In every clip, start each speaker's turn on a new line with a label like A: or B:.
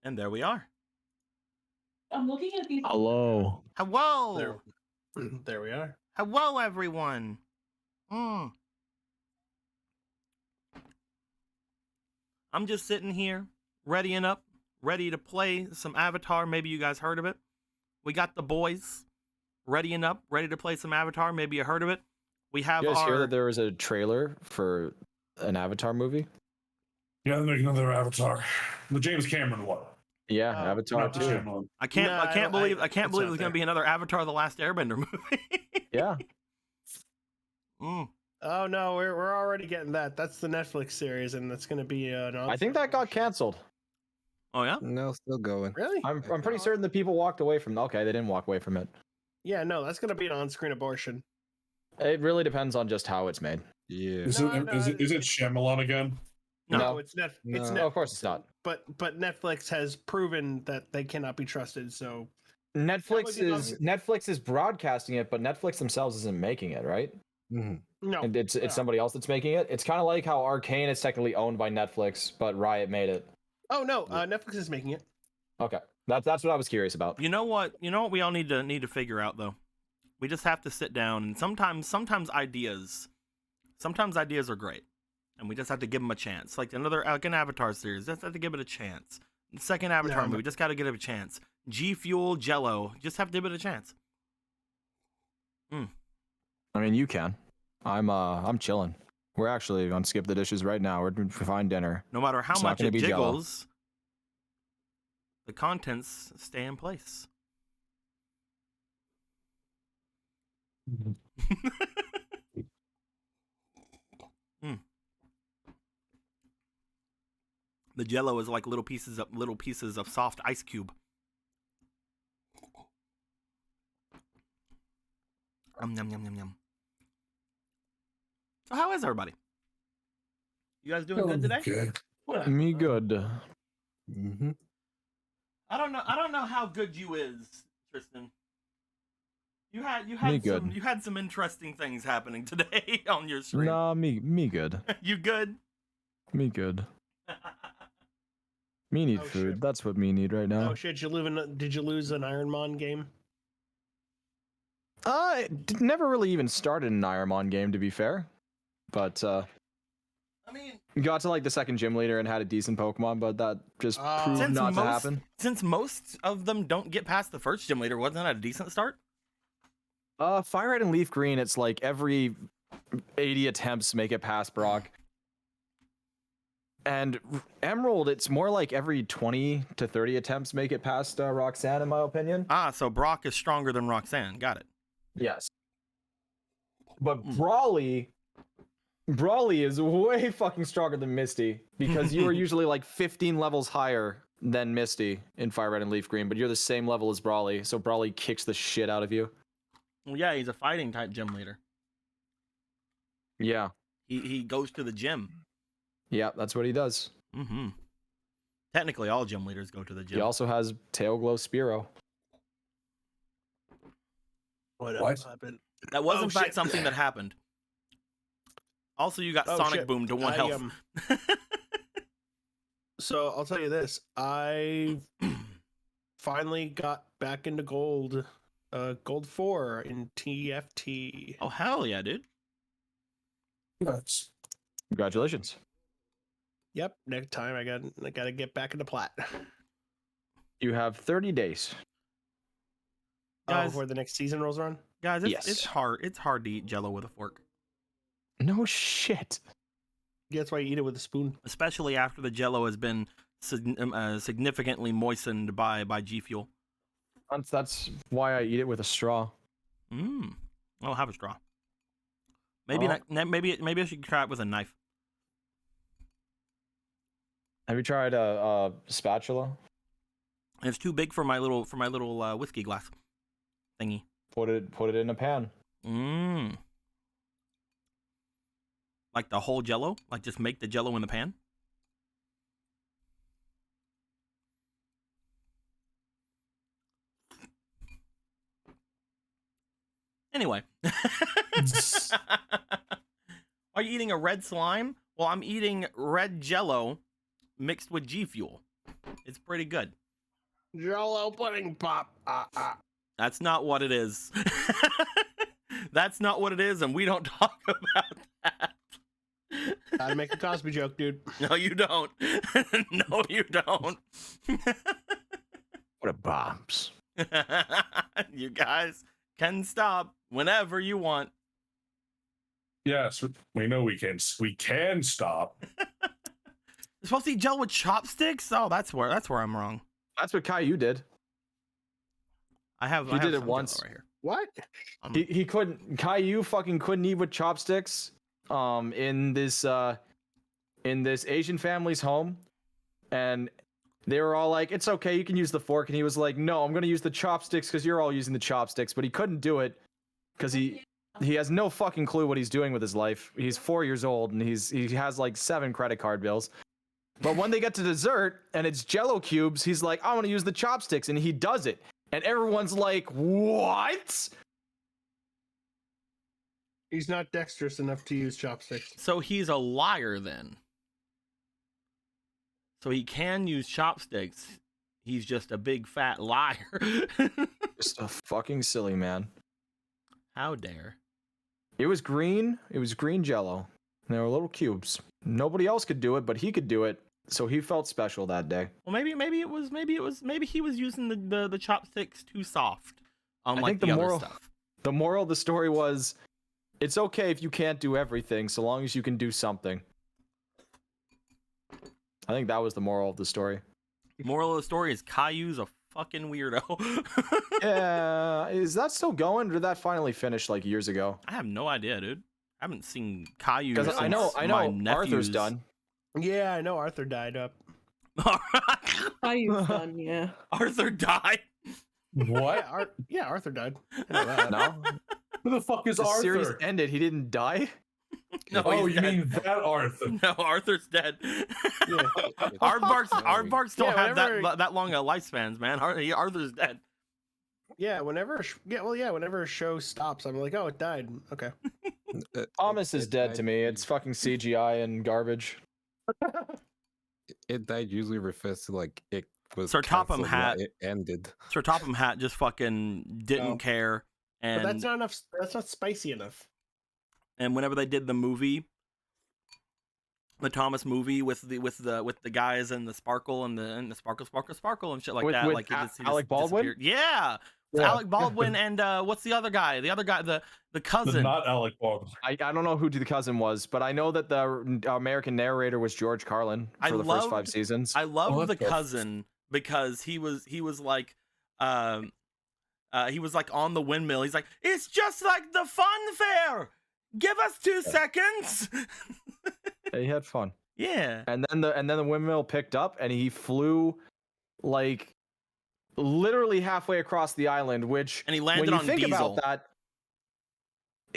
A: And there we are.
B: I'm looking at these.
C: Hello.
A: Hello.
D: There we are.
A: Hello, everyone. I'm just sitting here, readying up, ready to play some Avatar. Maybe you guys heard of it. We got the boys readying up, ready to play some Avatar. Maybe you heard of it. We have
C: You guys hear
A: our...
C: that there was a trailer for an Avatar movie?
E: Yeah, they're making another Avatar. The James Cameron one.
C: Yeah, Avatar
E: Not the
C: 2.
E: Shyamalan.
A: I can't believe there's
D: not
A: going to
D: there.
A: be another Avatar: The Last Airbender movie.
C: Yeah.
D: Oh no, we're already getting that. That's the Netflix series, and that's going to be an.
C: I think that got canceled.
A: Oh yeah.
F: No, still going.
D: Really?
C: I'm pretty certain the people walked away from. Okay, they didn't walk away from it.
D: Yeah, no, that's going to be an on-screen abortion.
C: It really depends on just how it's made.
F: Yeah.
E: Is it Shyamalan again?
A: No.
D: It's Net.
F: No.
D: It's
C: No, of course it's not.
D: But Netflix has proven that they cannot be trusted. So
C: Netflix is broadcasting it, but Netflix themselves isn't making it, right?
F: Mm-hmm.
D: no,
C: And it's somebody else that's making it. It's kind of like how Arcane is technically owned by Netflix, but Riot made it.
D: Oh no, Netflix is making it.
C: Okay, that's what I was curious about.
A: You know what? You know what we all need to figure out though. We just have to sit down, and sometimes ideas are great, and we just have to give them a chance. Like an Avatar series, just have to give it a chance. The second Avatar movie, just got to give it a chance. G Fuel, Jello, just have to give it a chance.
C: I mean, you can. I'm chilling. We're actually on Skip the Dishes right now. We're doing fine dinner.
A: No matter how
C: It's not
A: much
C: gonna
A: it
C: be Jell-O.
A: jiggles, the contents stay in place. The Jello is like little pieces of soft ice cube. Yum yum yum yum. So how is everybody? You guys doing good today?
E: Okay.
C: Me good.
F: Mm-hmm.
A: I don't know how good you is, Tristan. You had some interesting things happening today on your stream.
C: Nah, me good.
A: You good?
C: Me good. Me need
D: Oh,
C: food.
D: shit.
C: That's what me need right now.
D: Oh shit! Did you lose an Iron Man game?
C: Never really even started an Iron Man game, to be fair. But
A: I mean,
C: got to like the second gym leader and had a decent Pokemon, but that just proved
A: since
C: not to happen.
A: Since most of them don't get past the first gym leader, wasn't that a decent start?
C: Fire Red and Leaf Green, it's like every 80 attempts make it past Brock. And Emerald, it's more like every 20 to 30 attempts make it past Roxanne, in my opinion.
A: So Brock is stronger than Roxanne. Got it.
C: Yes. But Brawly is way fucking stronger than Misty, because you are usually like 15 levels higher than Misty in Fire Red and Leaf Green, but you're the same level as Brawly, so Brawly kicks the shit out of you.
A: Well, yeah, he's a fighting type gym leader.
C: Yeah.
A: He goes to the gym.
C: Yeah, that's what he does.
A: Mm-hmm. Technically, all gym leaders go to the gym.
C: He also has Tail Glow Spearow.
D: What
E: What?
D: else happened?
A: That was
D: Oh,
A: in fact
D: shit.
A: something that happened. Also, you got
D: Oh,
A: Sonic
D: shit.
A: Boom to 1 health.
D: So I'll tell you this: I finally got back into gold, gold 4 in TFT.
A: Oh hell yeah, dude!
E: Nuts.
C: Congratulations.
D: Yep. Next time I got to get back into plat.
C: You have 30 days.
A: Guys-
D: Before the next season rolls around.
A: Guys,
C: Yes.
A: it's hard. It's hard to eat Jello with a fork,
C: No shit.
D: Yeah, that's why you eat it with a spoon.
A: especially after the Jello has been significantly moistened by G Fuel.
C: That's why I eat it with a straw.
A: I'll have a straw. Maybe
C: Oh.
A: maybe I should try it with a knife.
C: Have you tried a spatula?
A: It's too big for my little whiskey glass thingy.
C: Put it in a pan.
A: Like the whole Jello? Like just make the Jello in the pan? Anyway. Are you eating a red slime? Well, I'm eating red Jello mixed with G Fuel. It's pretty good.
D: Jello pudding pop.
A: That's not what it is. That's not what it is, and we don't talk about that.
D: Gotta make a Cosby joke, dude.
A: No, you don't. No, you don't.
C: What a bombs.
A: You guys can stop whenever you want.
E: Yes, we know we can. We can stop.
A: You're supposed to eat gel with chopsticks? Oh, that's where I'm wrong.
C: That's what Caillou did.
A: I have.
C: He
A: I have
C: did it
A: some
C: once.
A: Jell-O right here.
D: What?
C: He couldn't. Caillou fucking couldn't eat with chopsticks. In this Asian family's home, and they were all like, "It's okay, you can use the fork," and he was like, "No, I'm gonna use the chopsticks because you're all using the chopsticks." But he couldn't do it because he has no fucking clue what he's doing with his life. He's 4 years old and he has like 7 credit card bills. But when they get to dessert and it's Jello cubes, he's like, "I want to use the chopsticks," and he does it, and everyone's like, "What?"
D: He's not dexterous enough to use chopsticks.
A: So he's a liar then. So he can use chopsticks. He's just a big fat liar.
C: Just a fucking silly man.
A: How dare.
C: It was green. It was green Jello. They were little cubes. Nobody else could do it, but he could do it. So he felt special that day.
A: Well, maybe he was using the chopsticks too soft. Unlike
C: think the
A: other
C: moral-
A: stuff.
C: The moral of the story was, it's okay if you can't do everything, so long as you can do something. I think that was the moral of the story.
A: Moral of the story is Caillou's a fucking weirdo.
C: Yeah, is that still going, or did that finally finish like years ago?
A: I have no idea, dude. I haven't seen Caillou
C: Because
A: since
C: I know
A: my
C: Arthur's
A: nephews.
C: done.
D: Yeah, I know Arthur died up.
B: Caillou's done, yeah.
A: Arthur died.
E: What?
D: Arthur died. I know that.
C: No,
E: Who the fuck is
C: the series
E: Arthur?
C: ended. He didn't die.
A: No,
E: Oh,
A: he's
E: you
A: dead.
E: mean that Arthur?
A: No, Arthur's dead.
D: Yeah.
A: Aardvarks don't
D: Yeah,
A: have
D: whenever-
A: that long of lifespans, man. Arthur's dead.
D: Whenever a show stops, I'm like, oh, it died. Okay.
C: Thomas is dead to me. It's fucking CGI and garbage.
F: It died usually refers to like it was
A: Sir Topham
F: canceled,
A: Hatt.
F: not it ended.
A: Sir Topham Hatt just fucking didn't
D: No.
A: care, and
D: But that's not enough. That's not spicy enough.
A: and whenever they did the movie, the Thomas movie with the guys and the sparkle and the sparkle and shit like
C: With-
A: that,
C: with
A: like he just
C: Alec Baldwin?
A: disappeared. Yeah.
C: Yeah.
A: Alec Baldwin and what's the other guy? The other guy, the cousin.
E: Not Alec Baldwin.
C: I don't know who the cousin was, but I know that the American narrator was George Carlin
A: I
C: for the first 5
A: loved-
C: seasons.
A: I love
E: What
A: the
E: the f-
A: cousin because he was like he was like on the windmill. He's like, it's just like the fun fair. Give us 2 seconds.
C: He had fun.
A: Yeah.
C: And then the windmill picked up and he flew like literally halfway across the island, which
A: And he
C: when
A: landed
C: you
A: on
C: think
A: Diesel.
C: about that,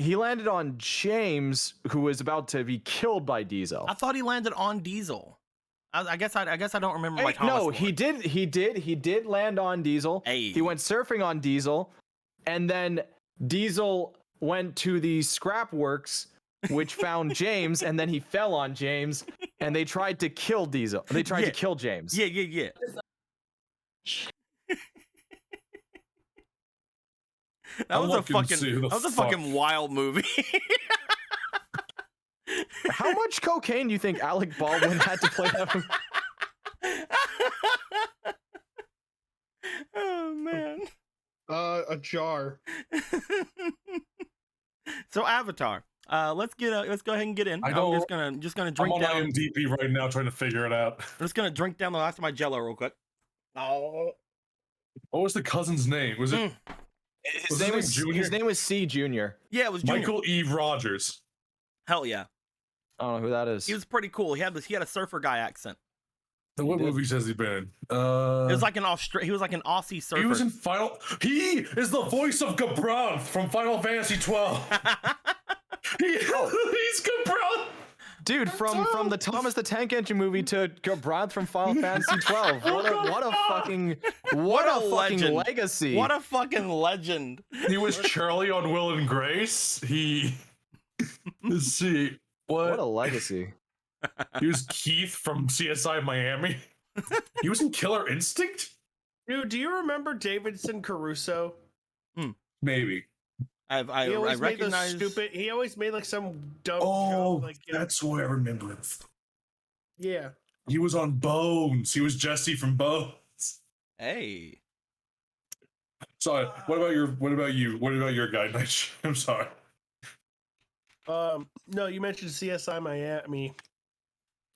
C: he landed on James, who was about to be killed by Diesel.
A: I thought he landed on Diesel. I guess I don't remember my
C: Wait,
A: Thomas.
C: no,
A: lore.
C: he did land on Diesel.
A: Hey.
C: He went surfing on Diesel, and then Diesel went to the scrap works, which found James, and then he fell on James, and they tried to kill Diesel. They tried
A: Yeah.
C: to kill James.
A: Yeah. That
E: I'm
A: was a
E: looking to
A: fucking
E: see who the
A: that was a
E: fuck-
A: fucking wild movie.
C: How much cocaine do you think Alec Baldwin had to play that?
A: Oh man.
D: A jar.
A: So Avatar. Let's go ahead and get in.
E: I
A: I'm
E: don't-
A: just gonna
E: I'm
A: drink
E: on
A: down.
E: IMDb right now trying to figure it out.
A: I'm just gonna drink down the last of my Jello real quick. Oh.
E: What was the cousin's name? Was it
C: His
E: Was
C: name
E: his
C: was
E: name Junior?
C: his name was C Junior.
A: Yeah, it was Junior.
E: Michael E. Rogers?
A: Hell yeah.
C: I don't know who that is.
A: He was pretty cool. He had a surfer guy accent.
E: What
C: did.
E: movies has he been in?
A: It was like he was like an Aussie surfer.
E: He was in Final. He is the voice of Gabranth from Final Fantasy 12. He's Gabranth.
C: Dude, from the Thomas the Tank Engine movie to Gabranth from Final Fantasy 12. What a fucking
A: legend.
C: legacy.
A: What a fucking legend.
E: He was Charlie on Will and Grace. Let's see.
C: What
E: What?
C: a legacy.
E: He was Keith from CSI Miami. He was in Killer Instinct?
D: Dude, do you remember Davidson Caruso?
E: Maybe.
D: He
A: I
D: always made those
A: recognize.
D: stupid. He always made like some dumb
E: Oh,
D: joke. Like, you know,
E: that's who I remember.
D: yeah.
E: He was on Bones. He was Jesse from Bones.
A: Hey,
E: Sorry. What about you? What about your guy, Night? I'm sorry.
D: No, you mentioned CSI Miami,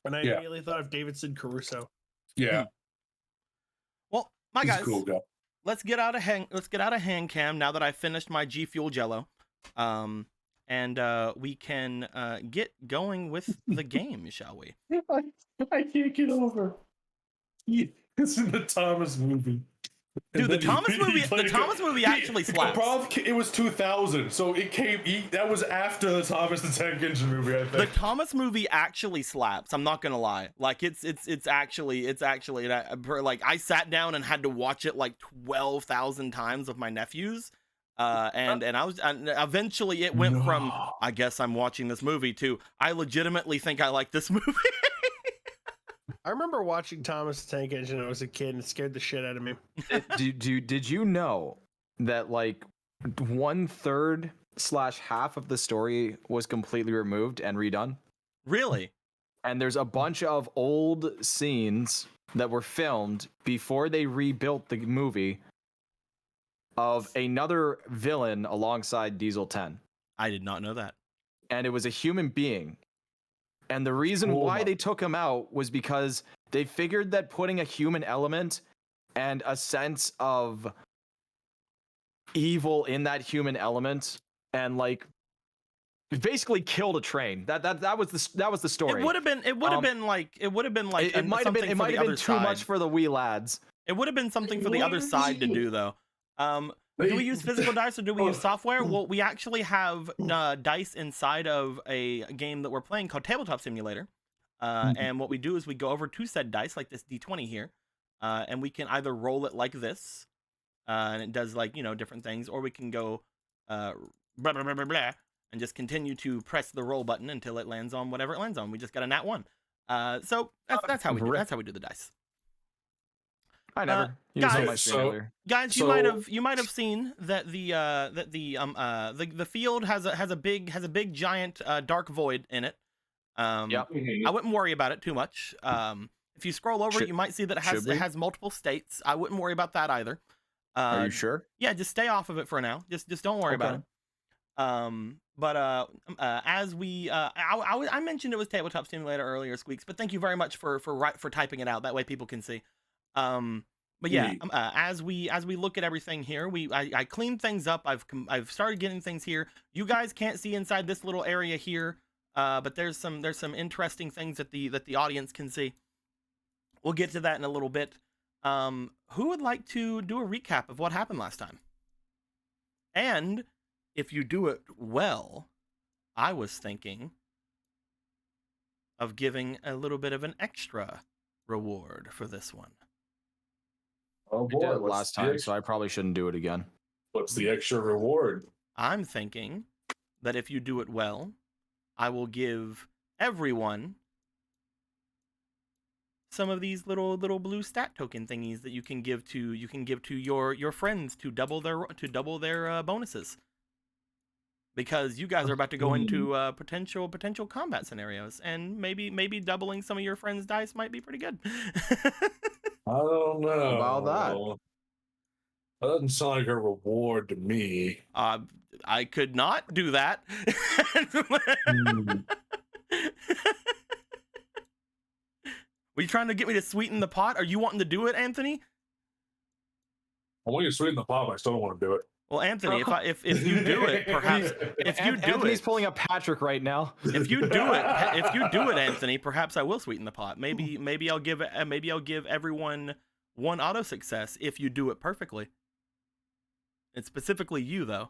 D: and I
E: Yeah.
D: immediately thought of Davidson Caruso.
E: Yeah.
A: well, my
E: He's
A: guys,
E: a cool guy.
A: let's get out of hand cam now that I finished my G Fuel Jello, and we can get going with the game, shall we?
E: I can't get over. It's in the Thomas movie.
A: Dude, the Thomas movie actually slaps.
E: It was 2000, so it came. That was after the Thomas the Tank Engine movie, I
A: The
E: think.
A: Thomas movie actually slaps. I'm not gonna lie. Like it's actually like I sat down and had to watch it like 12,000 times with my nephews, and eventually it went from I guess I'm watching this movie to I legitimately think I like this movie.
D: I remember watching Thomas the Tank Engine when I was a kid, and it scared the shit out of me.
C: Did you know that like 1/3/half of the story was completely removed and redone?
A: Really?
C: And there's a bunch of old scenes that were filmed before they rebuilt the movie of another villain alongside Diesel 10.
A: I did not know that.
C: And it was a human being. And the reason why they took him out was because they figured that putting a human element and a sense of evil in that human element and like basically killed a train. That was the story.
A: It would have been like
C: it might have been too much for the wee lads.
A: It would have been something for the other side to do though. Do we use physical dice or do we use software? Well, we actually have dice inside of a game that we're playing called Tabletop Simulator. And what we do is we go over to said dice, like this D20 here, and we can either roll it like this, and it does like, different things, or we can go blah, blah, blah, blah, blah, and just continue to press the roll button until it lands on whatever it lands on. We just got a nat 1. So that's how we do. That's how we do the dice.
C: I never used
A: guys,
C: on my screen earlier.
A: Guys, you might have seen that the field has a big giant dark void in it.
C: Yep.
A: I wouldn't worry about it too much. If you scroll over, you might see that it has multiple states. I wouldn't worry about that either.
C: Are you sure?
A: Yeah, just stay off of it for now. Just don't worry about it. As we I mentioned it was Tabletop Simulator earlier, Squeaks, but thank you very much for typing it out. That way people can see. But yeah, as we look at everything here, I cleaned things up. I've started getting things here. You guys can't see inside this little area here, but there's some interesting things that the audience can see. We'll get to that in a little bit. Who would like to do a recap of what happened last time? And if you do it well, I was thinking of giving a little bit of an extra reward for this one.
E: Oh
C: I did
E: boy,
C: it last time, so I probably shouldn't do it again.
E: What's the extra reward?
A: I'm thinking that if you do it well, I will give everyone some of these little blue stat token thingies that you can give to your friends to double their bonuses. Because you guys are about to go into potential combat scenarios, and maybe doubling some of your friends' dice might be pretty good.
E: I don't know
C: about that.
E: That doesn't sound like a reward to me.
A: I could not do that. Were you trying to get me to sweeten the pot? Are you wanting to do it, Anthony?
E: I want you to sweeten the pot, but I still don't want to do it.
A: Well, Anthony, if you do it, perhaps
C: Anthony's pulling up Patrick right now.
A: If you do it, Anthony, perhaps I will sweeten the pot. Maybe I'll give everyone one auto success if you do it perfectly. It's specifically you though.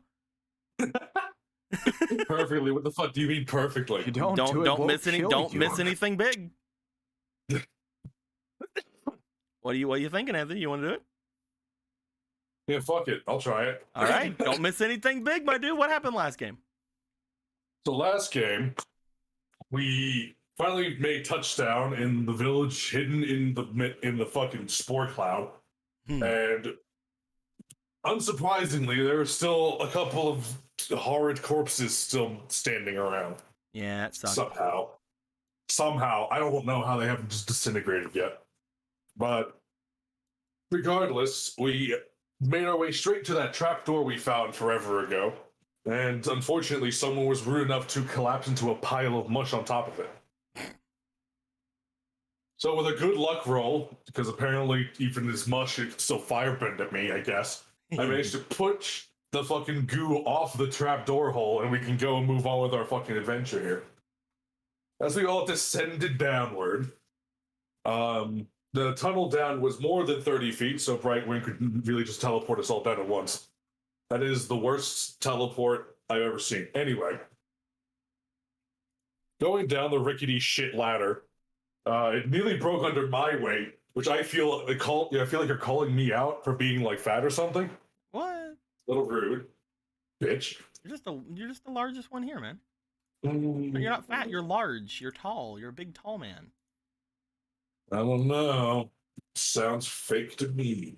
E: Perfectly? What the fuck do you mean perfectly?
C: You
A: Don't miss anything big. What are you thinking, Anthony? You want to do it?
E: Yeah, fuck it. I'll try it.
A: All right. Don't miss anything big, my dude. What happened last game?
E: So last game, we finally made touchdown in the village hidden in the fucking spore cloud.
A: Hmm.
E: And unsurprisingly, there are still a couple of horrid corpses still standing around.
A: Yeah, it sucks.
E: Somehow, I don't know how they haven't just disintegrated yet. But regardless, we made our way straight to that trapdoor we found forever ago. And unfortunately, someone was rude enough to collapse into a pile of mush on top of it. So with a good luck roll, because apparently even this mush it still fireburned at me, I guess, I managed to push the fucking goo off the trapdoor hole, and we can go and move on with our fucking adventure here. As we all descended downward, the tunnel down was more than 30 feet, so Brightwing could really just teleport us all down at once. That is the worst teleport I've ever seen. Anyway, going down the rickety shit ladder, it nearly broke under my weight, which I feel like you're calling me out for being like fat or something.
A: What?
E: Little rude, bitch.
A: You're just the largest one here, man. You're not fat. You're large. You're tall. You're a big, tall man.
E: I don't know. Sounds fake to me.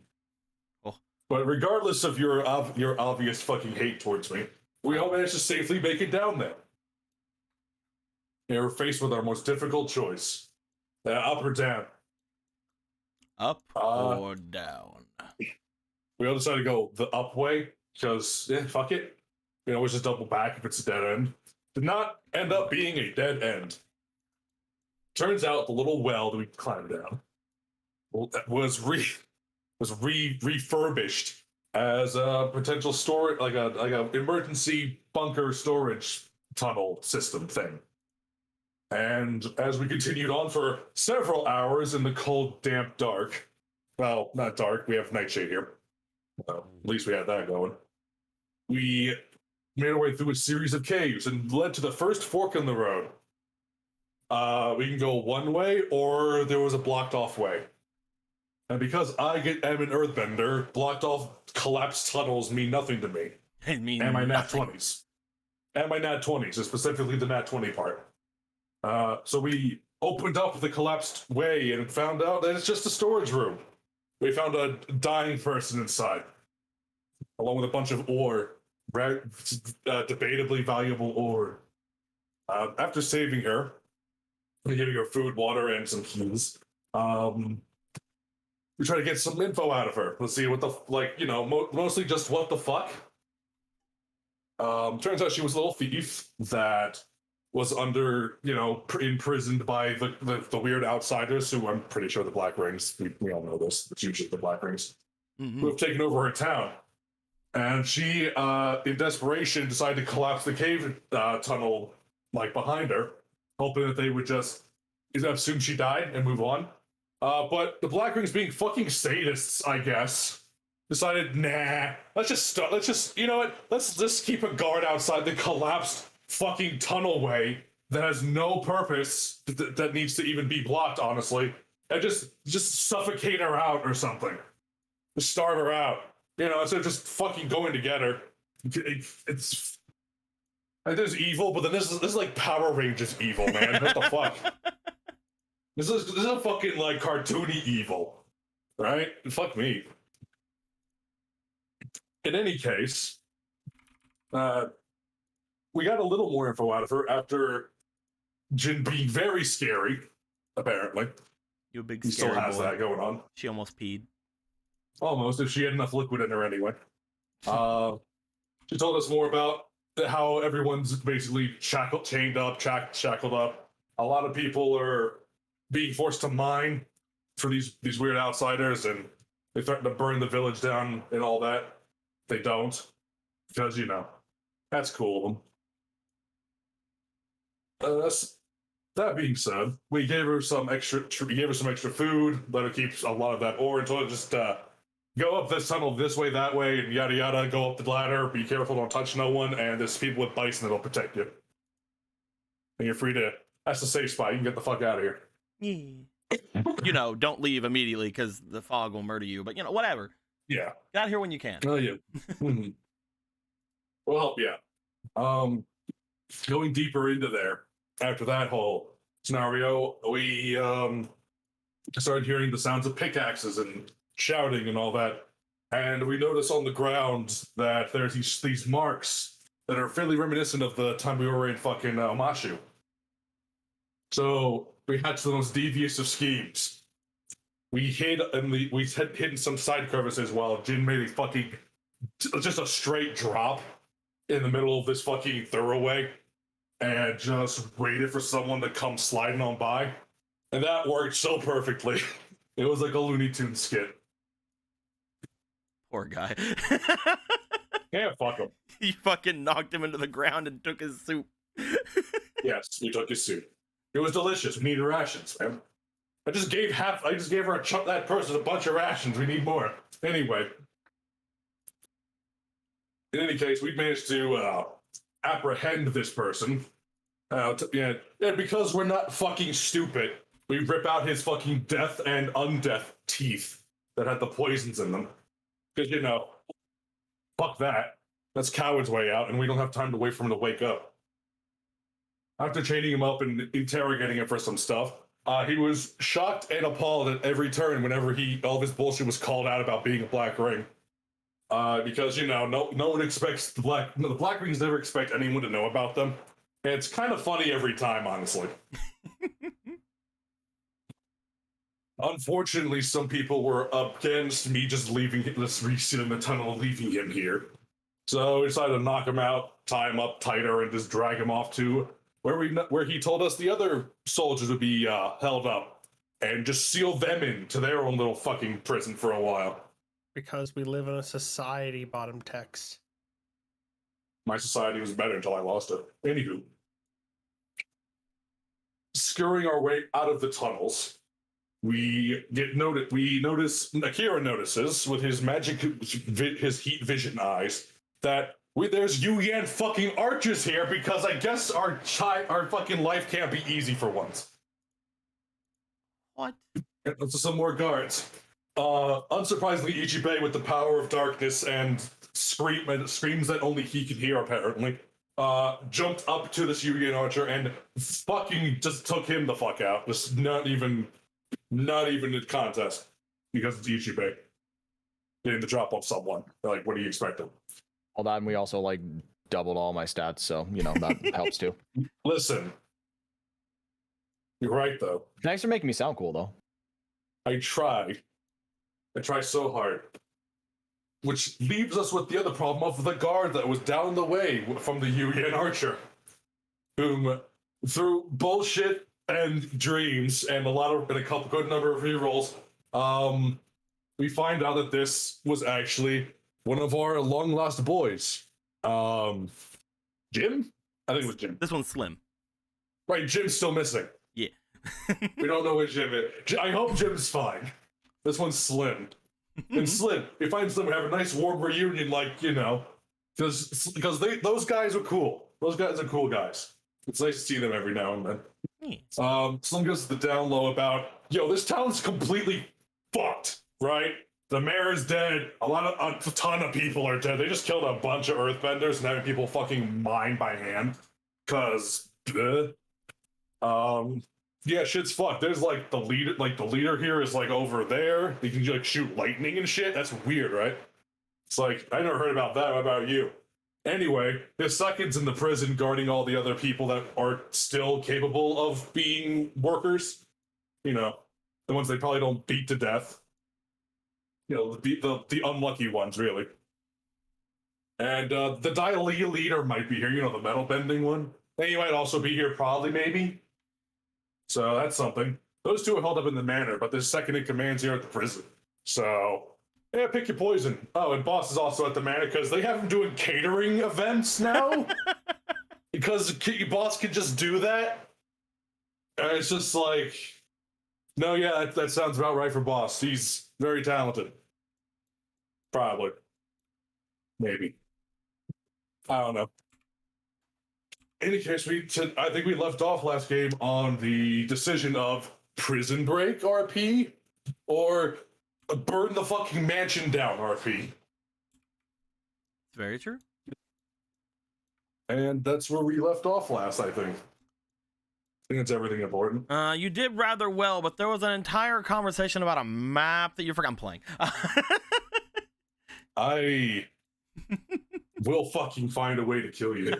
A: Oh.
E: But regardless of your obvious fucking hate towards me, we all managed to safely make it down there. We were faced with our most difficult choice: up or down.
A: Up or down?
E: We all decided to go the up way because fuck it. We always just double back if it's a dead end. Did not end up being a dead end. Turns out the little well that we climbed down was refurbished as a potential storage, like a emergency bunker storage tunnel system thing. And as we continued on for several hours in the cold, damp dark, well, not dark, we have nightshade here. At least we had that going. We made our way through a series of caves and led to the first fork in the road. We can go one way, or there was a blocked off way. And because am an earthbender, blocked off collapsed tunnels mean nothing to me.
A: It means
E: And my nat
A: nothing.
E: 20s. And my nat 20s, and specifically the nat 20 part. So we opened up the collapsed way and found out that it's just a storage room. We found a dying person inside, along with a bunch of ore, debatably valuable ore. After saving her, and giving her food, water, and some keys, we try to get some info out of her. Let's see what mostly just what the fuck. Turns out she was a little thief that was imprisoned by the weird outsiders who I'm pretty sure the Black Rings, we all know this, it's usually the Black Rings, who have taken over her town. And she, in desperation, decided to collapse the cave tunnel behind her, hoping that they would just assume she died and move on. But the Black Rings, being fucking sadists, I guess, decided, nah, let's just keep a guard outside the collapsed fucking tunnelway that has no purpose that needs to even be blocked, honestly, and just suffocate her out or something. Just starve her out. Instead of just fucking going to get her. It's there's evil, but then this is like Power Rangers evil, man. What the fuck? This is a fucking cartoony evil, right? Fuck me. In any case, we got a little more info out of her after Jin being very scary. Apparently,
A: You a big
E: he
A: scary
E: still has
A: boy.
E: that going on.
A: She almost peed.
E: Almost, if she had enough liquid in her anyway. She told us more about how everyone's basically chained up, shackled up. A lot of people are being forced to mine for these weird outsiders, and they threaten to burn the village down and all that. They don't, because that's cool of them. That being said, we gave her some extra food, let her keep a lot of that ore, and told her just go up this tunnel this way, that way, and yada yada. Go up the ladder. Be careful, don't touch no one. And there's people with bison that'll protect you. And you're free to. That's a safe spot. You can get the fuck out of here.
A: Don't leave immediately because the fog will murder you. But whatever.
E: Yeah.
A: Get out here when you can.
E: Oh yeah. Well, yeah. Going deeper into there after that hole, scenario, we started hearing the sounds of pickaxes and shouting and all that. And we notice on the ground that there's these marks that are fairly reminiscent of the time we were in fucking Omashu. So we hatched the most devious of schemes. We hid we had hidden some side crevices while Jin made just a straight drop in the middle of this fucking thoroughway and just waited for someone to come sliding on by. And that worked so perfectly. It was like a Looney Tunes skit.
A: Poor guy.
E: Yeah, fuck him.
A: You fucking knocked him into the ground and took his soup.
E: Yes, we took his soup. It was delicious. We needed rations, man. I just gave her that person a bunch of rations. We need more. Anyway. In any case, we managed to apprehend this person. And because we're not fucking stupid, we rip out his fucking death and undeath teeth that had the poisons in them. Because, fuck that. That's coward's way out, and we don't have time to wait for him to wake up. After chaining him up and interrogating him for some stuff, he was shocked and appalled at every turn whenever all of his bullshit was called out about being a Black Ring. Because, no one expects the Black Rings never expect anyone to know about them. And it's kind of funny every time, honestly. Unfortunately, some people were against me just resit in the tunnel, leaving him here. So we decided to knock him out, tie him up tighter, and just drag him off to where he told us the other soldiers would be held up, and just seal them into their own little fucking prison for a while.
D: Because we live in a society, bottom text.
E: My society was better until I lost it. Anywho. Scurrying our way out of the tunnels, we notice Akira notices with his his heat vision eyes that there's Yu Yan fucking archers here, because I guess our fucking life can't be easy for once.
A: What?
E: And some more guards. Unsurprisingly, Ichibei, with the power of darkness and screams that only he can hear, apparently, jumped up to this Yu Yan archer and fucking just took him the fuck out. Just not even a contest, because it's Ichibei getting the drop on someone. Like, what do you expect?
C: All that, and we also doubled all my stats, so that helps too.
E: Listen, you're right though.
C: Thanks for making me sound cool though.
E: I try so hard. Which leaves us with the other problem of the guard that was down the way from the Yu Yan archer, whom, through bullshit and dreams and a couple good number of rerolls, we find out that this was actually one of our long lost boys. Jim? I think it was Jim.
A: This one's Slim.
E: Right, Jim's still missing.
A: Yeah.
E: We don't know where Jim is. I hope Jim's fine. This one's Slim. And Slim, we find Slim, we have a nice warm reunion, because those guys are cool. Those guys are cool guys. It's nice to see them every now and then. Slim goes to the down low about, this town's completely fucked, right? The mayor's dead. A ton of people are dead. They just killed a bunch of earthbenders and having people fucking mine by hand. Cause, yeah, shit's fucked. There's the leader here is over there. He can shoot lightning and shit. That's weird, right? It's I never heard about that. What about you? Anyway, his second's in the prison guarding all the other people that are still capable of being workers. The ones they probably don't beat to death. The unlucky ones, really. And the Dai leader might be here, the metal bending one. And he might also be here, probably, maybe. So that's something. Those two are held up in the manor, but there's second in commands here at the prison. So, yeah, pick your poison. Oh, and Boss is also at the manor because they have him doing catering events now. Because Boss can just do that. And it's just no, yeah, that sounds about right for Boss. He's very talented. Probably. Maybe. I don't know. In any case, I think we left off last game on the decision of Prison Break RP or burn the fucking mansion down RP.
A: It's very true.
E: And that's where we left off last, I think. think that's everything important.
A: You did rather well, but there was an entire conversation about a map that you forgot. I'm playing.
E: I will fucking find a way to kill you.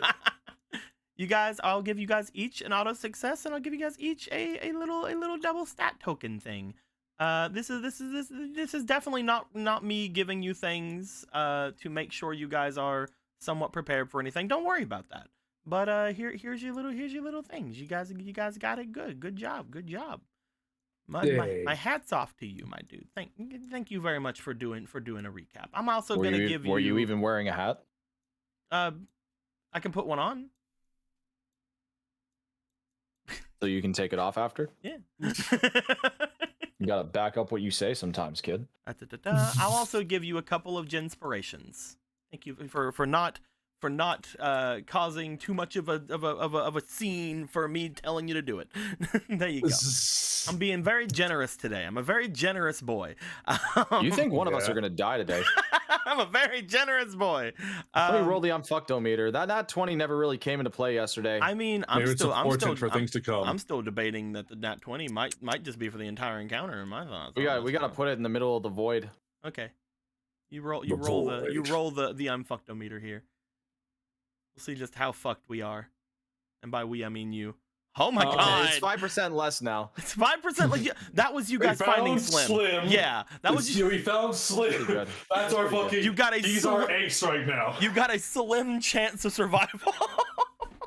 A: You guys, I'll give you guys each an auto success, and I'll give you guys each a little double stat token thing. This is definitely not me giving you things to make sure you guys are somewhat prepared for anything. Don't worry about that. But here's your little things. You guys got it good. Good job. My hat's off to you, my dude. Thank you very much for doing a recap. I'm also gonna give you.
C: Were you even wearing a hat?
A: I can put one on.
C: So you can take it off after?
A: Yeah.
C: You gotta back up what you say sometimes, kid.
A: I'll also give you a couple of Ginspirations. Thank you for not causing too much of a scene for me telling you to do it. There you go. I'm being very generous today. I'm a very generous boy.
C: You think one of us are gonna die today?
A: I'm a very generous boy.
C: Let me roll the unfucked-o-meter. That 20 never really came into play yesterday.
A: I mean,
E: Maybe it's a portent for things to come.
A: I'm still debating that the nat 20 might just be for the entire encounter in my thoughts.
C: We gotta put it in the middle of the void.
A: Okay. You roll
E: The
A: the unfucked-o-meter here. We'll see just how fucked we are. And by we I mean you. Oh my god.
C: It's 5% less now.
A: It's 5%. Like that was you guys finding Slim. Yeah, that was you.
E: We found Slim. That's our fucking. He's our ace right now.
A: You got a slim chance of survival.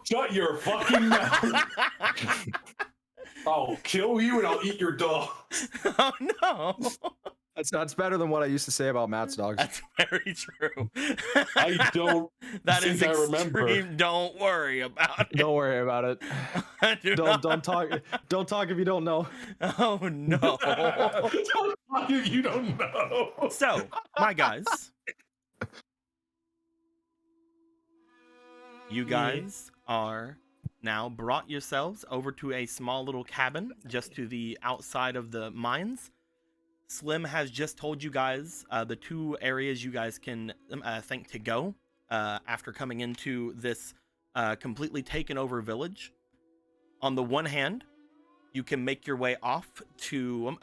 E: Shut your fucking mouth. I'll kill you and I'll eat your dog.
A: Oh no.
C: That's better than what I used to say about Matt's dogs.
A: That's very true.
E: I don't.
A: That
E: think
A: is
E: I
A: extreme.
E: remember.
A: Don't worry about it.
C: Don't worry about it. Don't talk. Don't talk if you don't know.
A: Oh no.
E: Don't talk if you don't know.
A: So, my guys, you guys are now brought yourselves over to a small little cabin just to the outside of the mines. Slim has just told you guys the two areas you guys can think to go after coming into this completely taken over village. On the one hand, you can make your way off to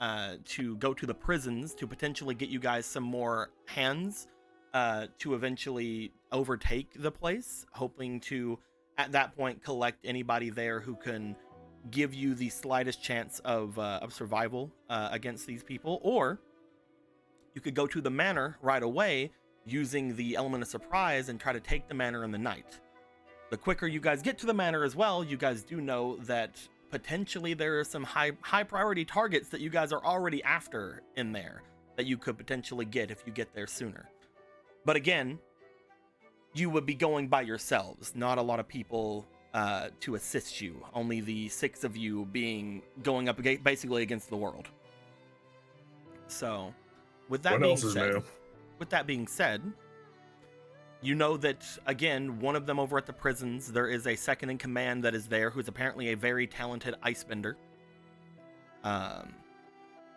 A: go to the prisons to potentially get you guys some more hands to eventually overtake the place, hoping to at that point collect anybody there who can give you the slightest chance of survival against these people. Or you could go to the manor right away using the element of surprise and try to take the manor in the night. The quicker you guys get to the manor as well, you guys do know that potentially there are some high priority targets that you guys are already after in there that you could potentially get if you get there sooner. But again, you would be going by yourselves, not a lot of people to assist you. Only the 6 of you going up basically against the world. So, with that being said, you know that again, one of them over at the prisons, there is a second in command that is there who's apparently a very talented ice bender.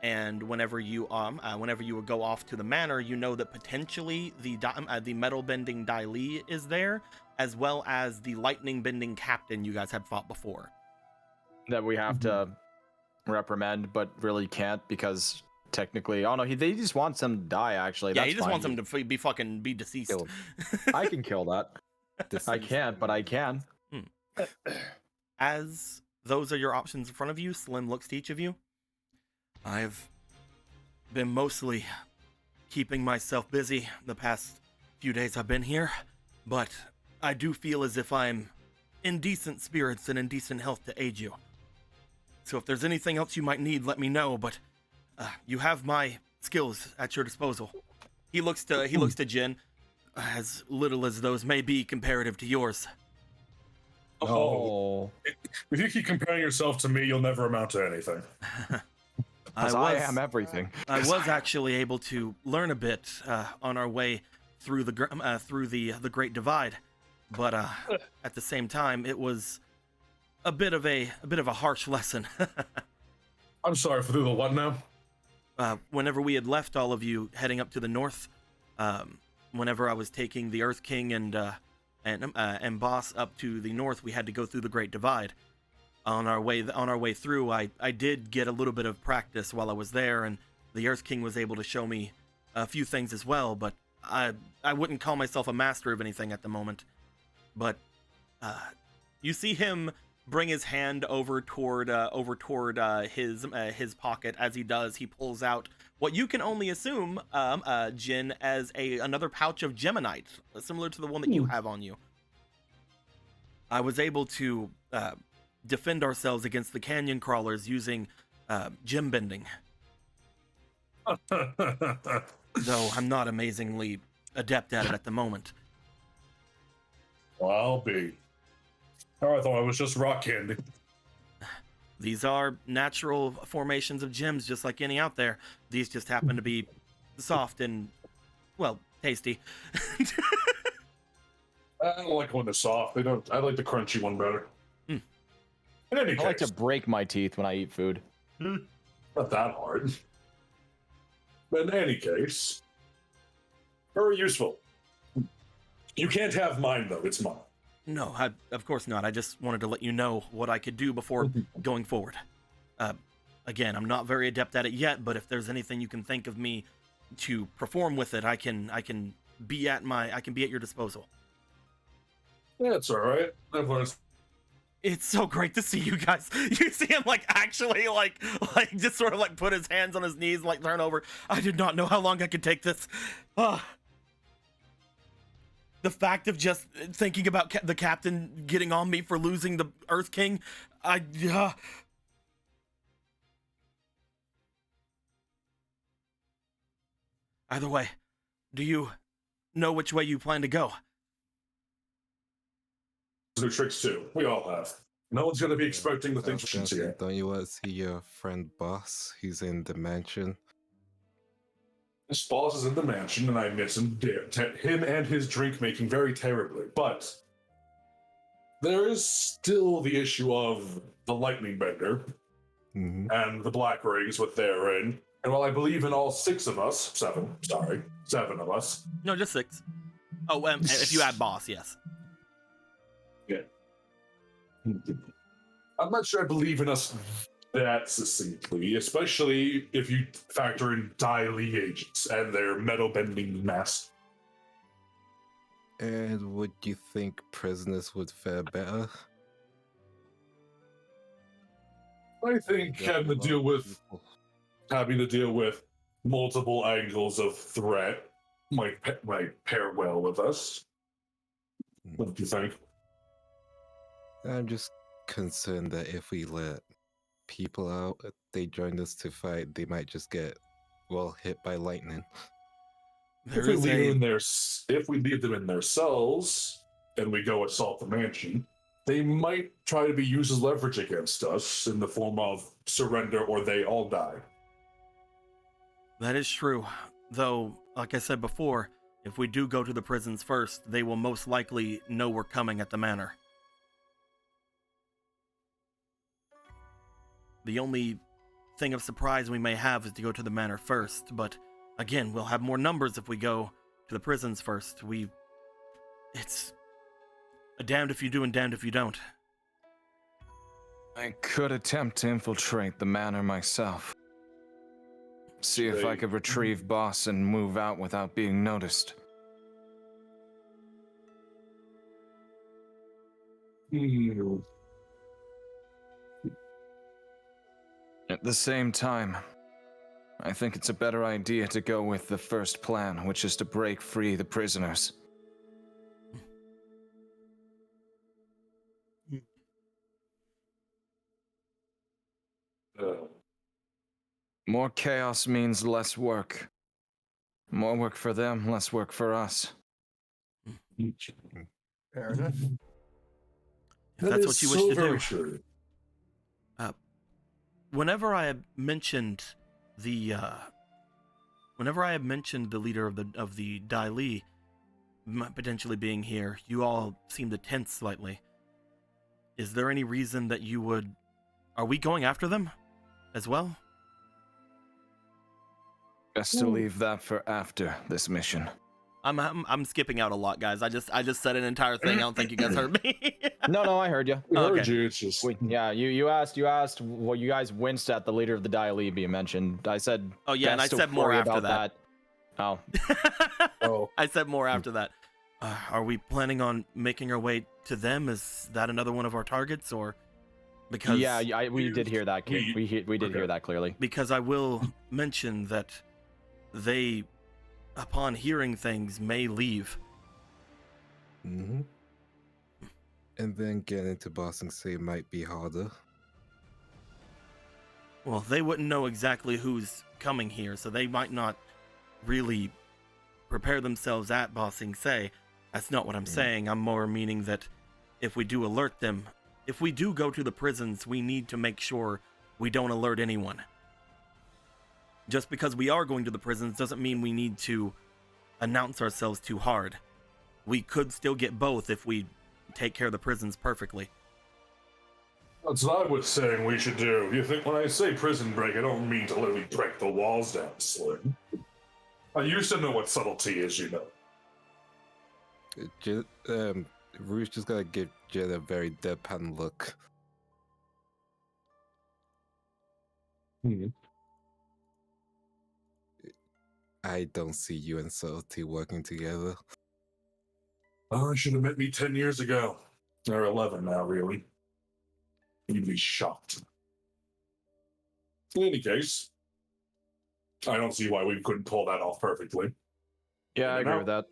A: And whenever you would go off to the manor, you know that potentially the metal bending Dai Li is there, as well as the lightning bending captain you guys had fought before. That
C: we have to reprimand, but really can't because technically, oh no, he just wants them to die. Actually,
A: yeah, he just wants them to be deceased.
C: I can kill that. I can't, but I can.
A: As those are your options in front of you, Slim looks to each of you. I've been mostly keeping myself busy the past few days I've been here, but I do feel as if I'm in decent spirits and in decent health to aid you. So if there's anything else you might need, let me know, but you have my skills at your disposal. He looks to Jin, as little as those may be comparative to yours.
E: Oh. If you keep comparing yourself to me, you'll never amount to anything.
C: I am everything.
A: I was actually able to learn a bit on our way through the Great Divide, but at the same time, it was a bit of a harsh lesson.
E: I'm sorry for the what now?
A: Whenever we had left all of you heading up to the north, whenever I was taking the Earth King and Boss up to the north, we had to go through the Great Divide. on our way through, I did get a little bit of practice while I was there, and the Earth King was able to show me a few things as well. But I wouldn't call myself a master of anything at the moment. But you see him bring his hand over toward his pocket. As he does, he pulls out what you can only assume, Jin, as another pouch of geminite, similar to the one that you have on you. I was able to defend ourselves against the canyon crawlers using gem bending. Though I'm not amazingly adept at it at the moment.
E: Well, I'll be. Oh, I thought it was just rock candy.
A: These are natural formations of gems, just like any out there. These just happen to be soft and, well, tasty.
E: I don't like when they're soft. I like the crunchy one better. In any
C: I
E: case,
C: like to break my teeth when I eat food.
E: not that hard. But in any case, very useful. You can't have mine though. It's mine.
A: No, of course not. I just wanted to let you know what I could do before going forward. Again, I'm not very adept at it yet, but if there's anything you can think of me to perform with it, I can be at your disposal.
E: Yeah, it's all right. I've learned.
A: It's so great to see you guys. You see him actually just sort of put his hands on his knees and turn over. I did not know how long I could take this. The fact of just thinking about the captain getting on me for losing the Earth King, Either way, do you know which way you plan to go?
E: Do tricks too. We all have. No one's going to be expecting the things we should see.
F: Don't you want to see your friend Boss? He's in the mansion.
E: This boss is in the mansion, and I miss him and his drink making very terribly. But there is still the issue of the lightning bender and the black rings, what they're in. And while I believe in all seven of us.
A: No, just 6. Oh, if you add boss, yes.
E: Yeah. I'm not sure I believe in us that succinctly, especially if you factor in Dai Li agents and their metal bending mess.
F: And would you think prisoners would fare better?
E: I think having to deal with multiple angles of threat might pair well with us. What do you think?
F: I'm just concerned that if we let people out, they join us to fight, they might just get, hit by lightning.
E: If we leave them in their cells and we go assault the mansion, they might try to be used as leverage against us in the form of surrender or they all die.
A: That is true. Though, like I said before, if we do go to the prisons first, they will most likely know we're coming at the manor. The only thing of surprise we may have is to go to the manor first, but again, we'll have more numbers if we go to the prisons first. It's a damned if you do and damned if you don't.
C: I could attempt to infiltrate the manor myself. See if I could retrieve Boss and move out without being noticed. At the same time, I think it's a better idea to go with the first plan, which is to break free the prisoners. More chaos means less work. More work for them, less work for us.
D: Fair enough.
A: If that's what you wish to do.
E: True.
A: Whenever I had mentioned the leader of the Dai Li potentially being here, you all seemed to tense slightly. Is there any reason that you would? Are we going after them as well?
C: Best to leave that for after this mission.
A: I'm skipping out a lot, guys. I just said an entire thing. I don't think you guys heard me.
C: No, I heard you.
E: We heard
A: Okay.
E: you. It's just
C: Yeah, you asked. Well, you guys winced at the leader of the Daili being mentioned. I said.
A: Oh yeah, and I
C: best to
A: said more
C: worry
A: after
C: about
A: that.
C: Oh,
E: oh,
A: I said more after that. Are we planning on making our way to them? Is that another one of our targets, or because?
C: yeah, we did hear that.
E: we-
C: We did
E: okay.
C: hear that clearly.
A: Because I will mention that they, upon hearing things, may leave.
F: Hmm. And then getting into Boston City might be harder.
A: Well, they wouldn't know exactly who's coming here, so they might not really prepare themselves at Ba Sing Se. That's not what I'm saying. I'm more meaning that if we do alert them, if we do go to the prisons, we need to make sure we don't alert anyone. Just because we are going to the prisons doesn't mean we need to announce ourselves too hard. We could still get both if we take care of the prisons perfectly.
E: that's what I was saying we should do. You think when I say prison break, I don't mean to literally break the walls down, Slim. I used to know what subtlety is, you know.
F: Rouge just gotta give Jin a very deadpan look. I don't see you and Subtlety working together.
E: Oh, I should have met me 10 years ago. Or 11 now, really. You'd be shocked. In any case, I don't see why we couldn't pull that off perfectly.
C: Yeah, I agree with that.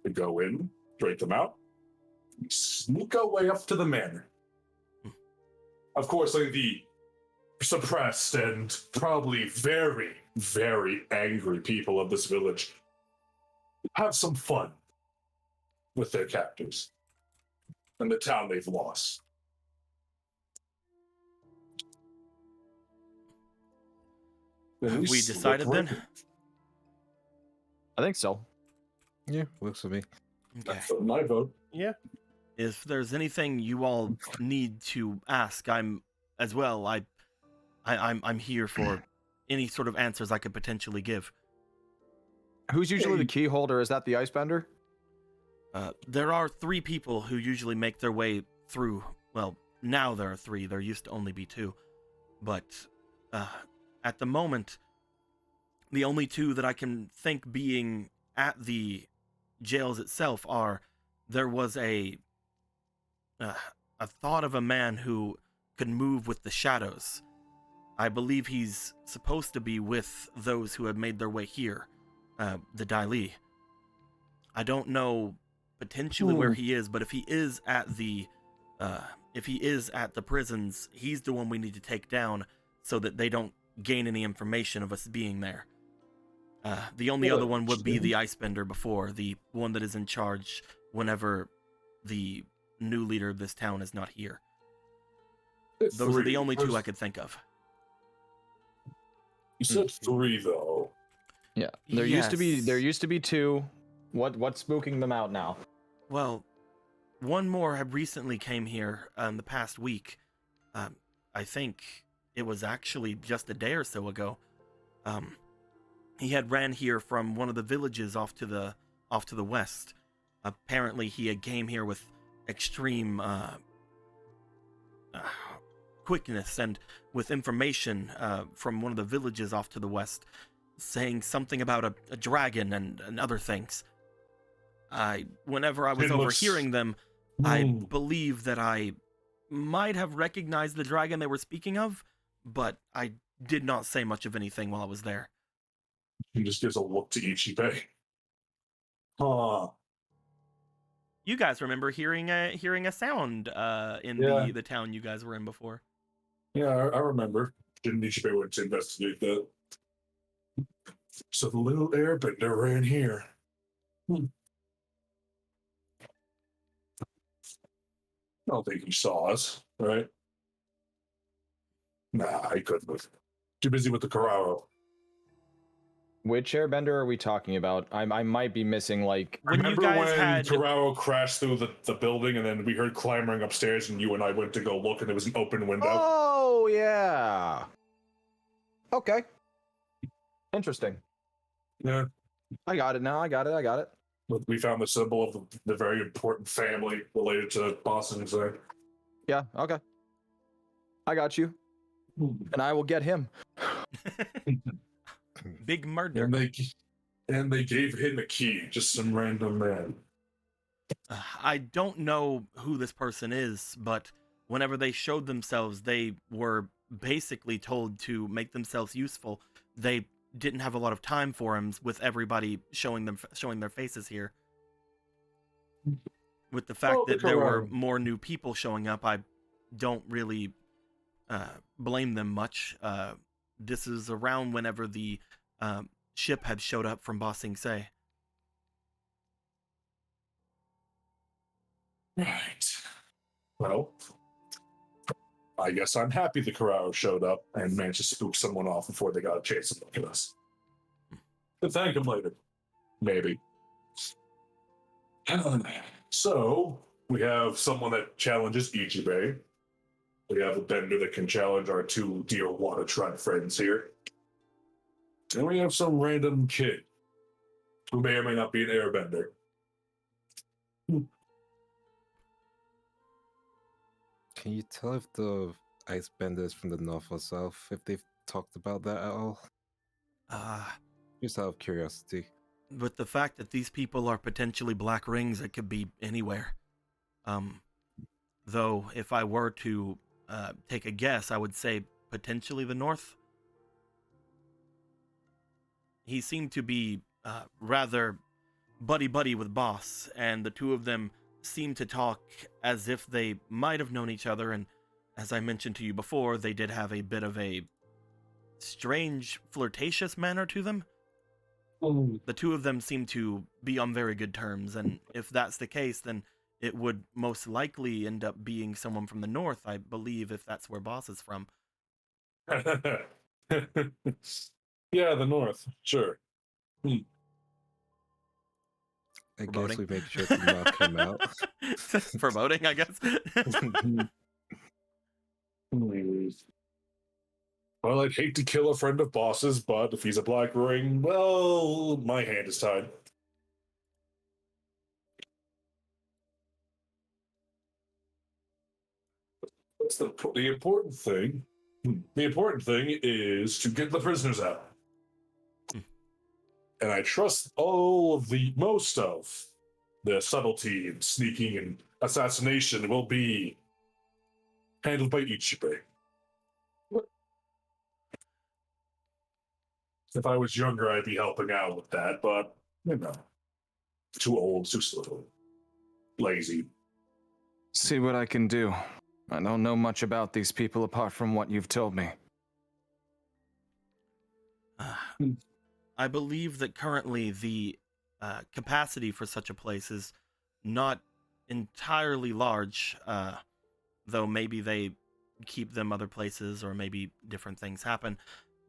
E: We go in, break them out, sneak our way up to the manor. Of course, like the suppressed and probably very, very angry people of this village have some fun with their captors and the town they've lost.
A: Have we decided then?
C: I think so.
F: Yeah, works for me.
A: Okay.
E: That's my vote.
D: Yeah.
A: If there's anything you all need to ask, I'm as well. I'm here for any sort of answers I could potentially give.
C: Who's usually the key holder? Is that the Icebender?
A: There are 3 people who usually make their way through. Well, now there are 3. There used to only be 2. But at the moment, the only 2 that I can think being at the jails itself are there was a thought of a man who could move with the shadows. I believe he's supposed to be with those who have made their way here, the Daili. I don't know potentially where he is, but if he is at the prisons, he's the one we need to take down so that they don't gain any information of us being there. The only other one would be the Icebender before, the one that is in charge whenever the new leader of this town is not here. Those are the only 2 I could think of.
E: You said 3, though.
C: Yeah. There used to
A: Yes.
C: be 2. What's spooking them out now?
A: Well, one more have recently came here in the past week. I think it was actually just a day or so ago. He had ran here from one of the villages off to the west. Apparently, he had came here with extreme quickness and with information from one of the villages off to the west, saying something about a dragon and other things. Whenever I was
E: It looks-
A: overhearing them, I believe that I might have recognized the dragon they were speaking of, but I did not say much of anything while I was there.
E: He just gives a look to Ichibe. Huh.
A: You guys remember hearing a sound in
E: Yeah.
A: the town you guys were in before?
E: Yeah, I remember. Didn't Ichibe went to investigate that. So the little airbender ran here. I don't think he saw us, right? Nah, he couldn't have. Too busy with the Carraro.
C: Which airbender are we talking about? I might be missing like.
A: When you
E: Remember
A: guys
E: when
A: had
E: Carraro crashed through the building and then we heard clamoring upstairs and you and I went to go look and there was an open window?
C: Oh yeah. Okay. Interesting.
E: Yeah.
C: I got it now. I got it.
E: But we found the symbol of the very important family related to Boston. So.
C: Yeah, okay. I got you. And I will get him.
A: Big murder.
E: And they gave him a key, just some random man.
A: I don't know who this person is, but whenever they showed themselves, they were basically told to make themselves useful. They didn't have a lot of time for him, with everybody showing their faces here. With the fact that there were more new people showing up, I don't really blame them much. This is around whenever the ship had showed up from Ba Sing Se.
E: Right. Well, I guess I'm happy the Carraro showed up and managed to spook someone off before they got a chance to look at us. But thank him later. Maybe. So, we have someone that challenges Ichibei. We have a bender that can challenge our two dear water tribe friends here. And we have some random kid who may or may not be an airbender.
F: Can you tell if the ice benders from the north or south, if they've talked about that at all? Just out of curiosity.
A: With the fact that these people are potentially black rings, it could be anywhere. Though, if I were to take a guess, I would say potentially the north. He seemed to be rather buddy-buddy with Boss, and the two of them seemed to talk as if they might have known each other, and as I mentioned to you before, they did have a bit of a strange, flirtatious manner to them. The two of them seem to be on very good terms, and if that's the case, then it would most likely end up being someone from the north, I believe, if that's where Boss is from.
E: Yeah, the north, sure.
F: I guess we make sure to knock him out.
A: Promoting, I guess.
E: Well, I'd hate to kill a friend of Boss's, but if he's a black ring, well, my hand is tied. What's the important thing? The important thing is to get the prisoners out. And I trust most of the subtlety and sneaking and assassination will be handled by Ichibei. If I was younger, I'd be helping out with that, but, too old, too slow, lazy.
C: See what I can do. I don't know much about these people apart from what you've told me.
A: I believe that currently the capacity for such a place is not entirely large, though maybe they keep them other places or maybe different things happen.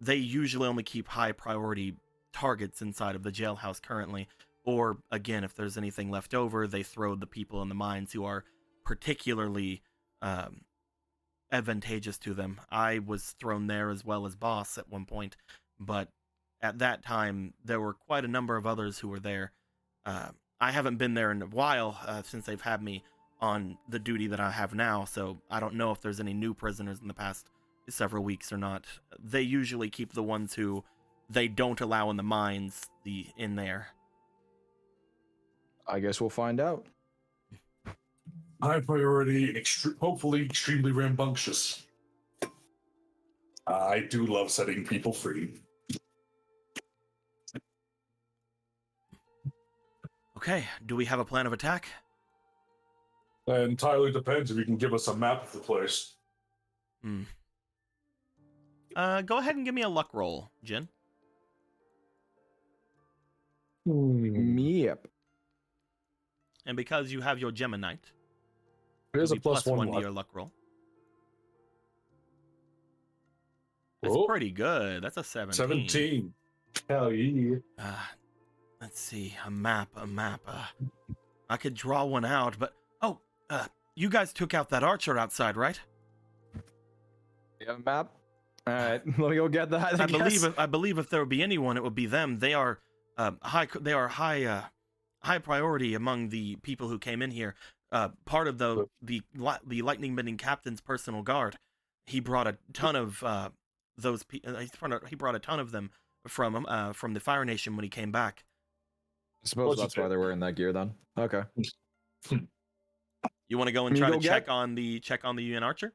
A: They usually only keep high priority targets inside of the jailhouse currently, or again, if there's anything left over, they throw the people in the mines who are particularly advantageous to them. I was thrown there as well as Boss at one point, but at that time, there were quite a number of others who were there. I haven't been there in a while since they've had me on the duty that I have now, so I don't know if there's any new prisoners in the past several weeks or not. They usually keep the ones who they don't allow in the mines in there.
C: I guess we'll find out.
E: High priority, hopefully extremely rambunctious. I do love setting people free.
A: Okay, do we have a plan of attack?
E: That entirely depends if you can give us a map of the place.
A: Go ahead and give me a luck roll, Jin.
C: Yep.
A: And because you have your Geminite,
E: Here's a
A: it'll be
E: plus one
A: to your luck roll. That's
E: Oh.
A: pretty good. That's a 17.
E: 17. Hell yeah.
A: Let's see, a map. I could draw one out, but you guys took out that archer outside, right?
C: You have a map? All right, let me go get that.
A: I believe if there would be anyone, it would be them. They are They are high priority among the people who came in here. Part of the lightning bending captain's personal guard. He brought a ton of those. He brought a ton of them from the Fire Nation when he came back.
C: I suppose that's why they're wearing that gear then. Okay.
A: You want to go and
C: Me
A: try
C: go
A: to
C: get-
A: check on the UN Archer?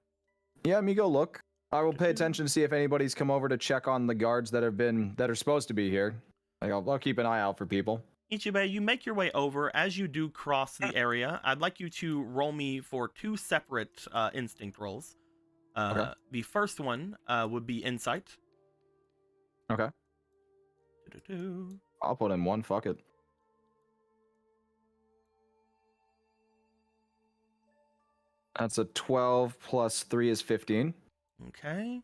C: Yeah, me go look. I will pay attention to see if anybody's come over to check on the guards that are supposed to be here. Like I'll keep an eye out for people.
A: Ichibei, you make your way over. As you do cross the area, I'd like you to roll me for 2 separate instinct rolls.
C: Okay.
A: The first one would be insight.
C: Okay.
A: Doo-doo-doo.
C: I'll put in 1. Fuck it. That's a 12 plus 3 is 15.
A: Okay.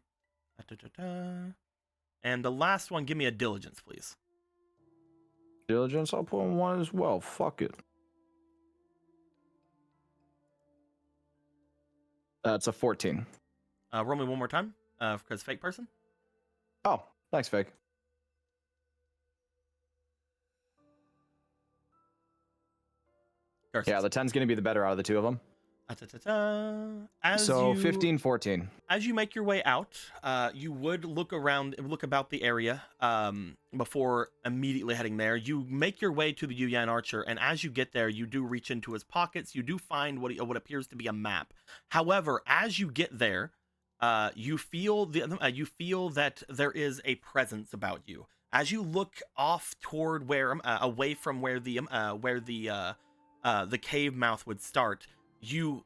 A: Da-da-da-da. And the last one, give me a diligence, please.
C: Diligence, I'll put in 1 as well. Fuck it. That's a 14.
A: Roll me one more time, because fake person.
C: Oh, thanks, Fake.
A: Garces.
C: Yeah, the 10's going to be the better out of the two of them.
A: Da-da-da-da.
C: So 15, 14.
A: As you make your way out, you would look about the area before immediately heading there. You make your way to the Yuyan Archer, and as you get there, you do reach into his pockets. You do find what appears to be a map. However, as you get there, you feel that there is a presence about you. As you look off toward away from where the cave mouth would start, you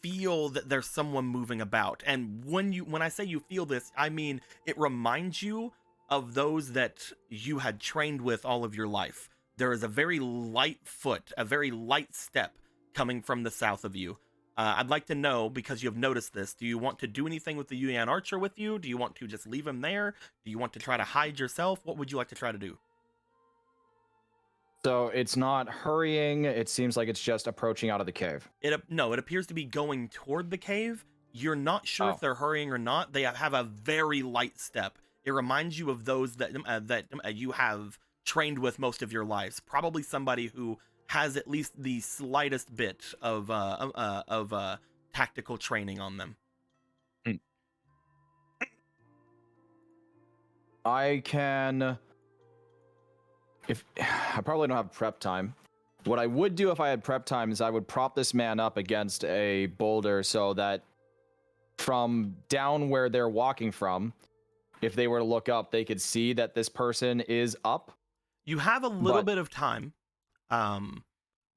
A: feel that there's someone moving about. And when I say you feel this, I mean it reminds you of those that you had trained with all of your life. There is a very light foot, a very light step coming from the south of you. I'd like to know, because you have noticed this, do you want to do anything with the Yuyan Archer with you? Do you want to just leave him there? Do you want to try to hide yourself? What would you like to try to do?
C: So it's not hurrying. It seems like it's just approaching out of the cave.
A: No, it appears to be going toward the cave. You're not sure if they're hurrying or not. They have a very light step. It reminds you of those that you have trained with most of your lives. Probably somebody who has at least the slightest bit of tactical training on them.
C: I probably don't have prep time. What I would do if I had prep time is I would prop this man up against a boulder so that from down where they're walking from, if they were to look up, they could see that this person is up.
A: You have a little bit of time.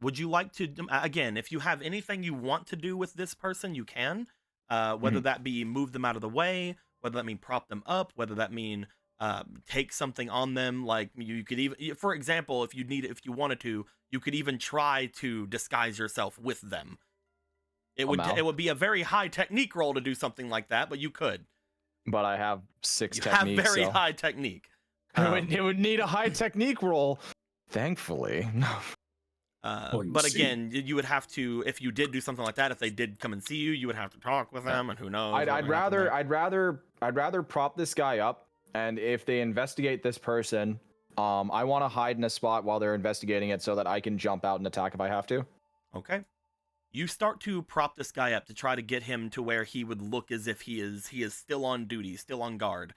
A: Would you like to, again, if you have anything you want to do with this person, you can. Whether that be move them out of the way, whether that mean prop them up, whether that mean take something on them. Like you could even, for example, if you wanted to, you could even try to disguise yourself with them. It would be a very high technique roll to do something like that, but you could.
C: But I have 6
A: You
C: techniques.
A: have very
C: so
A: high technique.
C: it would need a high technique roll. Thankfully.
A: But again, you would have to, if you did do something like that, if they did come and see you, you would have to talk with them, and who knows.
C: I'd rather prop this guy up, and if they investigate this person, I want to hide in a spot while they're investigating it so that I can jump out and attack if I have to.
A: Okay. You start to prop this guy up to try to get him to where he would look as if he is still on duty, still on guard.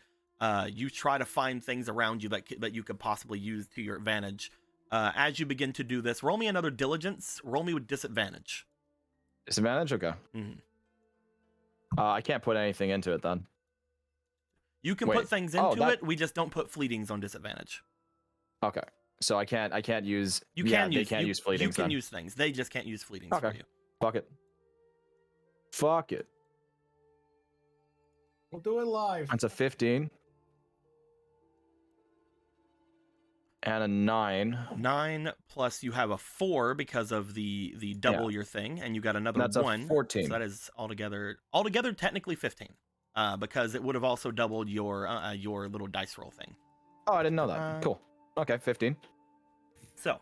A: You try to find things around you that you could possibly use to your advantage. As you begin to do this, roll me another diligence. Roll me with disadvantage.
C: Disadvantage? Okay.
A: Mm-hmm.
C: I can't put anything into it then.
A: You can
C: Wait.
A: put things into it. We just don't put fleetings on disadvantage.
C: Okay. So I can't use.
A: You
C: yeah,
A: can
C: they
A: use.
C: can't use fleetings.
A: You can
C: then.
A: use things. They just can't use fleetings for
C: Okay.
A: you.
C: Fuck it. Fuck it.
D: We'll do it live.
C: That's a 15. And a 9.
A: 9 plus you have a 4 because of the double your thing, and you got another
C: That's
A: 1.
C: a 14.
A: So that is altogether technically 15. Because it would have also doubled your little dice roll thing.
C: Oh, I didn't know that. Cool. Okay, 15.
A: So,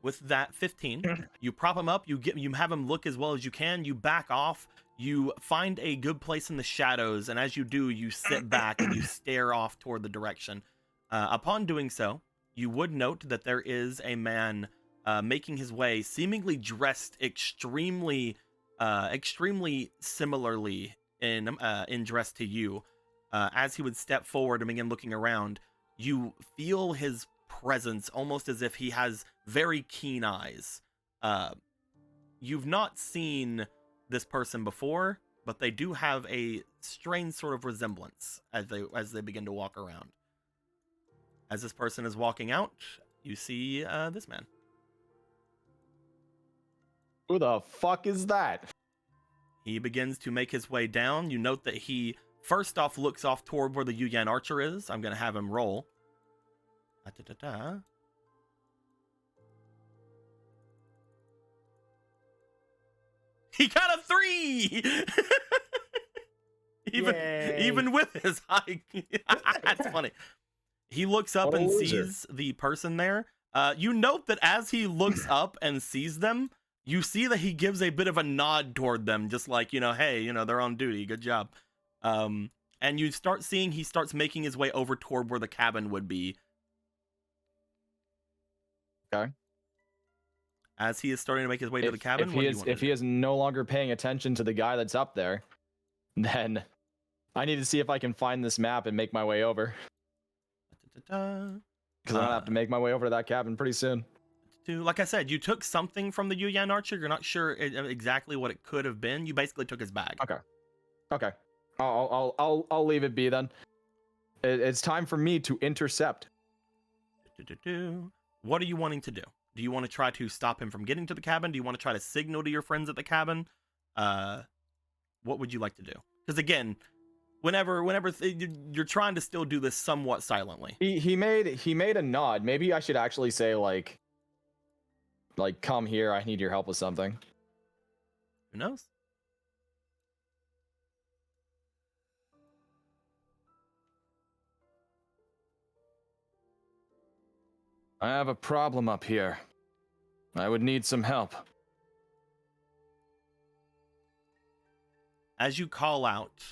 A: with that 15, you prop him up, you have him look as well as you can, you back off, you find a good place in the shadows, and as you do, you sit back and you stare off toward the direction. Upon doing so, you would note that there is a man making his way, seemingly dressed extremely similarly in dress to you. As he would step forward and begin looking around, you feel his presence almost as if he has very keen eyes. You've not seen this person before, but they do have a strange sort of resemblance as they begin to walk around. As this person is walking out, you see this man.
C: Who the fuck is that?
A: He begins to make his way down. You note that he first off looks off toward where the Yuyan archer is. I'm going to have him roll. He got a 3! even with his high. That's funny. He looks up and sees the person there. You note that as he looks up and sees them, you see that he gives a bit of a nod toward them, just like, hey, they're on duty. Good job. And you start seeing he starts making his way over toward where the cabin would be.
C: Okay.
A: As he is starting to make his way to the cabin,
C: if he is no longer paying attention to the guy that's up there, then I need to see if I can find this map and make my way over. Because I'm gonna have to make my way over to that cabin pretty soon.
A: Like I said, you took something from the Yuyan archer. You're not sure exactly what it could have been. You basically took his bag.
C: Okay. I'll leave it be then. It's time for me to intercept.
A: What are you wanting to do? Do you want to try to stop him from getting to the cabin? Do you want to try to signal to your friends at the cabin? What would you like to do? Because again, whenever you're trying to still do this somewhat silently.
C: He made a nod. Maybe I should actually say like come here. I need your help with something.
A: Who knows?
C: I have a problem up here. I would need some help.
A: As you call out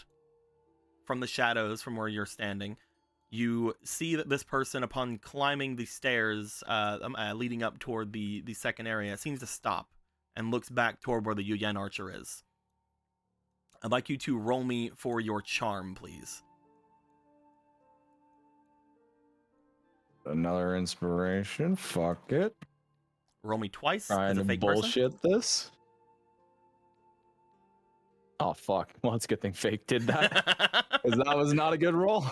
A: from the shadows from where you're standing, you see that this person, upon climbing the stairs leading up toward the second area, seems to stop and looks back toward where the Yuyan archer is. I'd like you to roll me for your charm, please.
C: Another inspiration. Fuck it.
A: Roll me twice.
C: Trying
A: as a
C: to
A: fake
C: bullshit this. Oh fuck. Well, it's a good thing fake did that. Because that was not a good roll.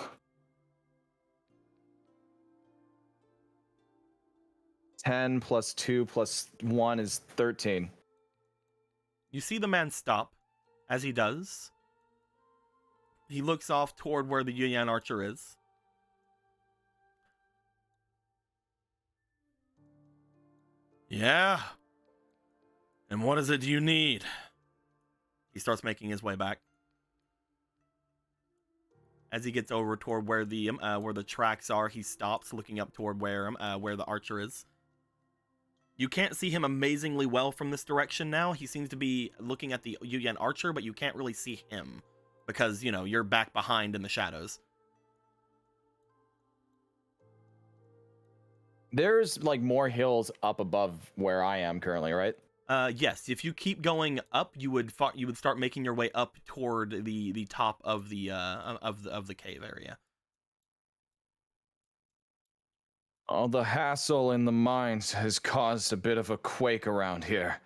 C: $10 + 2 + 1 is 13.
A: You see the man stop. As he does, he looks off toward where the Yuyan archer is. Yeah. And what is it you need? He starts making his way back. As he gets over toward where the tracks are, he stops, looking up toward where the archer is. You can't see him amazingly well from this direction now. He seems to be looking at the Yuyan archer, but you can't really see him because, you're back behind in the shadows.
C: There's like more hills up above where I am currently, right?
A: Yes. If you keep going up, you would start making your way up toward the top of the cave area.
C: All the hassle in the mines has caused a bit of a quake around here.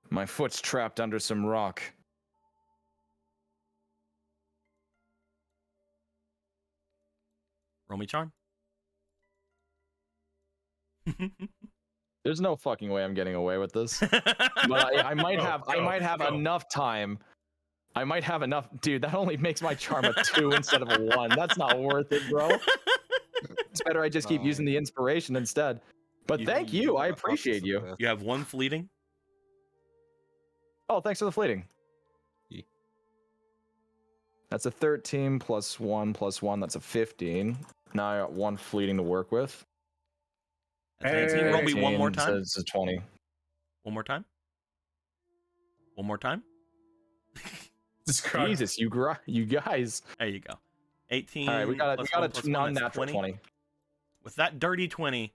C: My foot's trapped under some rock.
A: Roll me charm.
C: There's no fucking way I'm getting away with this. But I might have enough time. I might have enough. Dude, that only makes my charm a 2 instead of a 1. That's not worth it, bro. It's better I just keep using the inspiration instead. But thank you. I appreciate you.
A: You have 1 fleeting.
C: Oh, thanks for the fleeting.
F: Yeah.
C: That's a 13 + 1 + 1. That's a 15. Now I got 1 fleeting to work with.
A: That's 18. Roll me one more time.
C: It's a 20.
A: One more time. One more time.
C: Jesus, you guys.
A: There you go. 18.
C: All right, we got
A: plus
C: a
A: 1 plus 1, that's
C: non-natural 20.
A: with that dirty 20.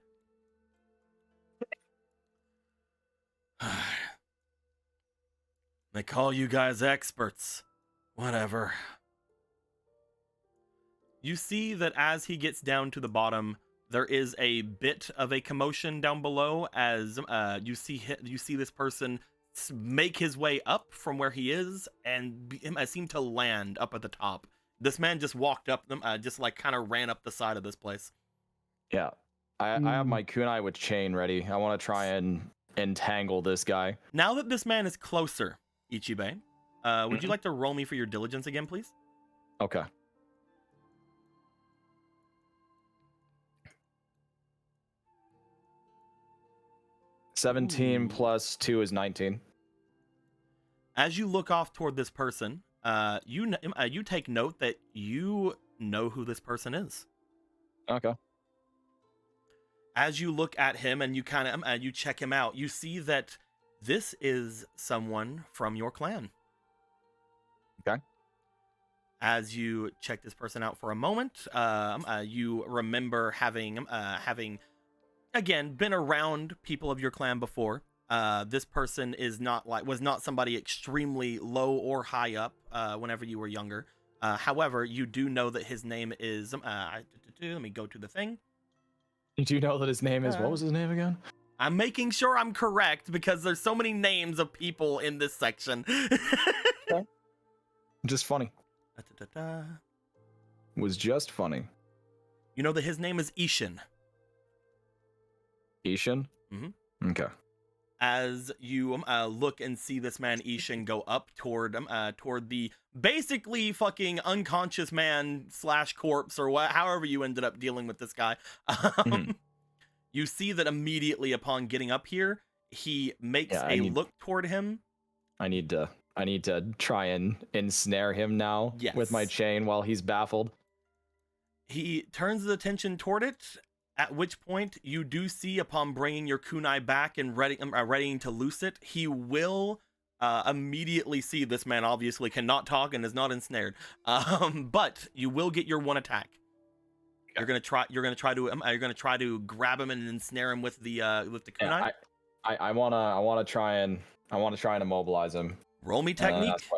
A: They call you guys experts. Whatever. You see that as he gets down to the bottom, there is a bit of a commotion down below as you see this person make his way up from where he is and seem to land up at the top. This man just walked up them, just like kind of ran up the side of this place.
C: Yeah. I have my kunai with chain ready. I want to try and entangle this guy.
A: Now that this man is closer, Ichibe, would you like to roll me for your diligence again, please?
C: Okay.
A: Ooh.
C: 17 plus 2 is 19.
A: As you look off toward this person, you take note that you know who this person is.
C: Okay.
A: As you look at him and you kind of you check him out, you see that this is someone from your clan.
C: Okay.
A: As you check this person out for a moment, you remember having again been around people of your clan before. This person was not somebody extremely low or high up whenever you were younger. However, you do know that his name is let me go to the thing.
C: Did you know that his name is, what was his name again?
A: I'm making sure I'm correct because there's so many names of people in this section.
C: Okay. Just funny. Was just funny.
A: You know that his name is Ishin.
C: Ishin?
A: Mm-hmm.
C: Okay.
A: As you look and see this man Ishin go up toward the basically fucking unconscious man / corpse or however you ended up dealing with this guy, you see that immediately upon getting up here, he makes look toward him.
C: I need to try and ensnare him now with my chain while he's baffled.
A: He turns his attention toward it. At which point, you do see, upon bringing your kunai back and readying to loose it, he will immediately see this man obviously cannot talk and is not ensnared. But you will get your one attack. You're gonna try to grab him and ensnare him with the kunai.
C: I wanna try and immobilize him.
A: Roll me technique.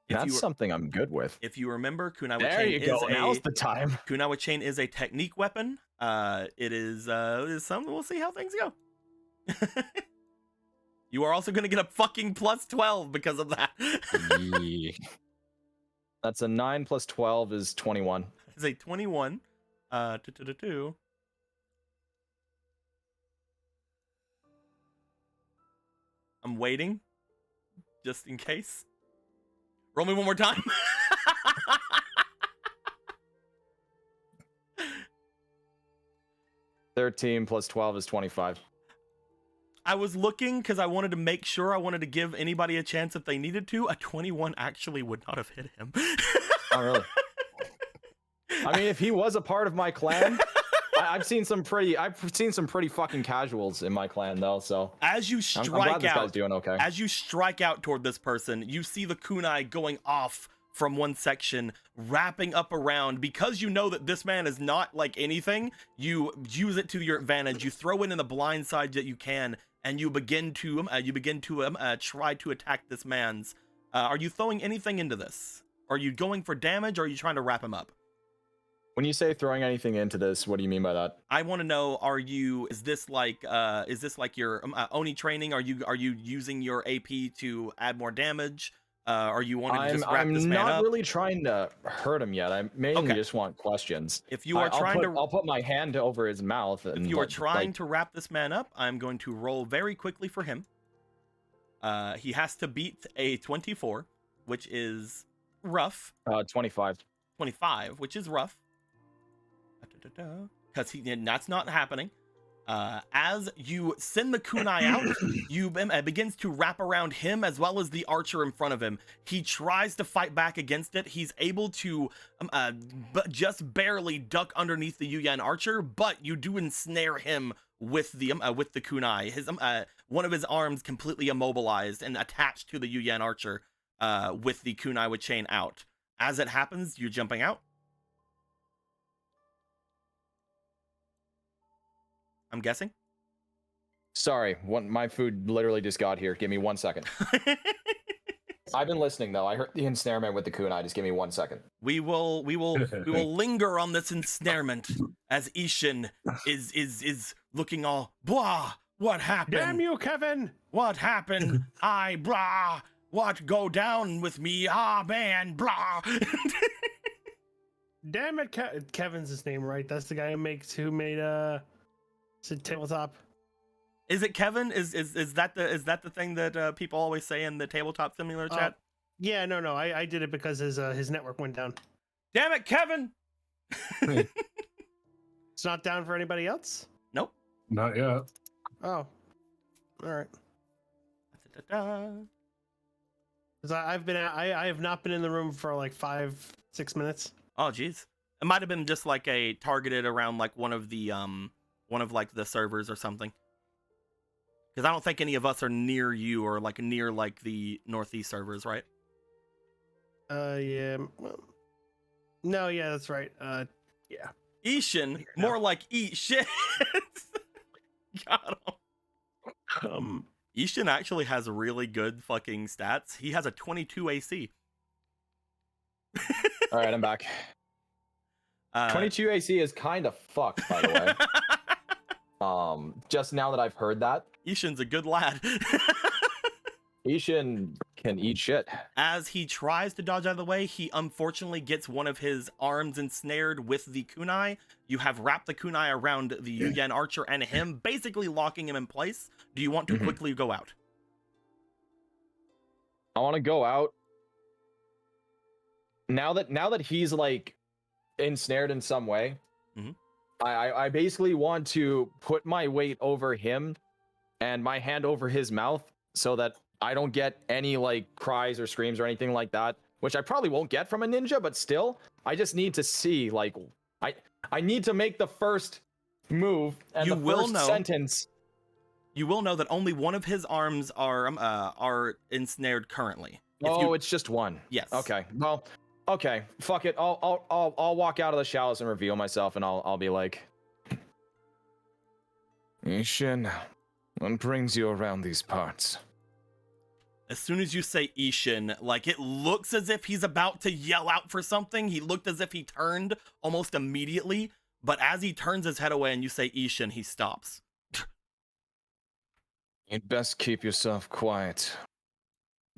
C: That's something I'm good with.
A: If you remember, kunai with
C: there
A: chain
C: you go. Now's the time.
A: Kunai with chain is a technique weapon. It is something. We'll see how things go. You are also gonna get a fucking plus 12 because of that.
C: Yeah. That's a 9 plus 12 is 21.
A: It's a 21. I'm waiting, just in case. Roll me one more time.
C: $13 plus 12 is 25.
A: I was looking because I wanted to make sure. I wanted to give anybody a chance if they needed to. A 21 actually would not have hit him.
C: Oh, really? I mean, if he was a part of my clan, I've seen some pretty fucking casuals in my clan though. So
A: as you
C: I'm glad
A: strike
C: this
A: out,
C: guy's doing okay.
A: as you strike out toward this person, you see the kunai going off from one section, wrapping up around. Because you know that this man is not like anything, you use it to your advantage. You throw it in the blind side that you can, and you begin to try to attack this man's. Are you throwing anything into this? Are you going for damage, or are you trying to wrap him up?
C: When you say throwing anything into this, what do you mean by that?
A: I want to know, is this like your Oni training? Are you using your AP to add more damage? Are you wanting to just wrap this man up?
C: I'm not really trying to hurt him yet. I mainly just want questions.
A: If you are
C: I'll put my hand over his mouth. And
A: if you are trying to wrap this man up, I'm going to roll very quickly for him. He has to beat a 24, which is rough.
C: 25.
A: 25, which is rough. Because that's not happening. As you send the kunai out, it begins to wrap around him as well as the archer in front of him. He tries to fight back against it. He's able to but just barely duck underneath the Yuyan archer, but you do ensnare him with the kunai. His one of his arms completely immobilized and attached to the Yuyan archer with the kunai with chain out. As it happens, you're jumping out. I'm guessing.
C: Sorry, my food literally just got here. Give me 1 second. I've been listening though. I heard the ensnarement with the kunai. Just give me 1 second.
A: we will linger on this ensnarement as Ishin is looking all blah. What happened?
D: Damn you, Kevin!
A: What happened? Blah. What go down with me? Ah, man, blah.
D: Damn it, Kevin's his name, right? That's the guy who made tabletop.
A: Is it Kevin? Is that the thing that people always say in the tabletop simulator chat?
D: Yeah, no. I did it because his network went down.
A: Damn it, Kevin!
D: It's not down for anybody else?
A: Nope.
E: Not yet.
D: Oh. All right.
A: Da-da-da.
D: Because I have not been in the room for like 5-6 minutes.
A: Oh, geez. It might have been just like a targeted around like one of the servers or something. Because I don't think any of us are near you or like near like the Northeast servers, right?
D: Yeah. Well, no, yeah, that's right. Yeah.
A: Ishin, more like eat shit. Got him. Ishin actually has really good fucking stats. He has a 22 AC.
C: All right, I'm back. 22 AC is kind of fucked, by the way. Just now that I've heard that,
A: Ishin's a good lad.
C: Ishin can eat shit.
A: As he tries to dodge out of the way, he unfortunately gets one of his arms ensnared with the kunai. You have wrapped the kunai around the Yuyan archer and him, basically locking him in place. Do you want to quickly go out?
C: I want to go out. Now that he's like ensnared in some way, I basically want to put my weight over him and my hand over his mouth so that I don't get any like cries or screams or anything like that, which I probably won't get from a ninja, but still, I just need to see, like, I need to make the first move and the first sentence.
A: You will know that only one of his arms are ensnared currently.
C: It's just one.
A: Yes.
C: Okay. Well, okay. Fuck it. I'll walk out of the shallows and reveal myself, and I'll be like, Ishin, what brings you around these parts?
A: As soon as you say Ishin, like, it looks as if he's about to yell out for something. He looked as if he turned almost immediately, but as he turns his head away and you say Ishin, he stops.
C: You'd best keep yourself quiet.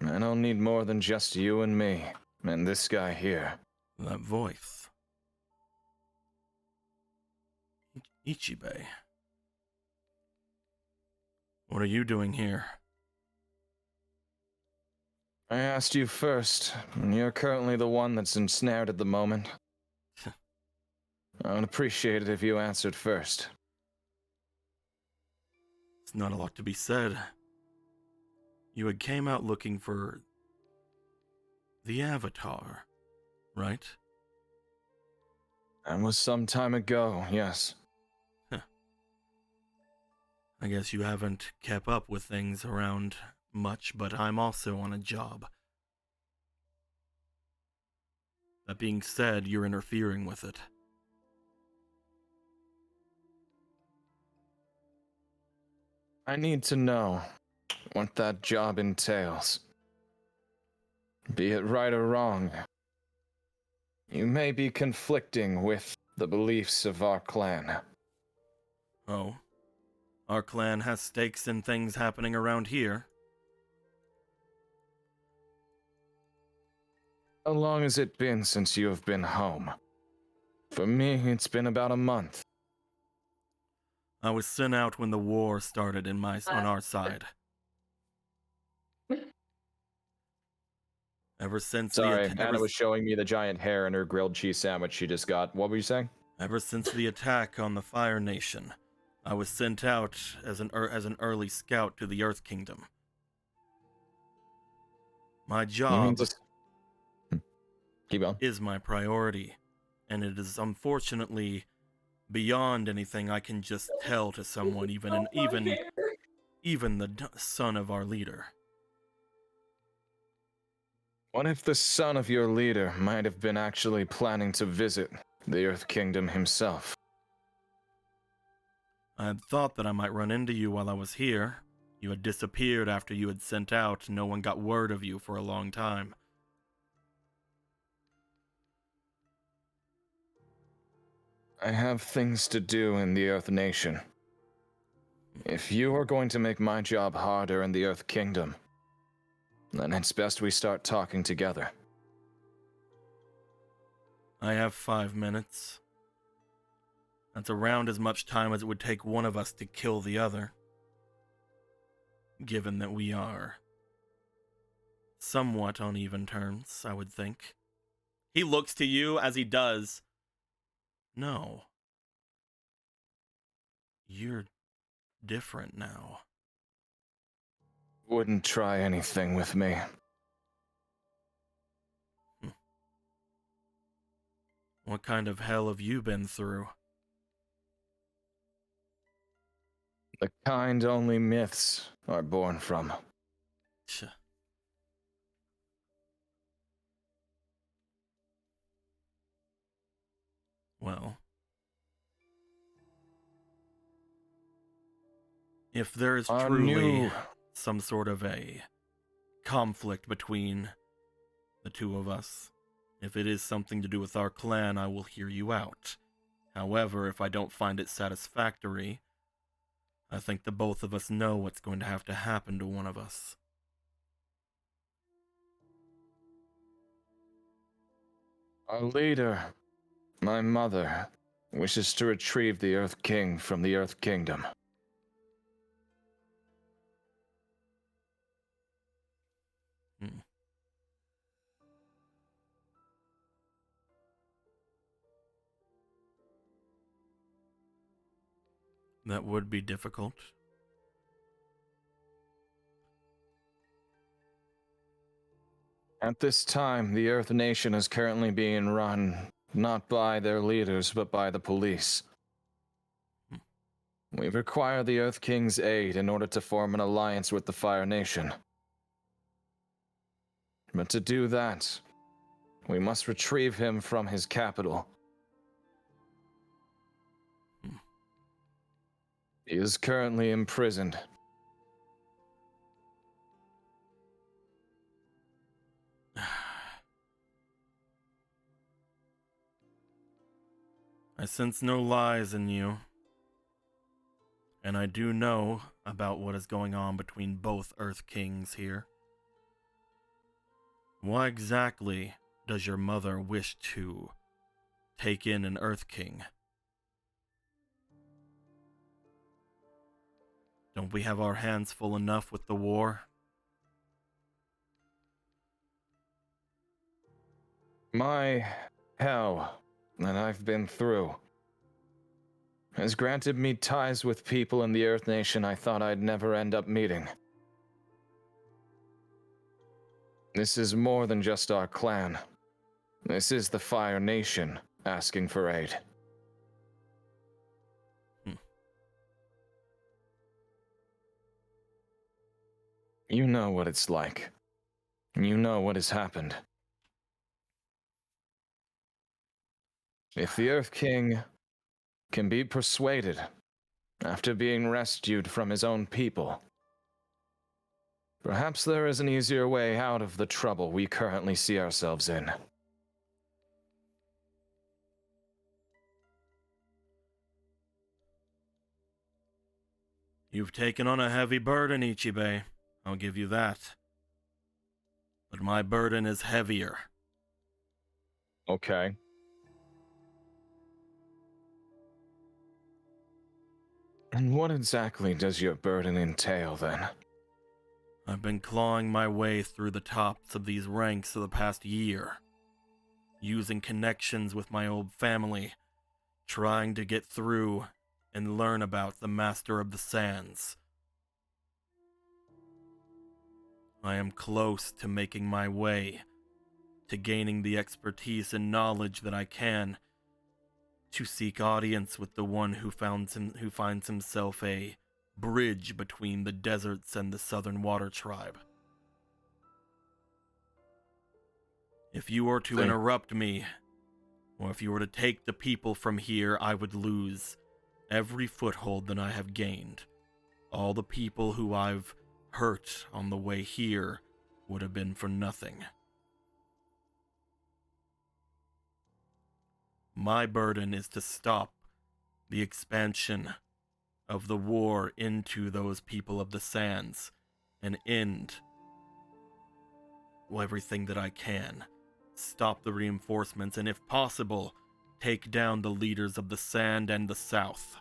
C: I don't need more than just you and me, and this guy here.
A: That voice. Ichibe. What are you doing here?
C: I asked you first, and you're currently the one that's ensnared at the moment. I would appreciate it if you answered first.
A: It's not a lot to be said. You had came out looking for the Avatar, right?
C: That was some time ago, yes.
A: I guess you haven't kept up with things around much, but I'm also on a job. That being said, you're interfering with it.
C: I need to know what that job entails. Be it right or wrong, you may be conflicting with the beliefs of our clan.
A: Oh? Our clan has stakes in things happening around here.
C: How long has it been since you have been home? For me, it's been about a month.
A: I was sent out when the war started on our side. Ever since
C: Anna was showing me the giant hair in her grilled cheese sandwich she just got. What were you saying?
A: Ever since the attack on the Fire Nation, I was sent out as an early scout to the Earth Kingdom. My job
C: Keep going.
A: is my priority, and it is unfortunately beyond anything I can just tell to someone, even the son of our leader.
C: What if the son of your leader might have been actually planning to visit the Earth Kingdom himself?
A: I had thought that I might run into you while I was here. You had disappeared after you had sent out, and no one got word of you for a long time.
C: I have things to do in the Earth Nation. If you are going to make my job harder in the Earth Kingdom, then it's best we start talking together.
A: I have 5 minutes. That's around as much time as it would take one of us to kill the other. Given that we are somewhat on even terms, I would think. He looks to you as he does. No. You're different now.
C: Wouldn't try anything with me.
A: What kind of hell have you been through?
C: The kind only myths are born from.
A: Tch. Well, if there is
C: Our
A: truly
C: new-
A: some sort of a conflict between the two of us, if it is something to do with our clan, I will hear you out. However, if I don't find it satisfactory, I think the both of us know what's going to have to happen to one of us.
C: Our leader, my mother, wishes to retrieve the Earth King from the Earth Kingdom.
A: Hmm. That would be difficult.
C: At this time, the Earth Nation is currently being run not by their leaders, but by the police. We require the Earth King's aid in order to form an alliance with the Fire Nation. But to do that, we must retrieve him from his capital. He is currently imprisoned.
A: I sense no lies in you. And I do know about what is going on between both Earth Kings here. Why exactly does your mother wish to take in an Earth King? Don't we have our hands full enough with the war?
C: My hell that I've been through has granted me ties with people in the Earth Nation I thought I'd never end up meeting. This is more than just our clan. This is the Fire Nation asking for aid. You know what it's like. You know what has happened. If the Earth King can be persuaded after being rescued from his own people, perhaps there is an easier way out of the trouble we currently see ourselves in.
A: You've taken on a heavy burden, Ichibe. I'll give you that. But my burden is heavier.
C: Okay. And what exactly does your burden entail, then?
A: I've been clawing my way through the tops of these ranks for the past year, using connections with my old family, trying to get through and learn about the Master of the Sands. I am close to making my way, to gaining the expertise and knowledge that I can, to seek audience with the one who finds himself a bridge between the deserts and the Southern Water Tribe. If you were to interrupt me, or if you were to take the people from here, I would lose every foothold that I have gained, all the people who I've hurt on the way here would have been for nothing. My burden is to stop the expansion of the war into those people of the sands and end everything that I can. Stop the reinforcements and, if possible, take down the leaders of the sand and the south.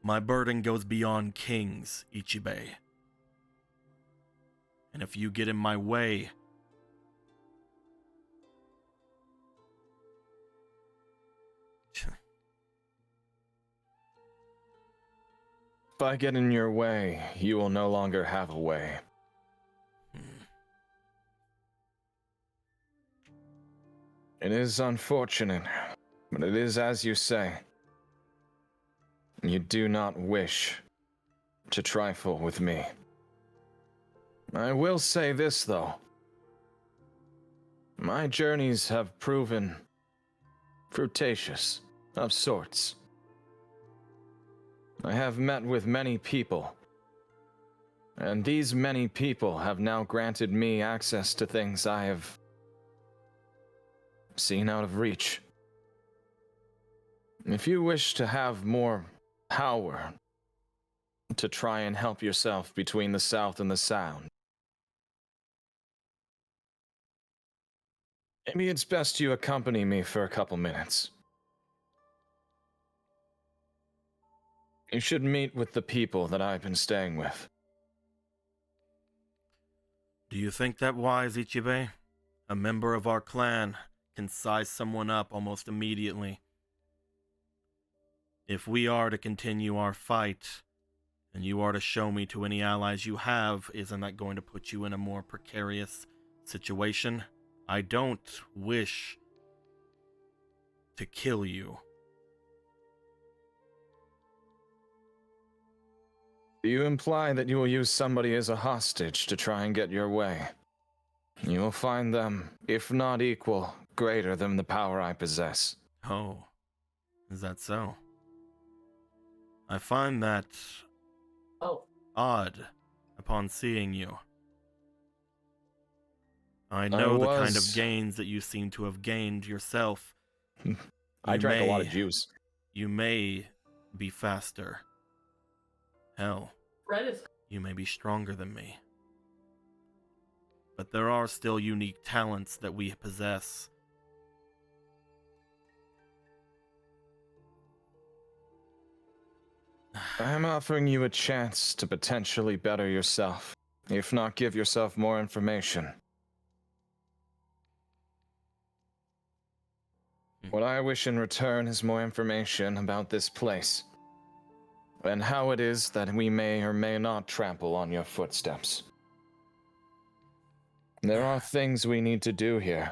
A: My burden goes beyond kings, Ichibe. And if you get in my way,
C: If I get in your way, you will no longer have a way. It is unfortunate, but it is as you say. You do not wish to trifle with me. I will say this, though. My journeys have proven fruitatious, of sorts. I have met with many people, and these many people have now granted me access to things I have seen out of reach. If you wish to have more power to try and help yourself between the South and the Sound, maybe it's best you accompany me for a couple minutes. You should meet with the people that I've been staying with.
A: do you think that wise, Ichibe? A member of our clan can size someone up almost immediately. If we are to continue our fight, and you are to show me to any allies you have, isn't that going to put you in a more precarious situation? I don't wish to kill you.
C: Do you imply that you will use somebody as a hostage to try and get your way? You will find them, if not equal, greater than the power I possess.
A: Oh, is that so? I find that odd upon seeing you. I know the kind of gains that you seem to have gained yourself.
C: I drank a lot of juice.
A: You may be faster. Hell, you may be stronger than me. But there are still unique talents that we possess.
C: I am offering you a chance to potentially better yourself, if not give yourself more information. What I wish in return is more information about this place, and how it is that we may or may not trample on your footsteps. There are things we need to do here,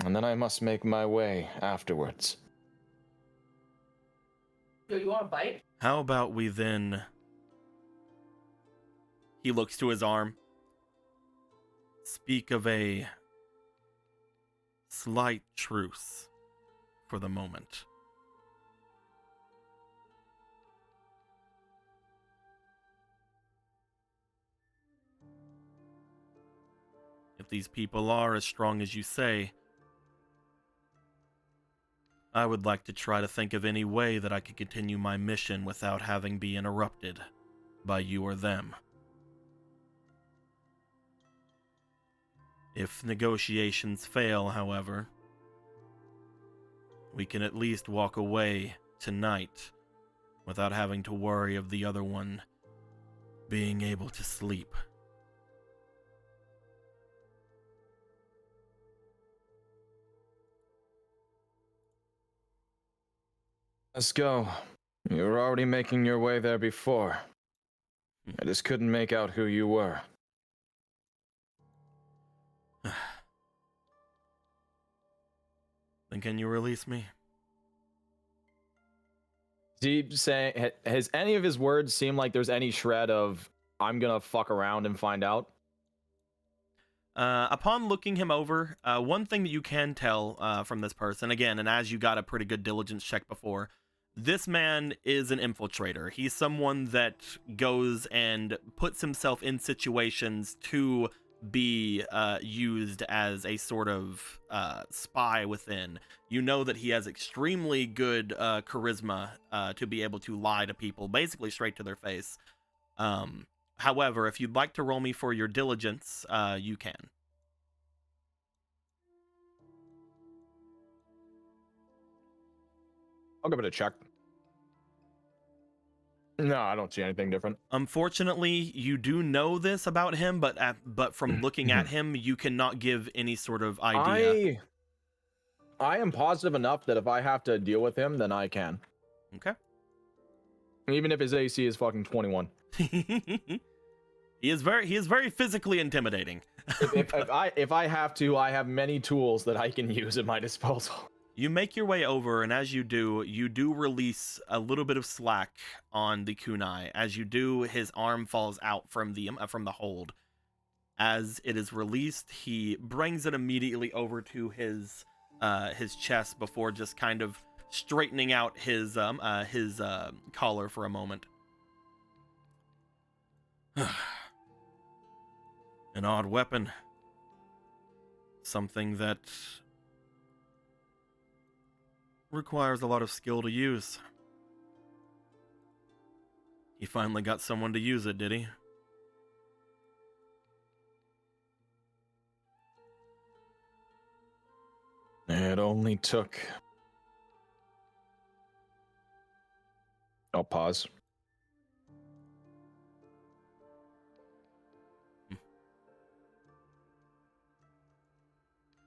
C: and then I must make my way afterwards.
B: Do you want a bite?
A: How about we then... He looks to his arm. Speak of a slight truce for the moment. If these people are as strong as you say, I would like to try to think of any way that I could continue my mission without having be interrupted by you or them. If negotiations fail, however, we can at least walk away tonight without having to worry of the other one being able to sleep.
C: Let's go. You were already making your way there before. I just couldn't make out who you were.
A: Then can you release me?
C: Has any of his words seem like there's any shred of, I'm gonna fuck around and find out?
A: Upon looking him over, one thing that you can tell from this person, again, and as you got a pretty good diligence check before, this man is an infiltrator. He's someone that goes and puts himself in situations to be used as a sort of spy within. You know that he has extremely good charisma to be able to lie to people, basically straight to their face. However, if you'd like to roll me for your diligence, you can.
C: I'll give it a check. No, I don't see anything different.
A: Unfortunately, you do know this about him, but from looking at him, you cannot give any sort of idea.
C: I am positive enough that if I have to deal with him, then I can.
A: Okay.
C: Even if his AC is fucking 21.
A: He is very physically intimidating.
C: if I have to, I have many tools that I can use at my disposal.
A: You make your way over, and as you do release a little bit of slack on the kunai. As you do, his arm falls out from the hold. As it is released, he brings it immediately over to his chest before just kind of straightening out his collar for a moment. An odd weapon. Something that requires a lot of skill to use. He finally got someone to use it, did he?
C: It only took... I'll pause.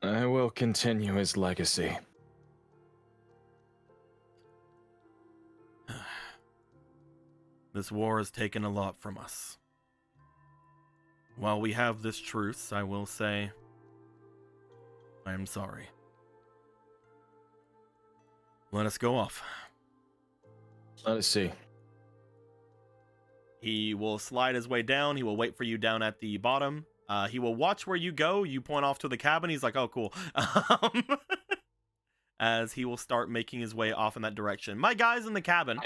C: I will continue his legacy.
A: This war has taken a lot from us. While we have this truce, I will say, I am sorry. Let us go off.
C: Let us see.
A: He will slide his way down. He will wait for you down at the bottom. He will watch where you go. You point off to the cabin. He's like, oh, cool. As he will start making his way off in that direction. My guys in the cabin.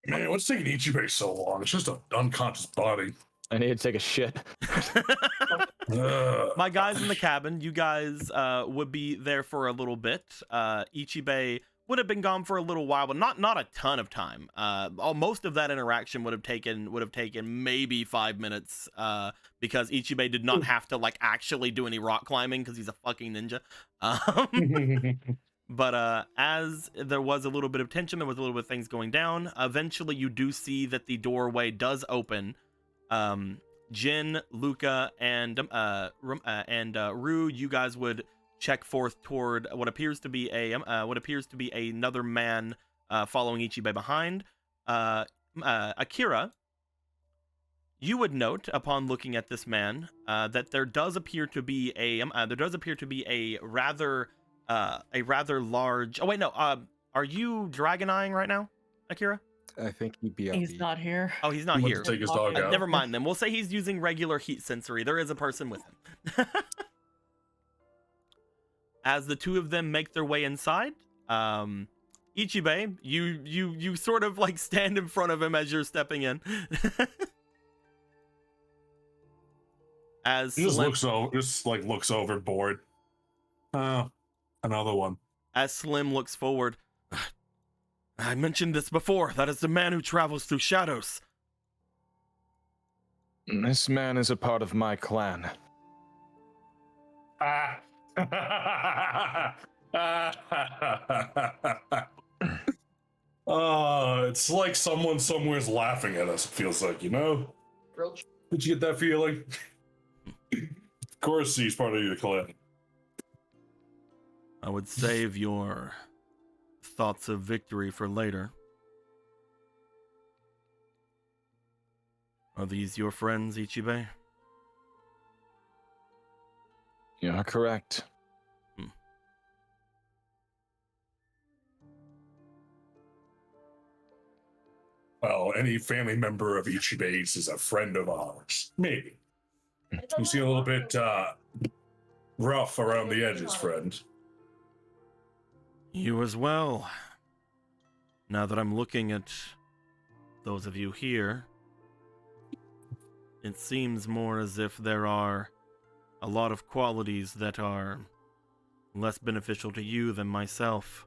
E: Man, what's taking Ichibei so long? It's just an unconscious body.
C: I need to take a shit.
A: My guys in the cabin, you guys would be there for a little bit. Ichibei would have been gone for a little while, but not a ton of time. Most of that interaction would have taken maybe 5 minutes, because Ichibei did not have to like actually do any rock climbing because he's a fucking ninja. But as there was a little bit of tension, there was a little bit of things going down. Eventually, you do see that the doorway does open. Jin, Luca, and Rue, you guys would check forth toward what appears to be another man following Ichibei behind. Akira, you would note upon looking at this man that there does appear to be a rather large. Oh wait, no. Are you dragon-eyeing right now, Akira?
F: I think he'd be.
B: He's not here.
A: Oh, he's not
E: He went
A: here.
E: to take his dog out.
A: Never mind then. We'll say he's using regular heat sensory. There is a person with him. As the two of them make their way inside, Ichibei, you sort of like stand in front of him as you're stepping in. As
E: He just
A: Slim,
E: looks over, bored. Oh, another one.
A: as Slim looks forward, I mentioned this before. That is the man who travels through shadows.
C: This man is a part of my clan.
E: Ah. It's like someone somewhere's laughing at us, it feels like, you know? Did you get that feeling? Of course he's part of your clan.
A: I would save your thoughts of victory for later. Are these your friends, Ichibei?
C: You are correct.
E: Well, any family member of Ichibei's is a friend of ours. Maybe. You seem a little bit rough around the edges, friend.
A: You as well. Now that I'm looking at those of you here, it seems more as if there are a lot of qualities that are less beneficial to you than myself.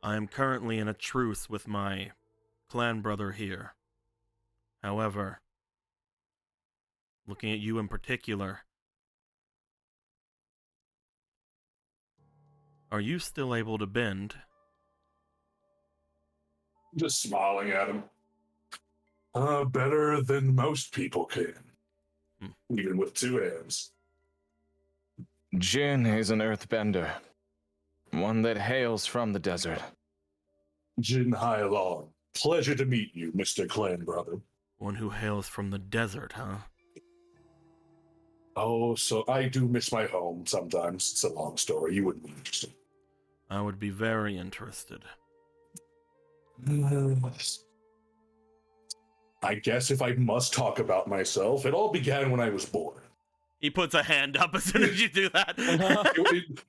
A: I am currently in a truce with my clan brother here. However, looking at you in particular, are you still able to bend?
E: Just smiling at him. Better than most people can. Even with 2 hands.
C: Jin is an earthbender, one that hails from the desert.
E: Jin Hailong. Pleasure to meet you, Mr. Clan Brother.
A: One who hails from the desert, huh?
E: Oh, so I do miss my home sometimes. It's a long story. You wouldn't be interested.
A: I would be very interested.
E: I guess if I must talk about myself, it all began when I was born.
A: He puts a hand up as soon as you do that.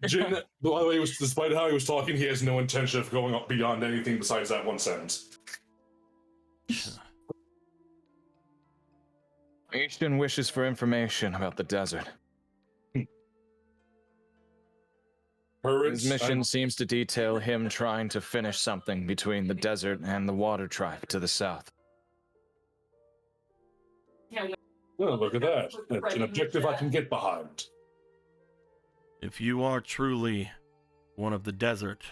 E: Jin, by the way, despite how he was talking, he has no intention of going up beyond anything besides that one sentence.
C: Ishton wishes for information about the desert. His mission seems to detail him trying to finish something between the desert and the water tribe to the south.
E: Oh, look at that. It's an objective I can get behind.
A: If you are truly one of the desert,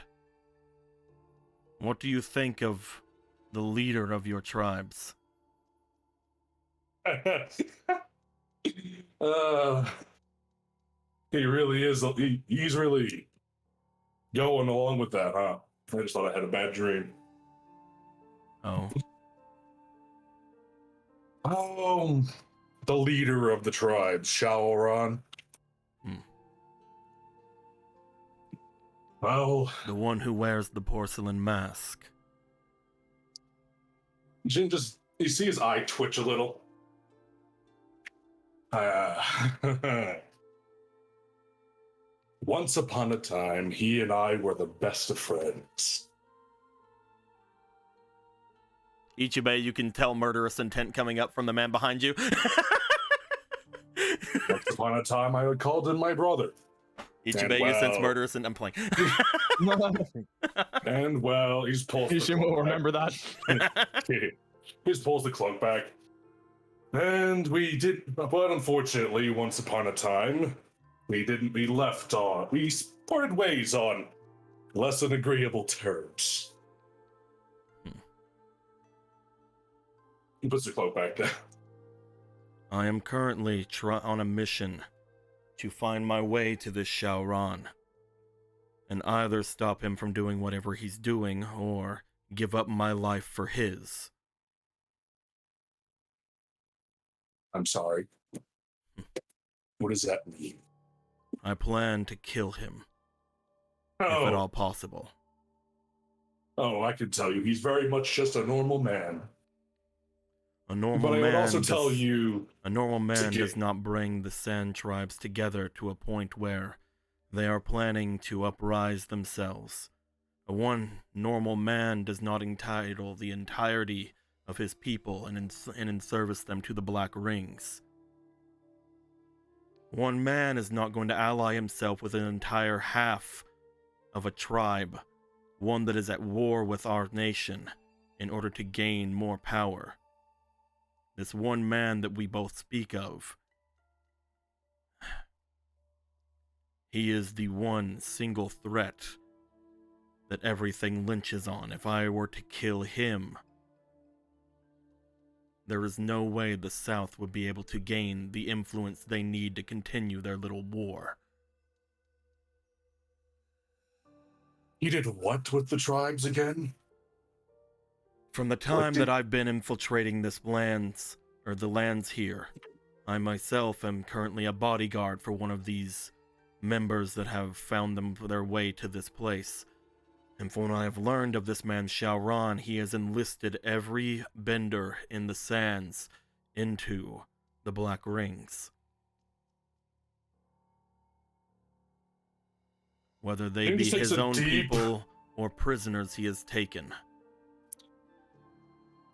A: what do you think of the leader of your tribes?
E: He really is. He's really going along with that, huh? I just thought I had a bad dream.
A: Oh.
E: Oh, the leader of the tribes, Shaoran. Well,
A: The one who wears the porcelain mask.
E: Jin you see his eye twitch a little. Once upon a time, he and I were the best of friends.
A: Ichibei, you can tell murderous intent coming up from the man behind you.
E: Once upon a time, I called him my brother.
A: Ichibei, you sense murderous and I'm playing.
E: And well, he's pulls.
C: Ishton will remember that.
E: He just pulls the cloak back. And we did, but unfortunately, once upon a time, we parted ways on less than agreeable terms. He puts the cloak back down.
A: I am currently on a mission to find my way to this Shaoran, and either stop him from doing whatever he's doing, or give up my life for his.
E: I'm sorry. What does that mean?
A: I plan to kill him, if at all possible.
E: Oh, I can tell you, he's very much just a normal man.
A: A normal
E: But I
A: man
E: would also tell you...
A: A normal man does not bring the Sand tribes together to a point where they are planning to uprise themselves. One normal man does not entitle the entirety of his people and in service them to the Black Rings. One man is not going to ally himself with an entire half of a tribe, one that is at war with our nation, in order to gain more power. This one man that we both speak of, he is the one single threat that everything lynches on. If I were to kill him, there is no way the South would be able to gain the influence they need to continue their little war.
E: You did what with the tribes again?
A: From the time that I've been infiltrating the lands here, I myself am currently a bodyguard for one of these members that have found their way to this place. And from what I have learned of this man Shaoran, he has enlisted every bender in the sands into the Black Rings. Whether they
E: He
A: be
E: just takes
A: his
E: a
A: own
E: deep-
A: people or prisoners he has taken.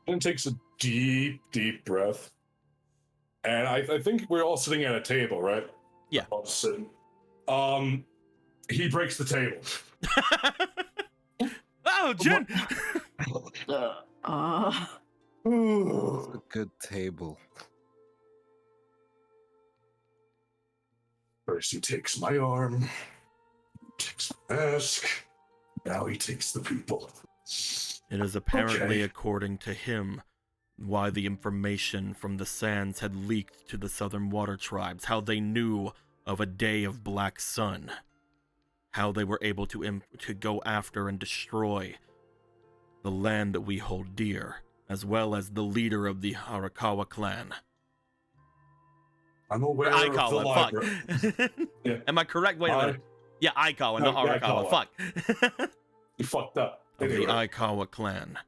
E: And takes a deep, deep breath. And I think we're all sitting at a table, right?
A: Yeah.
E: All sitting. He breaks the table.
A: Oh, Jin!
F: It's a good table.
E: First he takes my arm, takes my mask, now he takes the people.
A: It is apparently,
E: Okay.
A: according to him, why the information from the sands had leaked to the Southern Water Tribes, how they knew of a day of black sun, how they were able to go after and destroy the land that we hold dear, as well as the leader of the Arakawa clan.
E: I'm aware
A: Or
E: of the
A: Aikawa,
E: library.
A: fuck.
E: Yeah.
A: Am I correct? Wait a minute. Yeah, Aikawa,
E: No,
A: not Arakawa,
E: Aikawa.
A: fuck.
E: You fucked up.
A: Of the
E: Anyway.
A: Aikawa clan.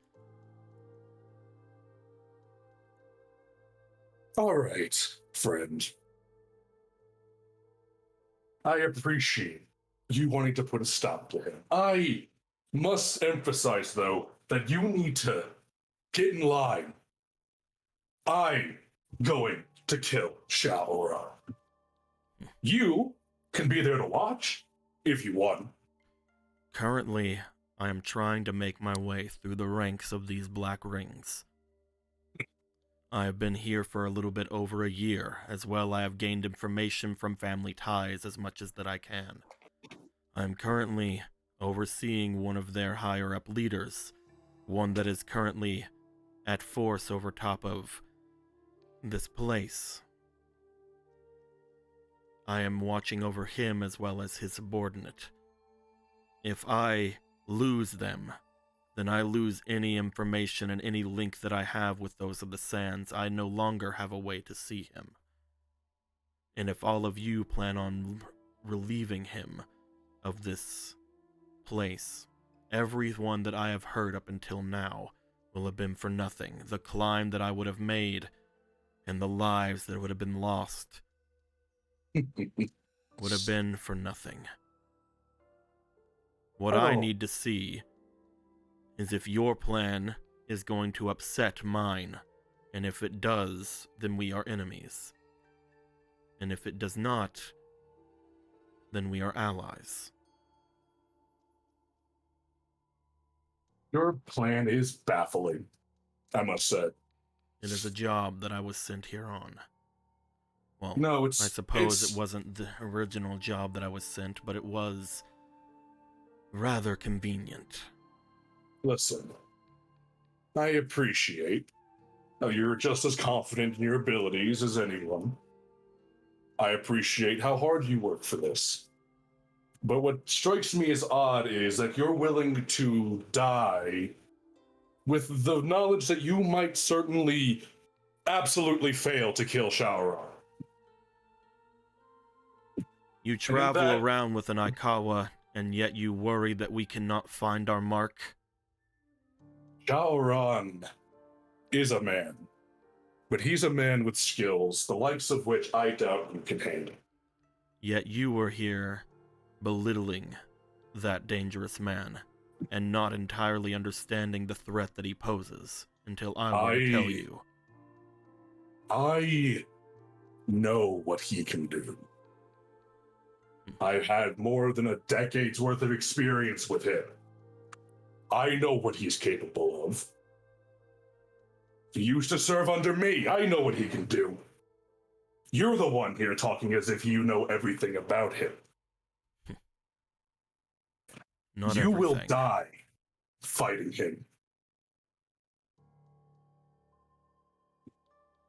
E: All right, friend. I appreciate you wanting to put a stop to him. I must emphasize, though, that you need to get in line. I'm going to kill Shaoran. You can be there to watch if you want.
A: Currently, I am trying to make my way through the ranks of these Black Rings. I have been here for a little bit over a year. As well, I have gained information from family ties as much as that I can. I am currently overseeing one of their higher-up leaders, one that is currently at force over top of this place. I am watching over him as well as his subordinate. If I lose them, then I lose any information and any link that I have with those of the sands. I no longer have a way to see him. And if all of you plan on relieving him of this place, everyone that I have heard up until now will have been for nothing. The climb that I would have made and the lives that would have been lost would have been for nothing. What I
E: Oh.
A: need to see is if your plan is going to upset mine, and if it does, then we are enemies. And if it does not, then we are allies.
E: Your plan is baffling, I must say.
A: It is a job that I was sent here on. Well,
E: No, it's.
A: I suppose
E: it's-
A: it wasn't the original job that I was sent, but it was rather convenient.
E: Listen, I appreciate how you're just as confident in your abilities as anyone. I appreciate how hard you work for this. But what strikes me as odd is that you're willing to die with the knowledge that you might certainly, absolutely fail to kill Shaoran.
A: You travel
E: that-
A: around with an Aikawa, and yet you worry that we cannot find our mark?
E: Shaoran is a man, but he's a man with skills, the likes of which I doubt you can handle.
A: Yet you were here belittling that dangerous man, and not entirely understanding the threat that he poses, until I were to tell you.
E: I know what he can do. I've had more than a decade's worth of experience with him. I know what he's capable of. He used to serve under me. I know what he can do. You're the one here talking as if you know everything about him.
A: Not
E: You will
A: everything.
E: die fighting him.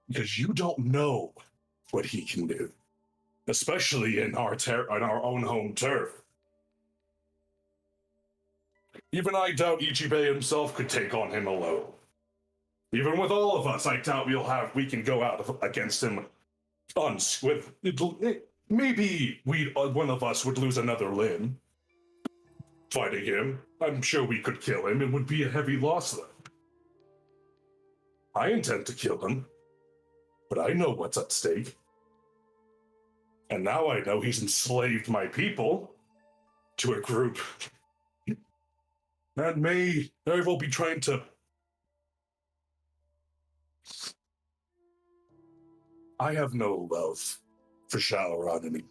E: Because you don't know what he can do. Especially in our on our own home turf. Even I doubt Ichibe himself could take on him alone. Even with all of us, I doubt we can go out against him with maybe one of us would lose another limb. fighting him. I'm sure we could kill him. It would be a heavy loss, though. I intend to kill him, but I know what's at stake. And now I know he's enslaved my people to a group that may very well be trying to... I have no love for Shalaran anymore.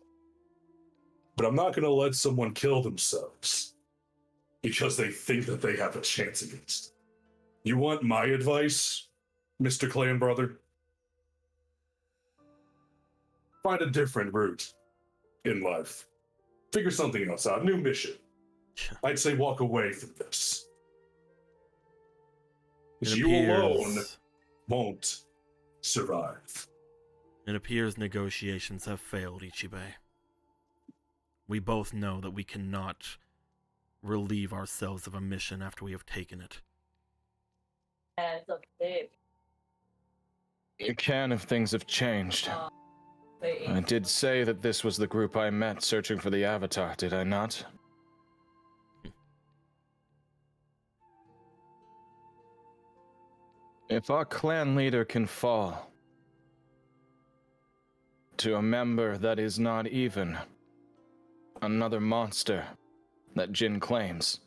E: But I'm not going to let someone kill themselves because they think that they have a chance against it. You want my advice, Mr. Clan Brother? Find a different route in life. Figure something else out. New mission. I'd say walk away from this. Because you alone won't survive.
A: It appears negotiations have failed, Ichibe. We both know that we cannot relieve ourselves of a mission after we have taken it.
B: It's a big.
C: You can if things have changed. I did say that this was the group I met searching for the Avatar, did I not? If our clan leader can fall to a member that is not even another monster that Jin claims,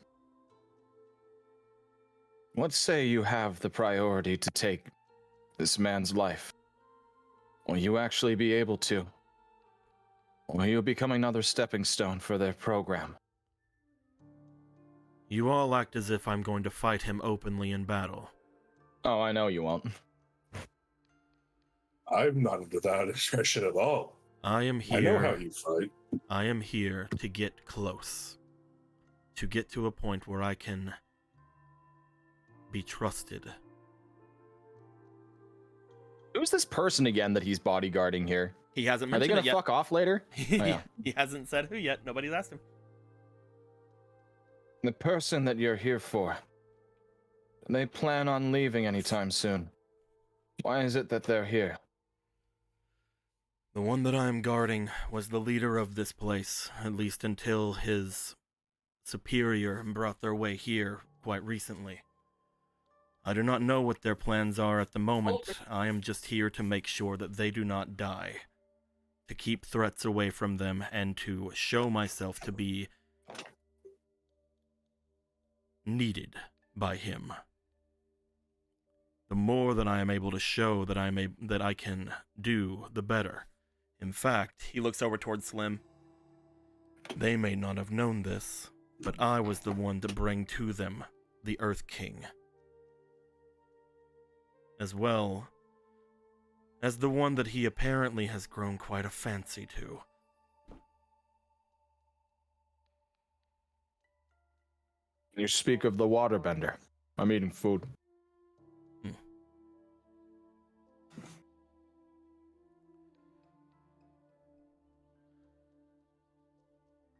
C: let's say you have the priority to take this man's life. Will you actually be able to? Or will you become another stepping stone for their program?
A: You all act as if I'm going to fight him openly in battle.
C: Oh, I know you won't.
E: I'm not into that expression at all.
A: I am here.
E: I know how you fight.
A: I am here to get close. To get to a point where I can be trusted.
C: Who's this person again that he's bodyguarding here?
A: He hasn't
C: Are they
A: mentioned
C: gonna
A: it yet.
C: fuck off later? Oh, yeah.
A: He hasn't said who yet. Nobody's asked him.
C: The person that you're here for, they plan on leaving anytime soon. Why is it that they're here?
A: The one that I am guarding was the leader of this place, at least until his superior brought their way here quite recently. I do not know what their plans are at the moment. I am just here to make sure that they do not die, to keep threats away from them, and to show myself to be needed by him. The more that I am able to show that I can do, the better. In fact, he looks over towards Slim. They may not have known this, but I was the one to bring to them the Earth King, as well as the one that he apparently has grown quite a fancy to.
C: You speak of the waterbender. I'm eating food.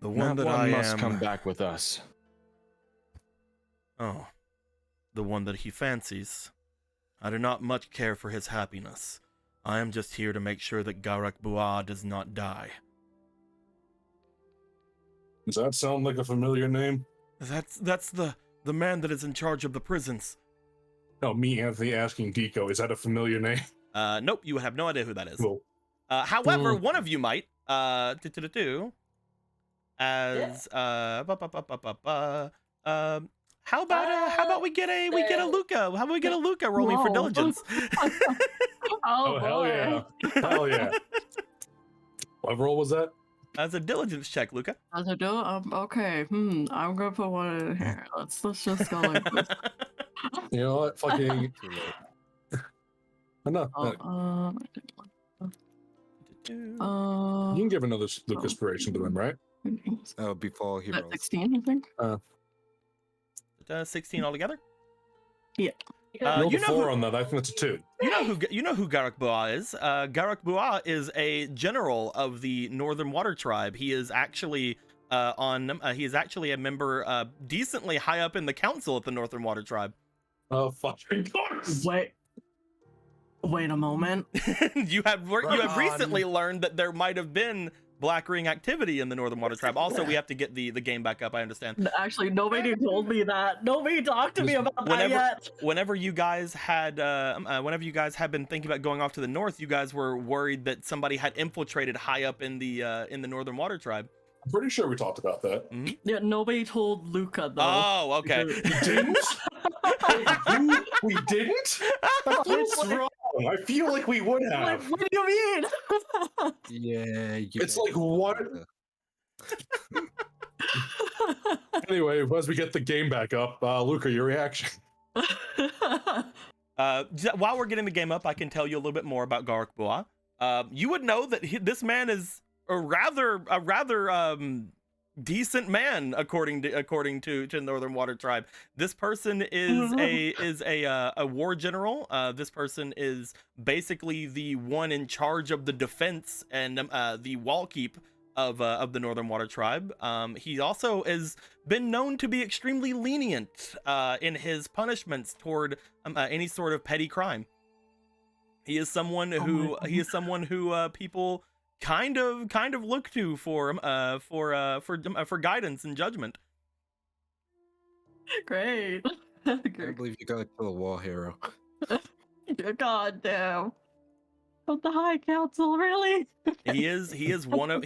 A: The one that
C: one
A: I
C: must
A: am...
C: come back with us.
A: Oh. The one that he fancies. I do not much care for his happiness. I am just here to make sure that Garak Bua does not die.
E: Does that sound like a familiar name?
A: That's the man that is in charge of the prisons.
E: No, me, Anthony, asking Deco, is that a familiar name?
A: Nope, you have no idea who that is.
E: Cool.
A: However, one of you might. As how about we get a Luca? How about we get a Luca rolling for diligence?
E: Oh hell yeah! Hell yeah! What roll was that?
A: As a diligence check, Luca.
B: As I do, okay. I'm gonna put one in here. Let's just go like this.
E: You know what? Fucking. Enough. You can give another Luke inspiration to him, right?
F: Before he rolls.
B: 16, I think.
A: 16 altogether.
B: Yeah.
E: Roll
A: you
E: a
A: know
E: 4
A: who,
E: on that. I think that's a 2.
A: you know who Garak Bua is. Garak Bua is a general of the Northern Water Tribe. He is actually he is actually a member decently high up in the council at the Northern Water Tribe.
E: Oh fucking course.
B: Wait a moment.
A: you have recently learned that there might have been Black Ring activity in the Northern Water Tribe. Also, we have to get the game back up. I understand.
B: Actually, nobody told me that. Nobody talked to me about that yet.
A: Whenever you guys had been thinking about going off to the north, you guys were worried that somebody had infiltrated high up in the Northern Water Tribe.
E: I'm pretty sure we talked about that.
B: Yeah, nobody told Luca though.
A: Oh, okay.
E: We didn't? We didn't? That feels wrong. I feel like we would have.
B: What do you mean?
F: Yeah,
E: It's like what? Anyway, as we get the game back up, Luca, your reaction.
A: While we're getting the game up, I can tell you a little bit more about Garrick Bua. You would know that this man is a rather decent man, according to Northern Water Tribe. This person is a war general. This person is basically the one in charge of the defense and the wall keep of the Northern Water Tribe. He also has been known to be extremely lenient in his punishments toward any sort of petty crime. He is someone who people kind of look to for guidance and judgment.
B: Great.
F: I can't believe you gotta kill a war hero.
B: God damn. But the High Council, really?
A: He is one of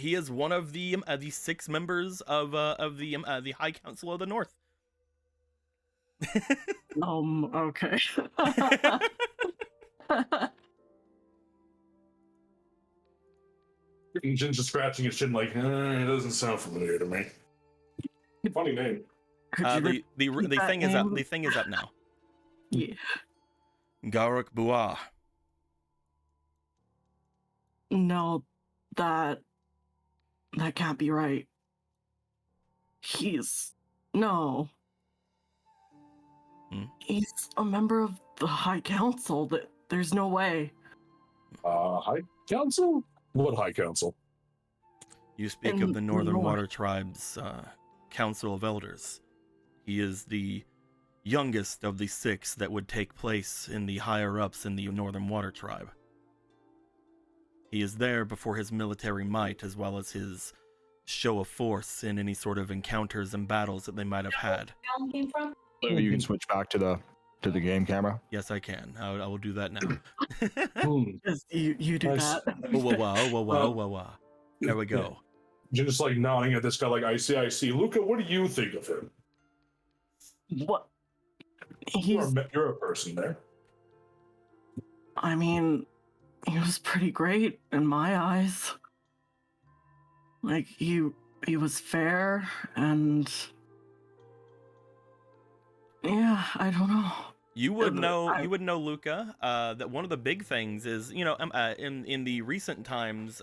A: the 6 members of the High Council of the North.
B: Okay.
E: Jin's just scratching his chin like, it doesn't sound familiar to me. Funny name.
A: The thing is up. The thing is up now.
B: Yeah.
A: Garrick Bua.
B: No, that can't be right. No. He's a member of the High Council. There's no way.
E: High Council? What High Council?
A: You speak of the Northern Water Tribe's Council of Elders. He is the youngest of the 6 that would take place in the higher-ups in the Northern Water Tribe. He is there before his military might, as well as his show of force in any sort of encounters and battles that they might have had.
C: You can switch back to the game camera.
A: Yes, I can. I will do that now.
B: You do
E: Nice.
B: that.
A: Whoa. There we go.
E: Jin's just like nodding at this guy like, I see. Luca, what do you think of him?
B: What?
E: You're a person there.
B: I mean, he was pretty great in my eyes. Like, he was fair, and yeah, I don't know.
A: You would know, Luca, that one of the big things is, in the recent times,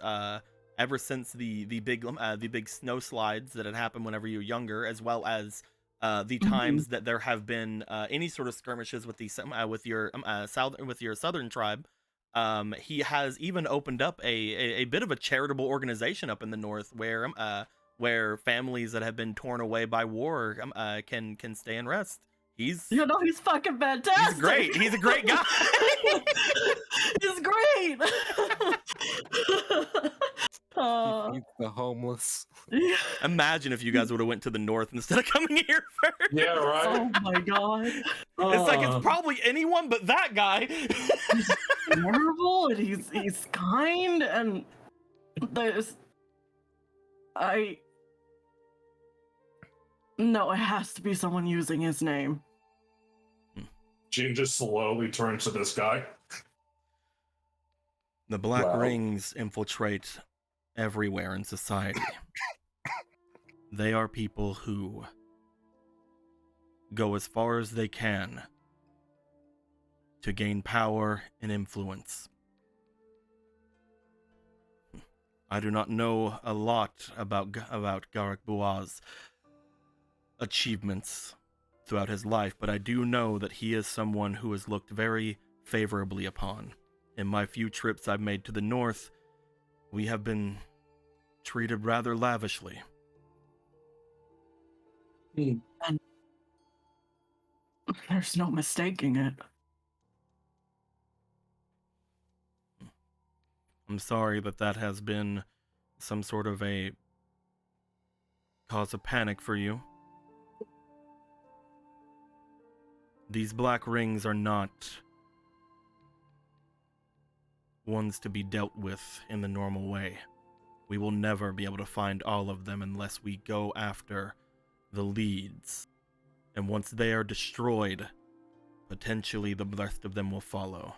A: ever since the big snow slides that had happened whenever you were younger, as well as the times that there have been any sort of skirmishes with your southern tribe. He has even opened up a bit of a charitable organization up in the north where families that have been torn away by war can stay and rest. He's
B: fucking fantastic.
A: He's great. He's a great guy.
B: He's great.
F: He feeds the homeless.
A: Imagine if you guys would have went to the north instead of coming here first.
E: Yeah, right.
B: Oh my god.
A: It's like it's probably anyone but that guy.
B: He's terrible, and he's kind, and no, it has to be someone using his name.
E: Jin just slowly turns to this guy.
A: The Black Rings infiltrate everywhere in society. They are people who go as far as they can to gain power and influence. I do not know a lot about Garrick Bua's achievements throughout his life, but I do know that he is someone who is looked very favorably upon. In my few trips I've made to the north, we have been treated rather lavishly.
B: And there's no mistaking it.
A: I'm sorry that has been some sort of a cause of panic for you. These black rings are not ones to be dealt with in the normal way. We will never be able to find all of them unless we go after the leads. And once they are destroyed, potentially the rest of them will follow.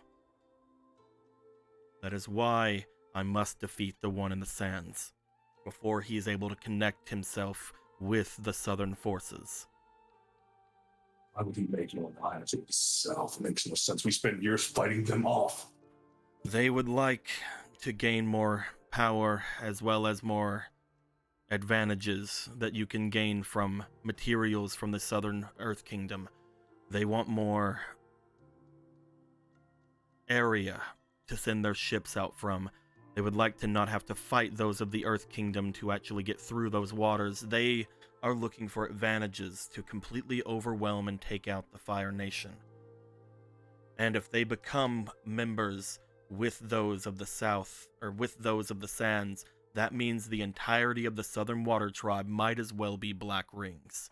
A: That is why I must defeat the one in the sands before he is able to connect himself with the southern forces.
E: Why would he make an alliance with himself? It makes no sense. We spent years fighting them off.
A: They would like to gain more power as well as more advantages that you can gain from materials from the southern Earth Kingdom. They want more area to send their ships out from. They would like to not have to fight those of the Earth Kingdom to actually get through those waters. They are looking for advantages to completely overwhelm and take out the Fire Nation. And if they become members with those of the South, or with those of the Sands, that means the entirety of the Southern Water Tribe might as well be Black Rings.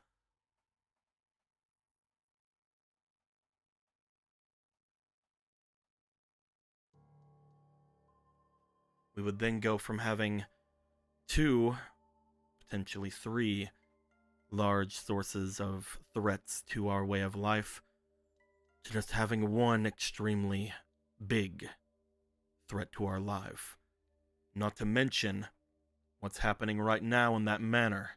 A: We would then go from having 2, potentially 3, large sources of threats to our way of life, to just having one extremely big threat to our life. Not to mention what's happening right now in that manor.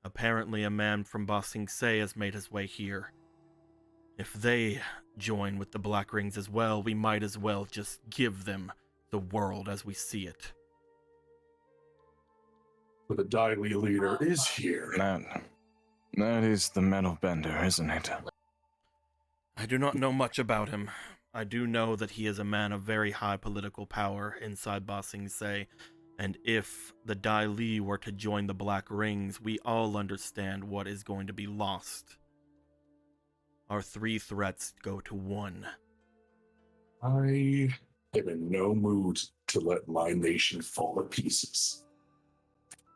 A: Apparently a man from Ba Sing Se has made his way here. If they join with the Black Rings as well, we might as well just give them the world as we see it.
E: But the Dai Li leader is here.
C: That is the metal bender, isn't it?
A: I do not know much about him. I do know that he is a man of very high political power inside Ba Sing Se, and if the Dai Li were to join the Black Rings, we all understand what is going to be lost. Our 3 threats go to 1.
E: I am in no mood to let my nation fall to pieces.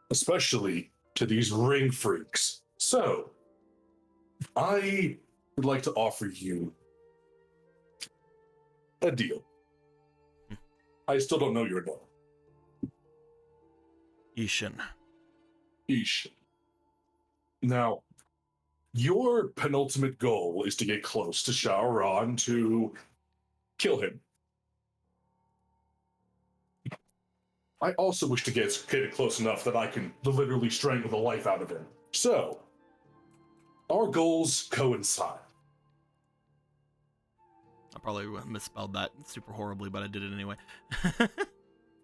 E: Especially to these ring freaks. So, I would like to offer you a deal. I still don't know your name.
A: Ishin.
E: Ish. Now, your penultimate goal is to get close to Shao Ran to kill him. I also wish to get it close enough that I can literally strangle the life out of him. So, our goals coincide.
A: I probably misspelled that super horribly, but I did it anyway.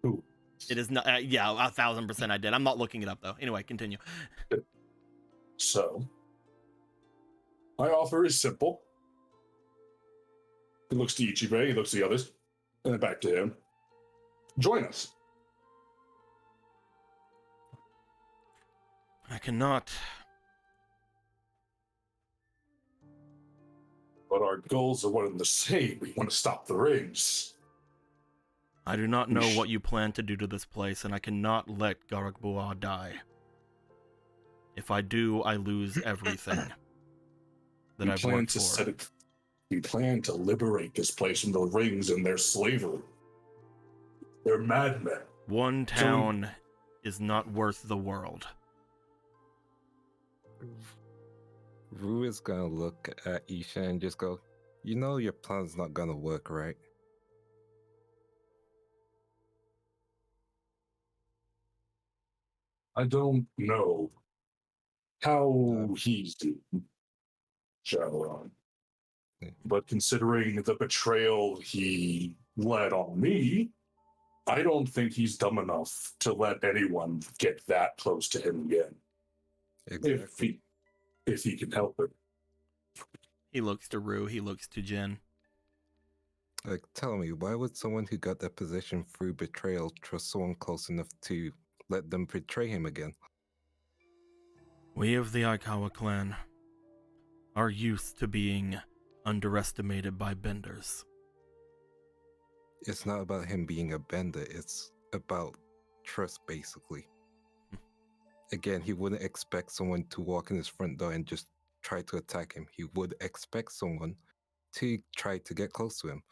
E: Ooh.
A: It is not, yeah, 1000% I did. I'm not looking it up though. Anyway, continue.
E: So, my offer is simple. He looks to Ichibe, he looks to the others, and then back to him. Join us.
A: I cannot.
E: But our goals are one and the same. We want to stop the rings.
A: I do not know what you plan to do to this place, and I cannot let Garagboa die. If I do, I lose everything that I've worked for.
E: We plan to liberate this place from the rings and their slavery. They're madmen.
A: One town is not worth the world.
F: Rue is gonna look at Isha and just go, you know your plan's not gonna work, right?
E: I don't know how he's doing, Shadowrun.
F: Yeah.
E: But considering the betrayal he led on me, I don't think he's dumb enough to let anyone get that close to him again.
F: Exactly.
E: If he can help it.
A: He looks to Rue, he looks to Jin.
F: Like, tell me, why would someone who got that position through betrayal trust someone close enough to let them betray him again?
A: We of the Aikawa clan are used to being underestimated by benders.
F: It's not about him being a bender, it's about trust, basically. Again, he wouldn't expect someone to walk in his front door and just try to attack him. He would expect someone to try to get close to him.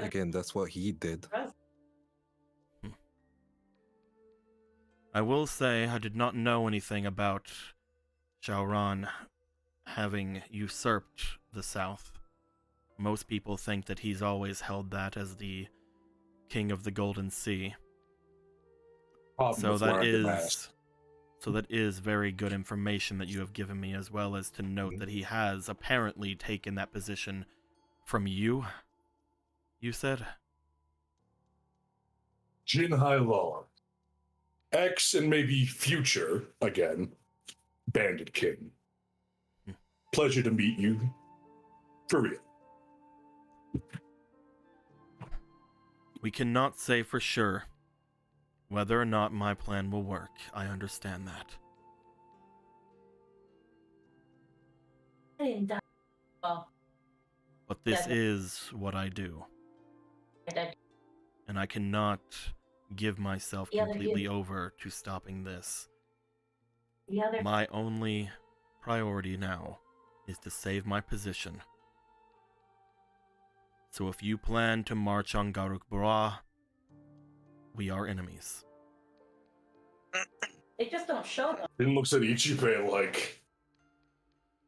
F: Again, that's what he did.
A: I will say I did not know anything about Shaoran having usurped the South. Most people think that he's always held that as the king of the Golden Sea. So that is very good information that you have given me, as well as to note that he has apparently taken that position from you. You said?
E: Jin Hai Lor. Ex and maybe future, again, Bandit King. Pleasure to meet you. For real.
A: We cannot say for sure whether or not my plan will work. I understand that. But this is what I do. And I cannot give myself completely over to stopping this. My only priority now is to save my position. So if you plan to march on Garuk Bra, we are enemies.
G: They just don't show them.
E: He looks at Ichibe like,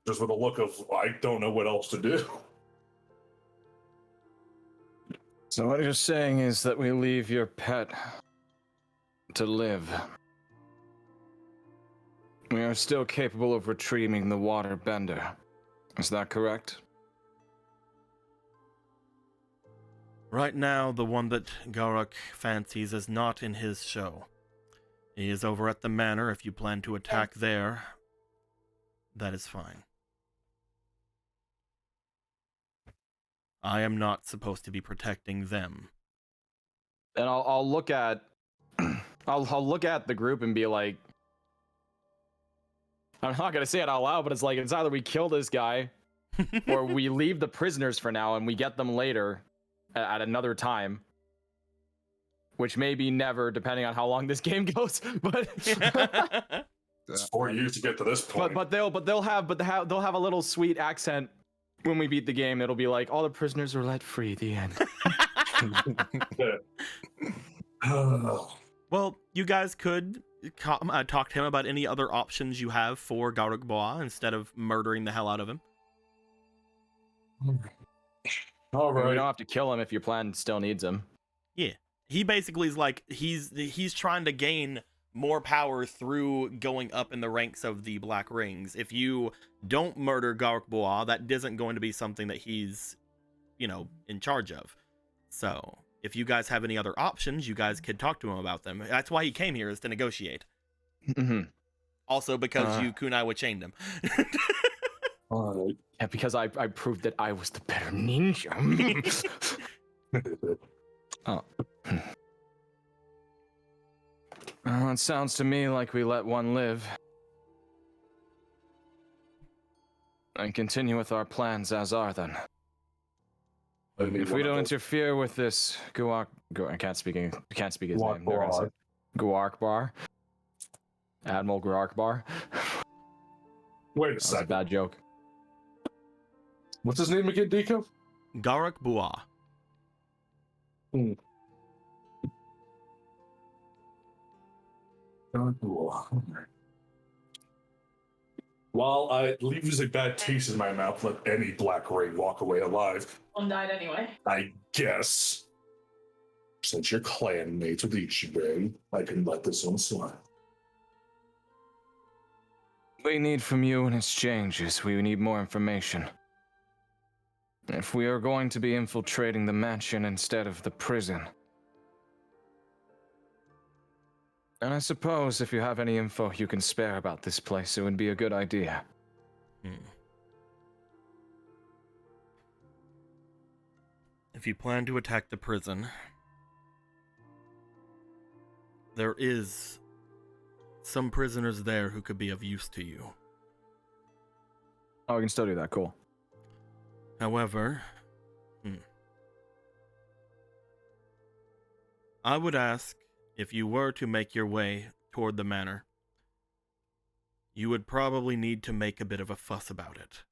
E: just with a look of, I don't know what else to do.
C: So what you're saying is that we leave your pet to live. We are still capable of retrieving the water bender. Is that correct?
A: Right now, the one that Garuk fancies is not in his show. He is over at the manor. If you plan to attack there, that is fine. I am not supposed to be protecting them.
C: And I'll look at I'll look at the group and be like, I'm not gonna say it out loud, but it's like, it's either we kill this guy or we leave the prisoners for now and we get them later at another time, which may be never, depending on how long this game goes. But
E: It's 4 years to get to this point.
C: but they'll have a little sweet accent when we beat the game. It'll be like, all the prisoners are let free. The end.
A: Well, you guys could talk to him about any other options you have for Garuk Boa instead of murdering the hell out of him.
E: All right.
C: We don't have to kill him if your plan still needs him.
A: Yeah. He basically is like, he's trying to gain more power through going up in the ranks of the Black Rings. If you don't murder Garuk Boa, that isn't going to be something that he's, in charge of. So, if you guys have any other options, you guys could talk to him about them. That's why he came here, is to negotiate.
C: Mm-hmm.
A: Also because you Kunaiwa chained him.
E: All right.
C: Yeah, because I proved that I was the better ninja. Oh. Well, it sounds to me like we let one live. And continue with our plans as are, then. If we don't interfere with this I can't speak his name. Guarkbar. Admiral Guarkbar.
E: Wait a
C: That was a
E: second.
C: bad joke.
E: What's his name again, Deco?
A: Garuk Boa.
E: While I leaves a bad taste in my mouth, let any Black Ray walk away alive.
G: One died anyway.
E: I guess, since you're clan mates with Ichibe, I can let this one slide.
C: We need from you in exchange is we need more information. If we are going to be infiltrating the mansion instead of the prison. And I suppose if you have any info you can spare about this place, it would be a good idea.
A: If you plan to attack the prison, there is some prisoners there who could be of use to you.
C: Oh, we can still do that. Cool.
A: However, I would ask, if you were to make your way toward the manor, you would probably need to make a bit of a fuss about it.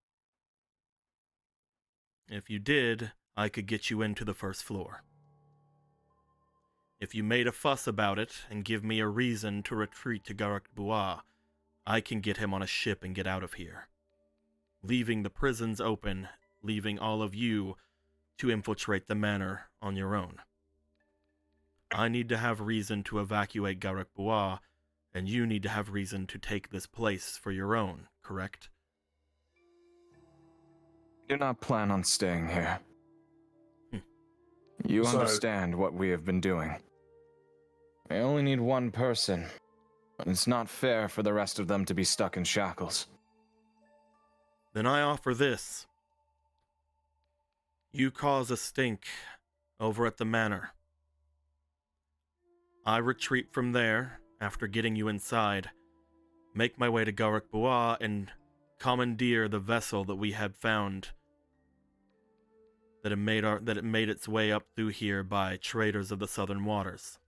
A: If you did, I could get you into the first floor. If you made a fuss about it and give me a reason to retreat to Garak-Bois, I can get him on a ship and get out of here, leaving the prisons open, leaving all of you to infiltrate the manor on your own. I need to have reason to evacuate Garak-Bois, and you need to have reason to take this place for your own, correct?
C: Do not plan on staying here.
A: Hmm.
C: You
E: Sorry.
C: understand what we have been doing. I only need one person, but it's not fair for the rest of them to be stuck in shackles.
A: Then I offer this. You cause a stink over at the manor. I retreat from there after getting you inside, make my way to Garak-Bois, and commandeer the vessel that we had found that it made its way up through here by traders of the southern waters.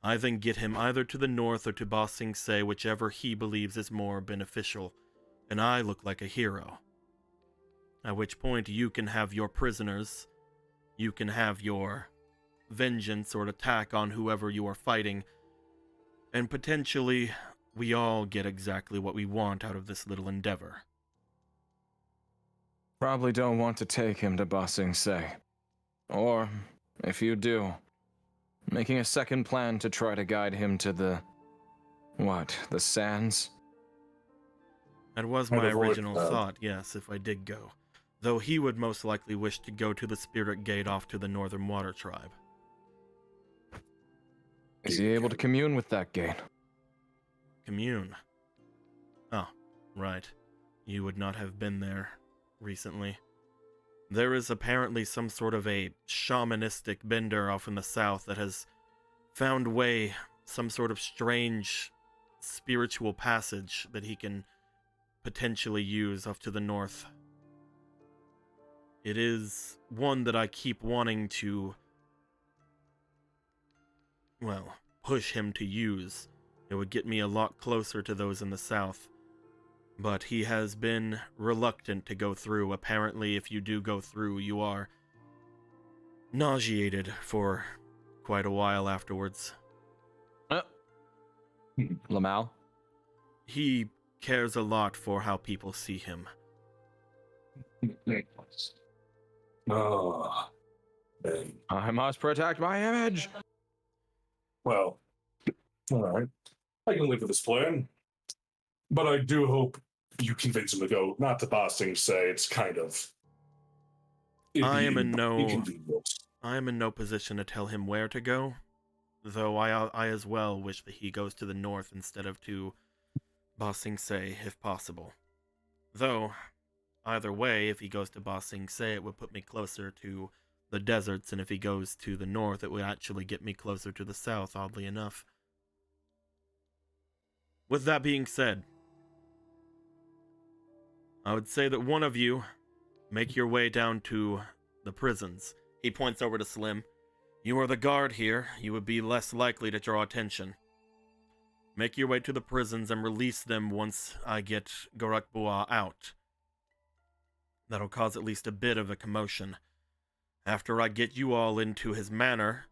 A: I then get him either to the north or to Ba Sing Se, whichever he believes is more beneficial, and I look like a hero. At which point you can have your prisoners, you can have your vengeance or attack on whoever you are fighting, and potentially we all get exactly what we want out of this little endeavor.
C: Probably don't want to take him to Ba Sing Se. Or, if you do, making a second plan to try to guide him to the sands?
A: That was
E: I'd
A: my
E: avoid
A: original
E: that.
A: thought, yes, if I did go. Though he would most likely wish to go to the Spirit Gate off to the Northern Water Tribe.
C: Is he able to commune with that gate?
A: Commune. Oh, right. You would not have been there recently. There is apparently some sort of a shamanistic bender off in the south that has found some sort of strange spiritual passage that he can potentially use off to the north. It is one that I keep wanting to, push him to use. It would get me a lot closer to those in the south. But he has been reluctant to go through. Apparently, if you do go through, you are nauseated for quite a while afterwards.
C: Lamal?
A: He cares a lot for how people see him.
E: Oh, man.
C: I must protect my image!
E: Well, all right. I can live with this plan. But I do hope you convince him to go, not to Ba Sing Se. It's kind of...
A: I am in
E: inconvenient.
A: no position to tell him where to go, though I as well wish that he goes to the north instead of to Ba Sing Se, if possible. Though, either way, if he goes to Ba Sing Se, it would put me closer to the deserts, and if he goes to the north, it would actually get me closer to the south, oddly enough. With that being said, I would say that one of you make your way down to the prisons. He points over to Slim. You are the guard here. You would be less likely to draw attention. Make your way to the prisons and release them once I get Garak-Bois out. That'll cause at least a bit of a commotion. After I get you all into his manor,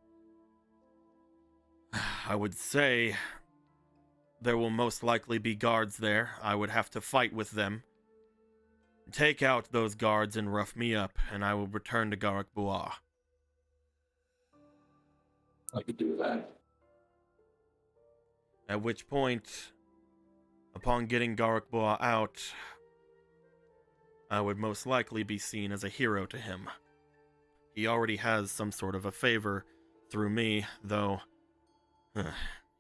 A: I would say there will most likely be guards there. I would have to fight with them. Take out those guards and rough me up, and I will return to Garak-Bois.
E: I could do that.
A: At which point, upon getting Garak-Bois out, I would most likely be seen as a hero to him. He already has some sort of a favor through me, though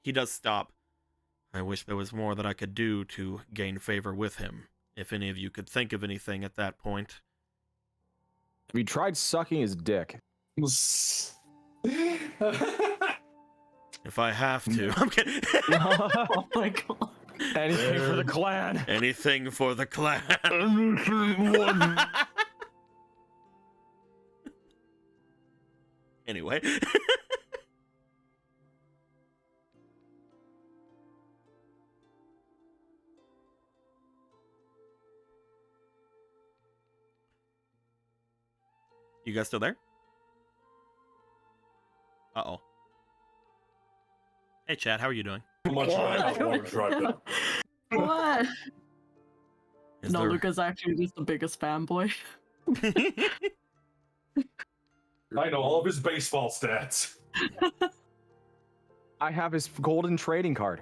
A: he does stop. I wish there was more that I could do to gain favor with him. If any of you could think of anything at that point.
C: Have you tried sucking his dick?
A: If I have to. I'm kidding.
B: Oh my god.
C: Anything for the clan!
A: Anything for the clan. Anyway. You guys still there? Uh-oh. Hey, Chad, how are you doing?
E: Too much I don't want to drive down.
B: What?
A: Is
B: No,
A: there-
B: Luca's actually just the biggest fanboy.
E: I know all of his baseball stats.
C: I have his golden trading card.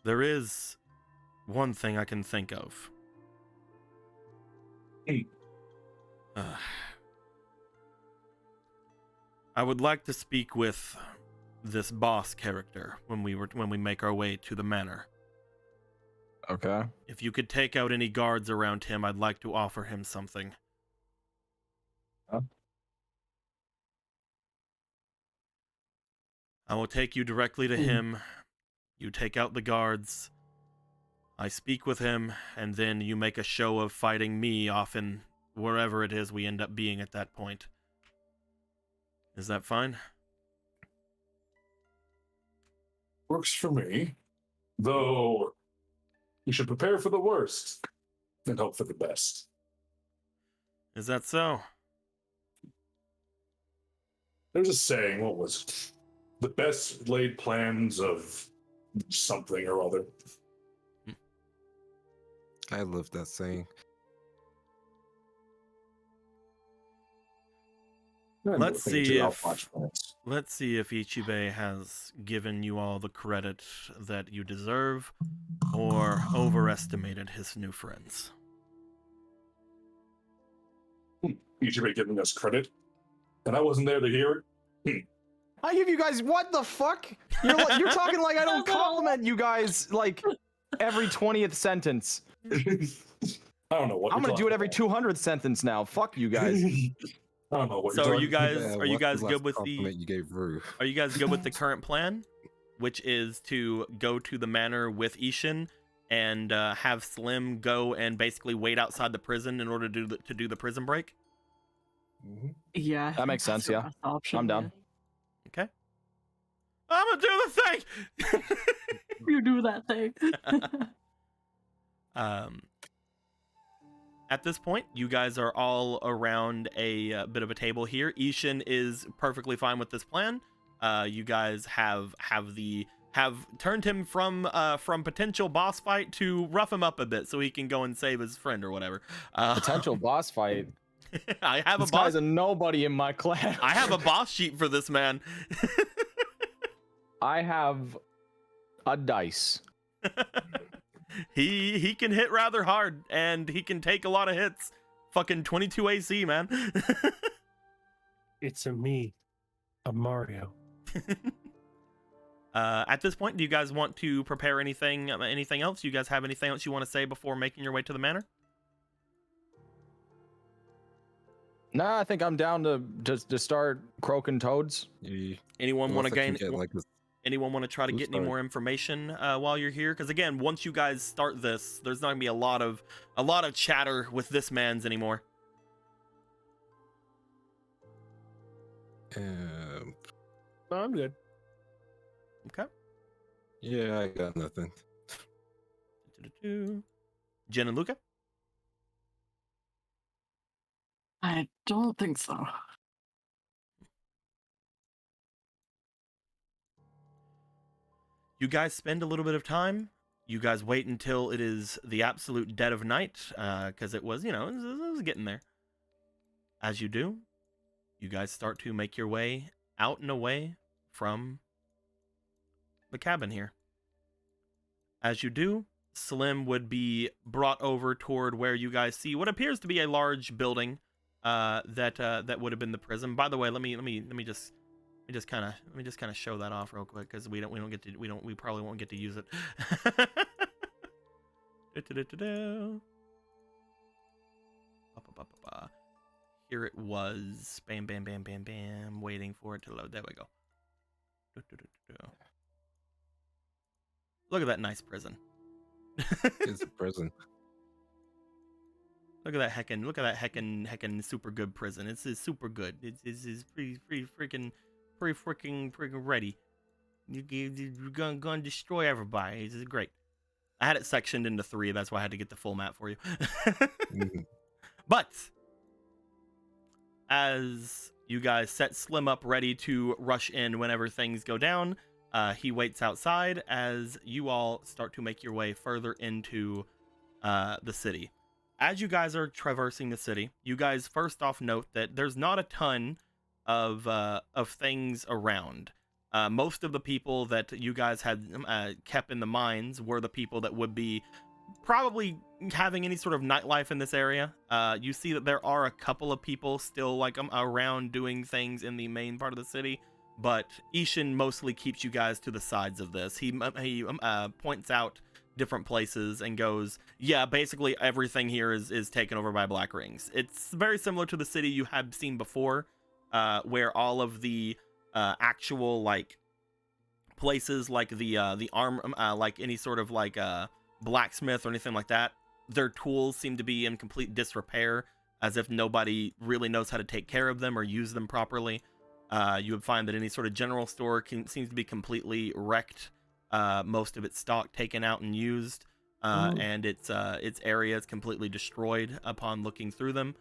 A: There is one thing I can think of. I would like to speak with this boss character when we make our way to the manor.
C: Okay.
A: If you could take out any guards around him, I'd like to offer him something.
C: Huh?
A: I will take you directly to him. You take out the guards. I speak with him, and then you make a show of fighting me off in wherever it is we end up being at that point. Is that fine?
E: Works for me. Though, you should prepare for the worst and hope for the best.
A: Is that so?
E: There's a saying, what was it? The best laid plans of something or other.
F: I love that saying.
A: Let's see if Ichibe has given you all the credit that you deserve, or overestimated his new friends.
E: You should be giving us credit, and I wasn't there to hear it.
C: I give you guys what the fuck? You're talking like I don't compliment you guys like every 20th sentence.
E: I don't know what.
C: I'm gonna do it every 200th sentence now. Fuck you guys.
E: I don't know what.
A: So
E: you're
A: are you
E: talking
A: guys
F: Yeah,
A: are you
F: what's
A: guys
F: the
A: good
F: last
A: with
F: compliment
A: the
F: you gave Rue?
A: Are you guys good with the current plan, which is to go to the manor with Ishin and have Slim go and basically wait outside the prison in order to do the prison break?
F: Mhm.
B: Yeah. I
C: That
B: think
C: makes
B: that's
C: sense,
B: the
C: yeah.
B: best option,
C: I'm down.
A: Okay. I'm gonna do the thing.
B: You do that thing.
A: At this point, you guys are all around a bit of a table here. Ishin is perfectly fine with this plan. You guys have turned him from potential boss fight to rough him up a bit so he can go and save his friend or whatever.
C: Potential boss fight.
A: I have
C: This
A: a boss.
C: guy's a nobody in my class.
A: I have a boss sheet for this man.
C: I have a dice.
A: He can hit rather hard and he can take a lot of hits. Fucking 22 AC, man.
D: It's a me, a Mario.
A: At this point, do you guys want to prepare anything else? You guys have anything else you want to say before making your way to the manor?
C: Nah, I think I'm down to start croaking toads.
F: Yeah.
A: Anyone want to
F: Unless I can
A: gain?
F: get, like, this-
A: Anyone want to try to
F: Who's
A: get any
F: starting?
A: more information while you're here? Because again, once you guys start this, there's not gonna be a lot of chatter with this man's anymore.
F: Um,
D: No, I'm good.
A: Okay.
F: yeah, I got nothing.
A: Jen and Luca.
B: I don't think so.
A: You guys spend a little bit of time. You guys wait until it is the absolute dead of night, because it was, it was getting there. As you do, you guys start to make your way out and away from the cabin here. As you do, Slim would be brought over toward where you guys see what appears to be a large building that would have been the prison. By the way, let me just kind of show that off real quick because we probably won't get to use it. Here it was. Bam, bam, bam, bam, bam. Waiting for it to load. There we go. Look at that nice prison.
F: It's a prison.
A: Look at that heckin' super good prison. It's super good. It's pretty freaking ready. You're gonna destroy everybody. This is great. I had it sectioned into 3. That's why I had to get the full map for you.
F: Mhm.
A: But as you guys set Slim up ready to rush in whenever things go down, he waits outside as you all start to make your way further into the city. As you guys are traversing the city, you guys first off note that there's not a ton of things around. Most of the people that you guys had kept in the mines were the people that would be probably having any sort of nightlife in this area. You see that there are a couple of people still like around doing things in the main part of the city, but Ishin mostly keeps you guys to the sides of this. He points out different places and goes, yeah, basically everything here is taken over by Black Rings. It's very similar to the city you had seen before, where all of the actual like places like the arm like any sort of like blacksmith or anything like that, their tools seem to be in complete disrepair, as if nobody really knows how to take care of them or use them properly. You would find that any sort of general store seems to be completely wrecked, most of its stock taken out and used, and its area is completely destroyed upon looking through them.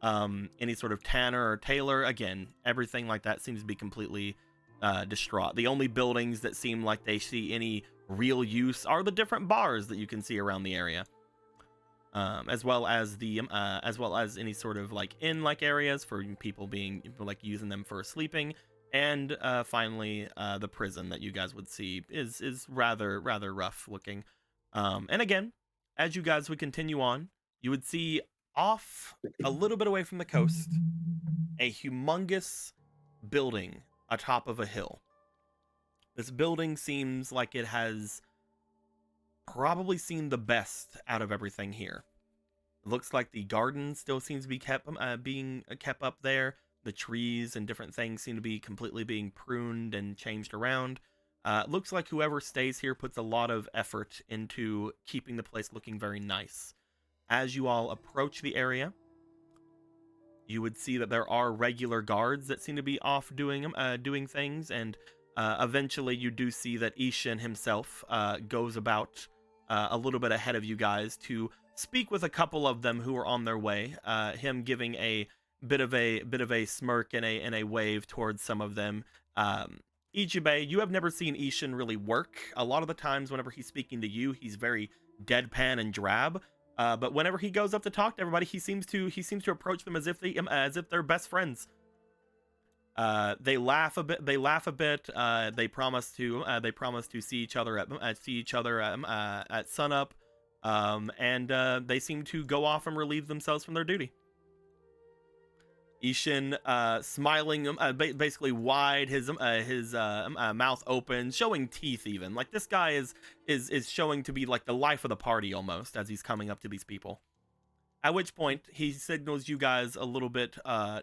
A: Any sort of tanner or tailor, again, everything like that seems to be completely distraught. The only buildings that seem like they see any real use are the different bars that you can see around the area, as well as any sort of like inn-like areas for people being like using them for sleeping, and finally the prison that you guys would see is rather rough looking. And again, as you guys would continue on, you would see off a little bit away from the coast a humongous building atop of a hill. This building seems like it has probably seen the best out of everything here. It looks like the garden still seems to be being kept up there. The trees and different things seem to be completely being pruned and changed around. It looks like whoever stays here puts a lot of effort into keeping the place looking very nice. As you all approach the area, you would see that there are regular guards that seem to be off doing things, and eventually you do see that Ishin himself goes about a little bit ahead of you guys to speak with a couple of them who are on their way. Him giving a bit of a smirk and a wave towards some of them. Ichibei, you have never seen Ishin really work. A lot of the times whenever he's speaking to you, he's very deadpan and drab. But whenever he goes up to talk to everybody, he seems to approach them as if they're best friends. They laugh a bit. They promise to see each other at sunup. And they seem to go off and relieve themselves from their duty. Ishin, smiling, basically wide, his mouth open, showing teeth even. Like, this guy is showing to be like the life of the party almost as he's coming up to these people. At which point, he signals you guys a little bit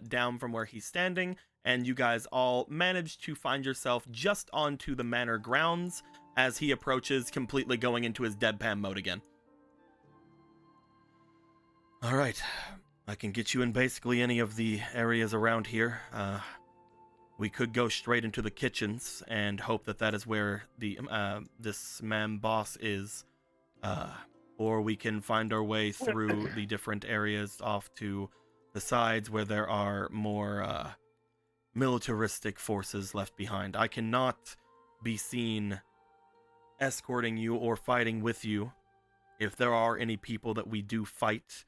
A: down from where he's standing, and you guys all manage to find yourself just onto the manor grounds as he approaches, completely going into his deadpan mode again. All right. I can get you in basically any of the areas around here. We could go straight into the kitchens and hope that is where the this man boss is, or we can find our way through the different areas off to the sides where there are more militaristic forces left behind. I cannot be seen escorting you or fighting with you. If there are any people that we do fight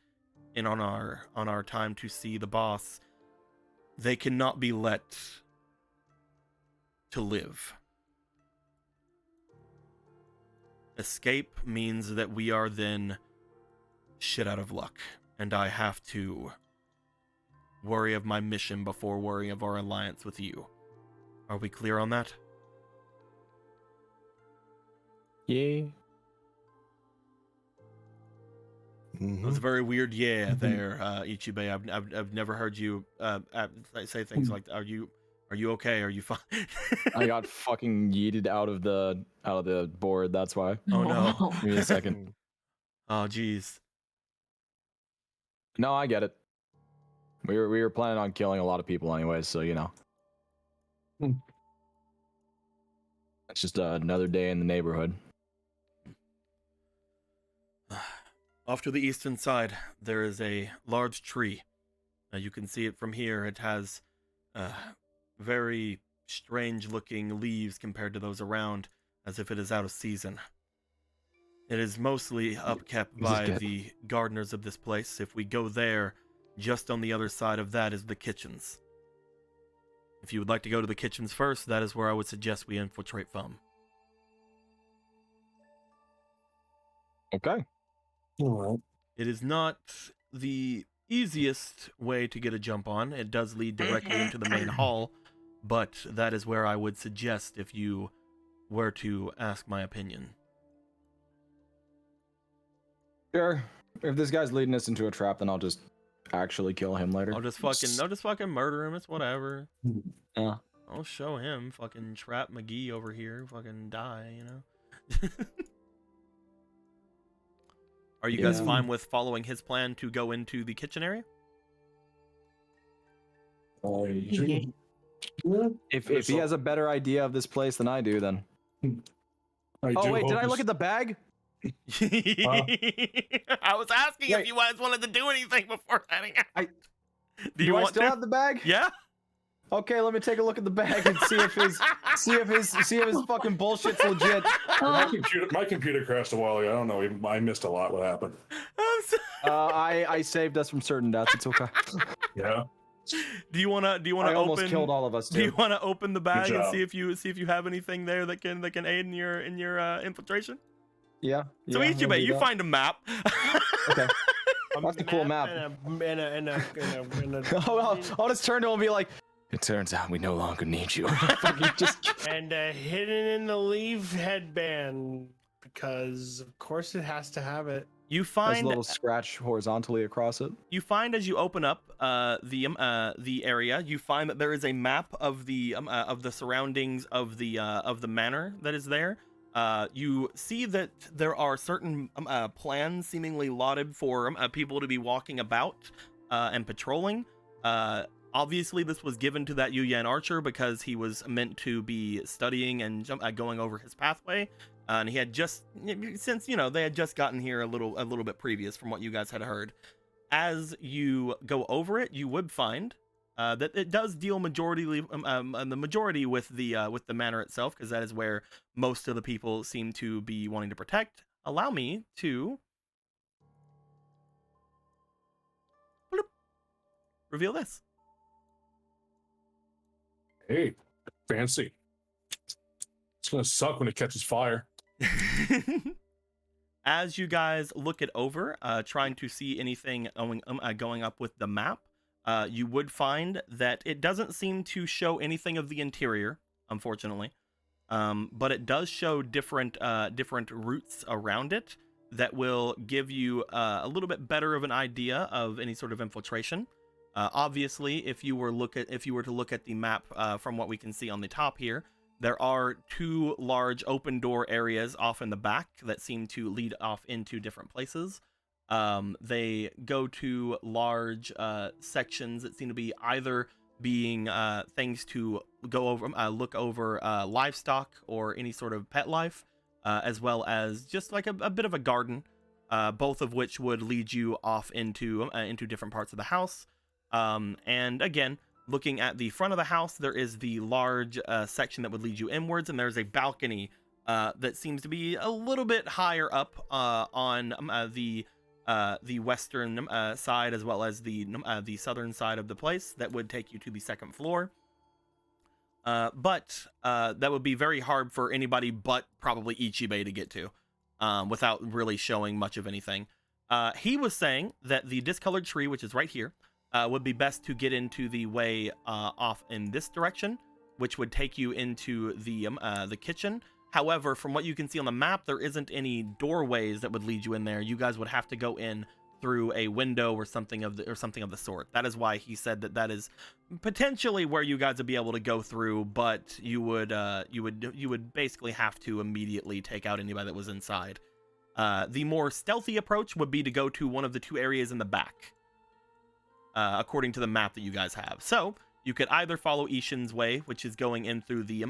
A: in on our time to see the boss, they cannot be let to live. Escape means that we are then shit out of luck, and I have to worry of my mission before worrying of our alliance with you. Are we clear on that?
C: Yeah.
F: Mhm.
A: It was a very weird there, Ichibei. I've never heard you say things like, "Are you okay? Are you fine?"
C: I got fucking yeeted out of the board. That's why.
A: Oh no!
C: Give me a second.
A: Oh jeez.
C: No, I get it. We were planning on killing a lot of people anyways, so you know. It's just another day in the neighborhood.
A: Off to the eastern side, there is a large tree. You can see it from here. It has very strange-looking leaves compared to those around, as if it is out of season. It is mostly upkept by the gardeners of this place. If we go there, just on the other side of that is the kitchens. If you would like to go to the kitchens first, that is where I would suggest we infiltrate from.
C: Okay.
E: All right.
A: It is not the easiest way to get a jump on. It does lead directly into the main hall, but that is where I would suggest if you were to ask my opinion.
C: Sure. If this guy's leading us into a trap, then I'll just actually kill him later.
A: I'll just fucking murder him. It's whatever.
C: Yeah.
A: I'll show him fucking Trap McGee over here. Fucking die, you know? Are you guys fine with following his plan to go into the kitchen area?
C: If he has a better idea of this place than I do, then. Oh wait, did I look at the bag?
A: I was asking if you guys wanted to do anything before heading out. Do
C: I still have the bag?
A: Yeah.
C: Okay, let me take a look at the bag and see if his fucking bullshit's legit.
E: My computer crashed a while ago. I don't know. I missed a lot. What happened?
C: I saved us from certain deaths. It's okay.
E: Yeah.
A: Do you wanna
C: I almost killed all of us too.
A: Do you wanna open the bag and
E: job.
A: see if you have anything there that can aid in your infiltration?
C: Yeah.
A: So Ichibei, you find a map.
C: Okay. That's a cool map. I'll just turn to him and be like, it turns out we no longer need you.
D: And hidden in the leaf headband, because of course it has to have it.
A: You
C: There's
A: find
C: a little scratch horizontally across it.
A: You find as you open up the area, you find that there is a map of the surroundings of the manor that is there. You see that there are certain plans seemingly lauded for people to be walking about and patrolling. Obviously, this was given to that Yu Yan archer because he was meant to be studying and going over his pathway. And he had just, since, they had just gotten here a little bit previous from what you guys had heard. As you go over it, you would find that it does deal the majority with the manor itself, because that is where most of the people seem to be wanting to protect. Allow me to reveal this.
E: Hey, fancy. It's gonna suck when it catches fire.
A: As you guys look it over, trying to see anything going up with the map, you would find that it doesn't seem to show anything of the interior, unfortunately, but it does show different routes around it that will give you a little bit better of an idea of any sort of infiltration. Obviously, if you were to look at the map from what we can see on the top here, there are two large open door areas off in the back that seem to lead off into different places. They go to large sections that seem to be either being things to go over, look over livestock or any sort of pet life, as well as just like a bit of a garden, both of which would lead you off into different parts of the house. And again, looking at the front of the house, there is the large section that would lead you inwards, and there's a balcony that seems to be a little bit higher up on the western side, as well as the southern side of the place, that would take you to the second floor. But that would be very hard for anybody but probably Ichibei to get to, without really showing much of anything. He was saying that the discolored tree, which is right here, would be best to get into the way off in this direction, which would take you into the kitchen. However, from what you can see on the map, there isn't any doorways that would lead you in there. You guys would have to go in through a window or something of the sort. That is why he said that is potentially where you guys would be able to go through, but you would basically have to immediately take out anybody that was inside. The more stealthy approach would be to go to one of the two areas in the back, according to the map that you guys have. So You could either follow Ishin's way, which is going in through the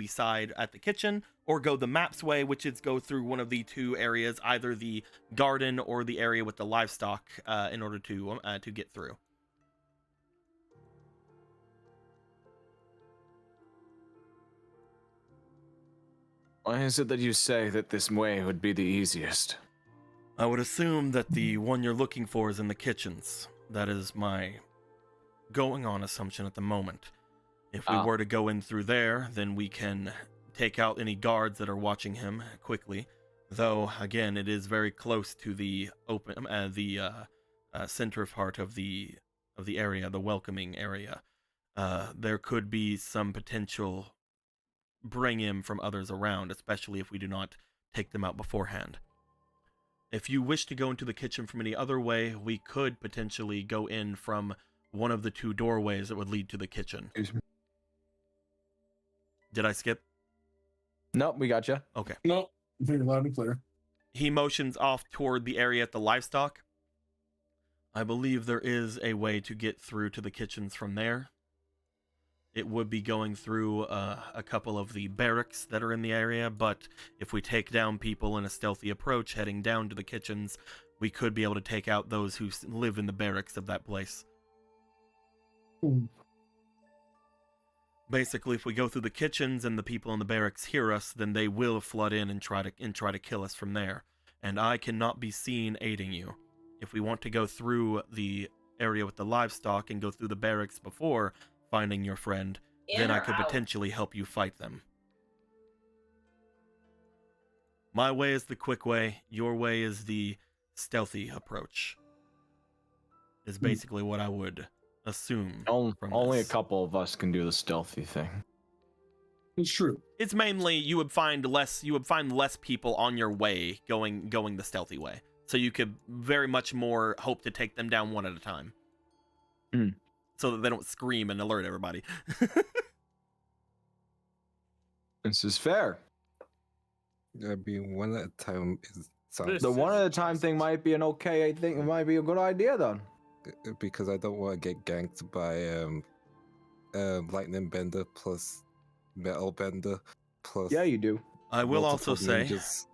A: side at the kitchen, or go the map's way, which is go through one of the two areas, either the garden or the area with the livestock, in order to get through.
C: Why is it that you say that this way would be the easiest?
A: I would assume that the one you're looking for is in the kitchens. That is my going on assumption at the moment. If we were to go in through there, then we can take out any guards that are watching him quickly. Though, again, it is very close to the center part of the area, the welcoming area. There could be some potential bring in from others around, especially if we do not take them out beforehand. If you wish to go into the kitchen from any other way, we could potentially go in from one of the two doorways that would lead to the kitchen. Did I skip?
C: Nope, we got you.
A: Okay.
E: No, very loud and clear.
A: He motions off toward the area at the livestock. I believe there is a way to get through to the kitchens from there. It would be going through a couple of the barracks that are in the area, but if we take down people in a stealthy approach heading down to the kitchens, we could be able to take out those who live in the barracks of that place. Basically, if we go through the kitchens and the people in the barracks hear us, then they will flood in and try to kill us from there. And I cannot be seen aiding you. If we want to go through the area with the livestock and go through the barracks before finding your friend, then I could potentially help you fight them. My way is the quick way. Your way is the stealthy approach. Is basically what I would assume.
C: Only a
A: this.
C: couple of us can do the stealthy thing.
E: It's true.
A: It's mainly you would find less people on your way going the stealthy way. So you could very much more hope to take them down one at a time. So that they don't scream and alert everybody.
C: This is fair.
F: That'd be one at a time.
C: The one at a time thing might be I think it might be a good idea then.
F: Because I don't want to get ganked by lightning bender plus metal bender plus.
C: Yeah, you do.
A: I will also
F: ninjas.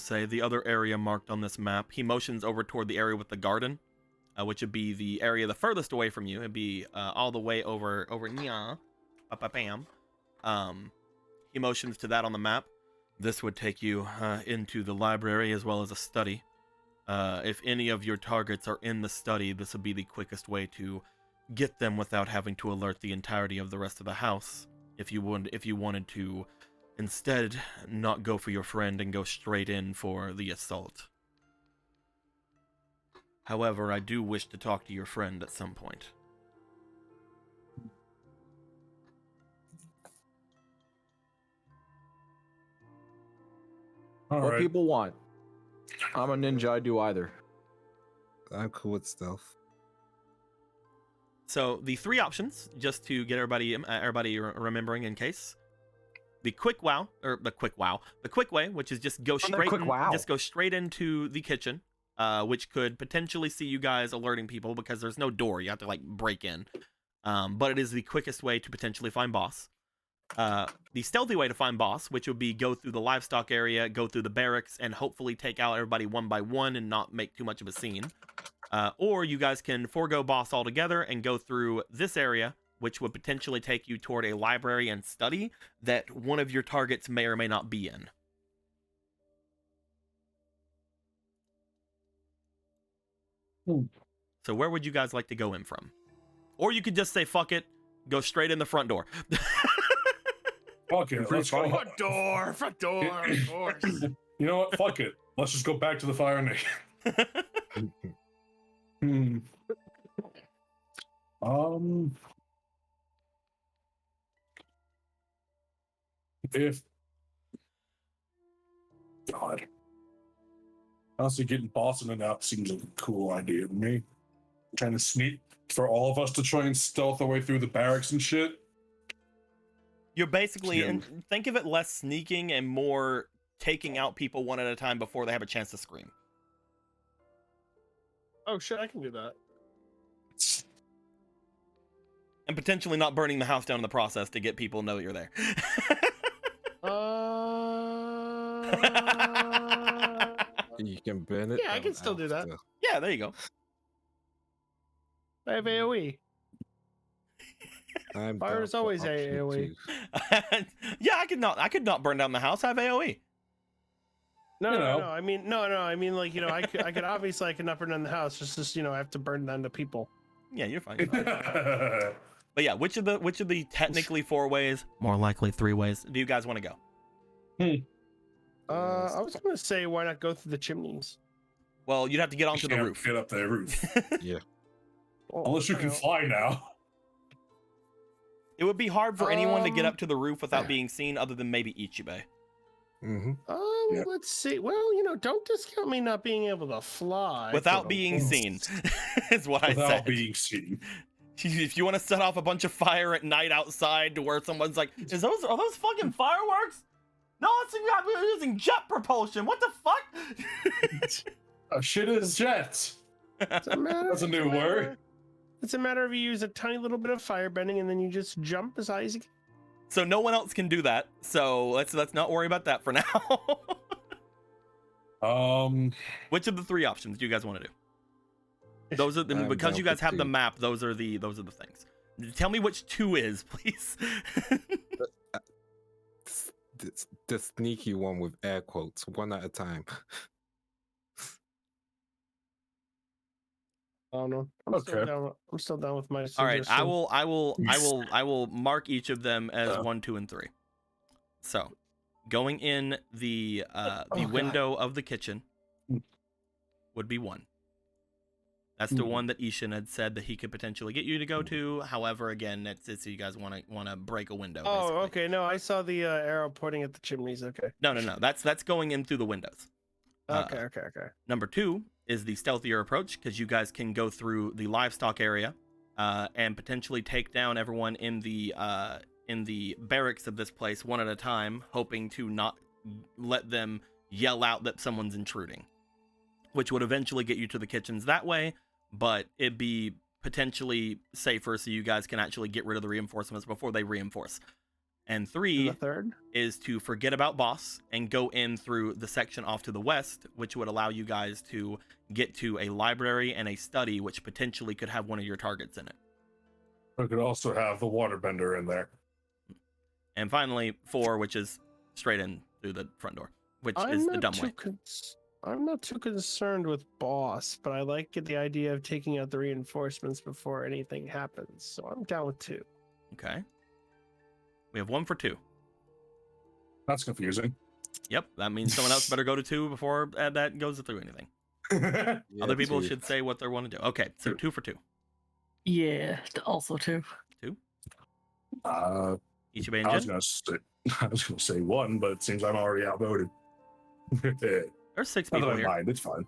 A: say the other area marked on this map. He motions over toward the area with the garden, which would be the area the furthest away from you. It'd be all the way over nya, bam. He motions to that on the map. This would take you into the library as well as a study. If any of your targets are in the study, this would be the quickest way to get them without having to alert the entirety of the rest of the house. If you wanted to instead not go for your friend and go straight in for the assault. However, I do wish to talk to your friend at some point.
C: What people want. I'm a ninja, I do either.
F: I'm cool with stealth.
A: So the three options, just to get everybody remembering in case. The quick way, which is just go straight into the kitchen, which could potentially see you guys alerting people because there's no door. You have to break in. But it is the quickest way to potentially find boss. The stealthy way to find boss, which would be go through the livestock area, go through the barracks, and hopefully take out everybody one by one and not make too much of a scene. Or you guys can forego boss altogether and go through this area, which would potentially take you toward a library and study that one of your targets may or may not be in. So where would you guys like to go in from? Or you could just say, fuck it, go straight in the front door.
E: Fuck it. Let's go.
D: Front door, of course.
E: You know what? Fuck it. Let's just go back to the fire nation. If God, honestly, getting Boston and out seems like a cool idea to me. Trying to sneak for all of us to try and stealth our way through the barracks and shit.
A: You're basically, and think of it less sneaking and more taking out people one at a time before they have a chance to scream.
D: Oh shit, I can do that.
A: And potentially not burning the house down in the process to get people to know you're there.
F: You can burn it.
D: Yeah, I
F: down
D: can still do that.
F: after.
A: Yeah, there you go.
D: I have AoE.
F: I'm
D: Fire
F: down
D: is
F: for
D: always
F: option
D: AoE.
F: 2.
A: Yeah, I could not burn down the house. I have AoE.
D: No,
E: You
D: no,
E: know.
D: no. I mean, no. I mean, like, I could obviously I could not burn down the house. Just I have to burn down the people.
A: Yeah, you're fine. You're fine. But yeah, which of the technically 4 ways, more likely 3 ways, do you guys want to go?
D: I was gonna say, why not go through the chimneys?
A: Well, you'd have to get onto the
E: Can't
A: roof.
E: Get up the roof.
F: Yeah.
D: Well,
E: Unless you
D: I
E: can
D: don't know.
E: fly now.
A: It would be hard for anyone to get up to the roof without being seen, other than maybe Ichibe.
F: Mm-hmm.
E: Yeah.
D: Let's see. Well, don't discount me not being able to fly.
A: Without
D: quote
A: being
D: unquote.
A: seen, is what I
E: Without
A: said.
E: being seen.
A: If you want to set off a bunch of fire at night outside to where someone's like, are those fucking fireworks? No, we're using jet propulsion. What the fuck?
E: Shit is jets.
D: It's a matter-
E: That's a new word.
D: It's a matter of you use a tiny little bit of firebending and then you just jump as high as you can.
A: So no one else can do that. So let's not worry about that for now. Which of the 3 options do you guys want to do? Those are
F: I'm
A: because
F: down
A: you guys
F: for
A: have the
F: 2.
A: map. Those are the things. Tell me which 2 is, please.
F: The sneaky one with air quotes, one at a time.
D: Oh no.
E: Okay.
D: I'm still down with my
A: All right, I
D: suggestion.
A: will mark each of them as 1, 2, and 3. So, going in the
D: God.
A: window of the kitchen would be 1. That's the one that Ishin had said that he could potentially get you to go to. However, again, it's you guys want to break a window.
D: Oh,
A: basically.
D: okay. No, I saw the arrow pointing at the chimneys. Okay.
A: No. That's going in through the windows.
D: Okay.
A: Number 2 is the stealthier approach, because you guys can go through the livestock area and potentially take down everyone in the barracks of this place one at a time, hoping to not let them yell out that someone's intruding, which would eventually get you to the kitchens that way, but it'd be potentially safer so you guys can actually get rid of the reinforcements before they reinforce. And 3
D: The third.
A: is to forget about boss and go in through the section off to the west, which would allow you guys to get to a library and a study, which potentially could have one of your targets in it.
E: We could also have the waterbender in there.
A: And finally 4, which is straight in through the front door, which is the dumb way.
D: I'm not too concerned with boss, but I like the idea of taking out the reinforcements before anything happens. So I'm down with 2.
A: Okay. We have 1 for 2.
E: That's confusing.
A: Yep, that means someone else better go to 2 before that goes through anything.
F: Yeah,
A: Other people
F: 2.
A: should say what they want to do. Okay, so 2 for 2.
B: Yeah, also 2.
A: Ichibe and
E: I was
A: Jin.
E: gonna say 1, but it seems I'm already outvoted.
A: There's 6
E: Not
A: people
E: that I
A: here.
E: mind, it's fine.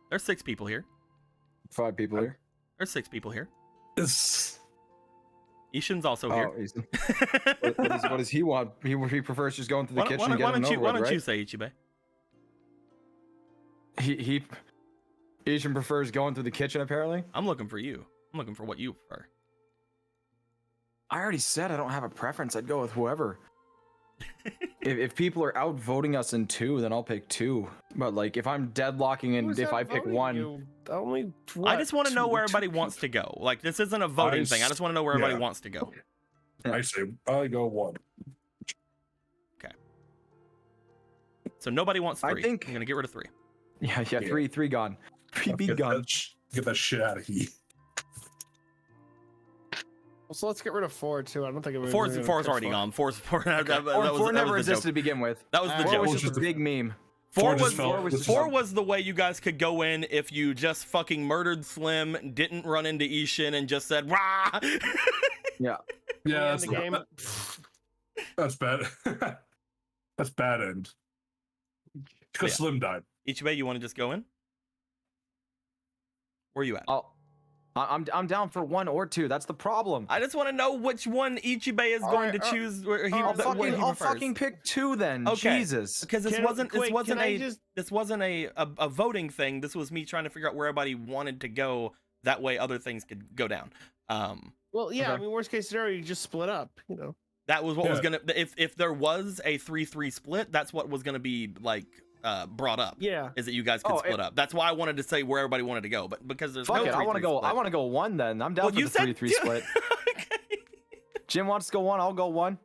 A: There's 6 people here.
C: 5 people here.
A: There's 6 people here.
E: It's...
A: Ishin's also here.
C: Oh, what does he want? He prefers just going to the kitchen and
A: Why
C: getting
A: don't you
C: over with, right?
A: say, Ichibe?
C: He Asian prefers going through the kitchen, apparently.
A: I'm looking for you. I'm looking for what you prefer.
C: I already said I don't have a preference. I'd go with whoever. if people are outvoting us in 2, then I'll pick 2. But like, if I'm deadlocking and
D: Who's
C: if I pick
D: outvoting
C: 1,
D: you? Only
A: I just want to know where
D: two
A: everybody wants to go. Like, this isn't a voting thing. I just want to know where everybody
E: yeah.
A: wants to go.
E: I say I go 1.
A: So nobody wants 3.
C: I think-
A: I'm gonna get rid of 3.
C: yeah,
E: Yeah.
C: 3 gone. 3 be
E: Get
C: gone.
E: get that shit out of here.
D: So let's get rid of 4 too. I don't think it
A: 4's already gone. 4's that was
C: 4 never
A: the
C: existed
A: joke.
C: to begin with.
A: That was the
D: Four
C: 4
A: joke.
C: was just a big meme.
A: 4
E: just
A: was
E: felt- just
A: 4
E: felt-
A: was the way you guys could go in if you just fucking murdered Slim, didn't run into Ishin, and just said "Rah!"
C: Yeah.
E: Yeah,
D: the game.
E: that's bad. That's bad end. Because
A: Yeah.
E: Slim died.
A: Ichibe, you want to just go in? Where you at?
C: I'm down for 1 or 2. That's the problem.
A: I just want to know which one Ichibe is
C: All
A: going
C: right,
A: to choose. Where he,
C: I'll
A: what he
C: fucking
A: prefers.
C: pick 2 then.
A: Okay.
C: Jesus.
A: Because this
D: Can-
A: wasn't
D: wait, can I just-
A: this wasn't a voting thing. This was me trying to figure out where everybody wanted to go. That way, other things could go down.
D: Well, yeah. I
C: Okay.
D: mean, worst case scenario, you just split up. You know.
A: That was what was
E: Yeah.
A: gonna if there was a 3-3 split, that's what was gonna be like brought up.
D: Yeah.
A: Is that you guys could
C: Oh,
A: split up. That's why I wanted to say where everybody wanted to go, but because there's
C: Fuck
A: no
C: it. I want to
A: 3-3
C: go.
A: split.
C: I want to go 1 then. I'm down
A: Well,
C: for
A: you
C: the
A: said
C: 3-3 split.
A: Okay.
C: Jim wants to go 1. I'll go 1.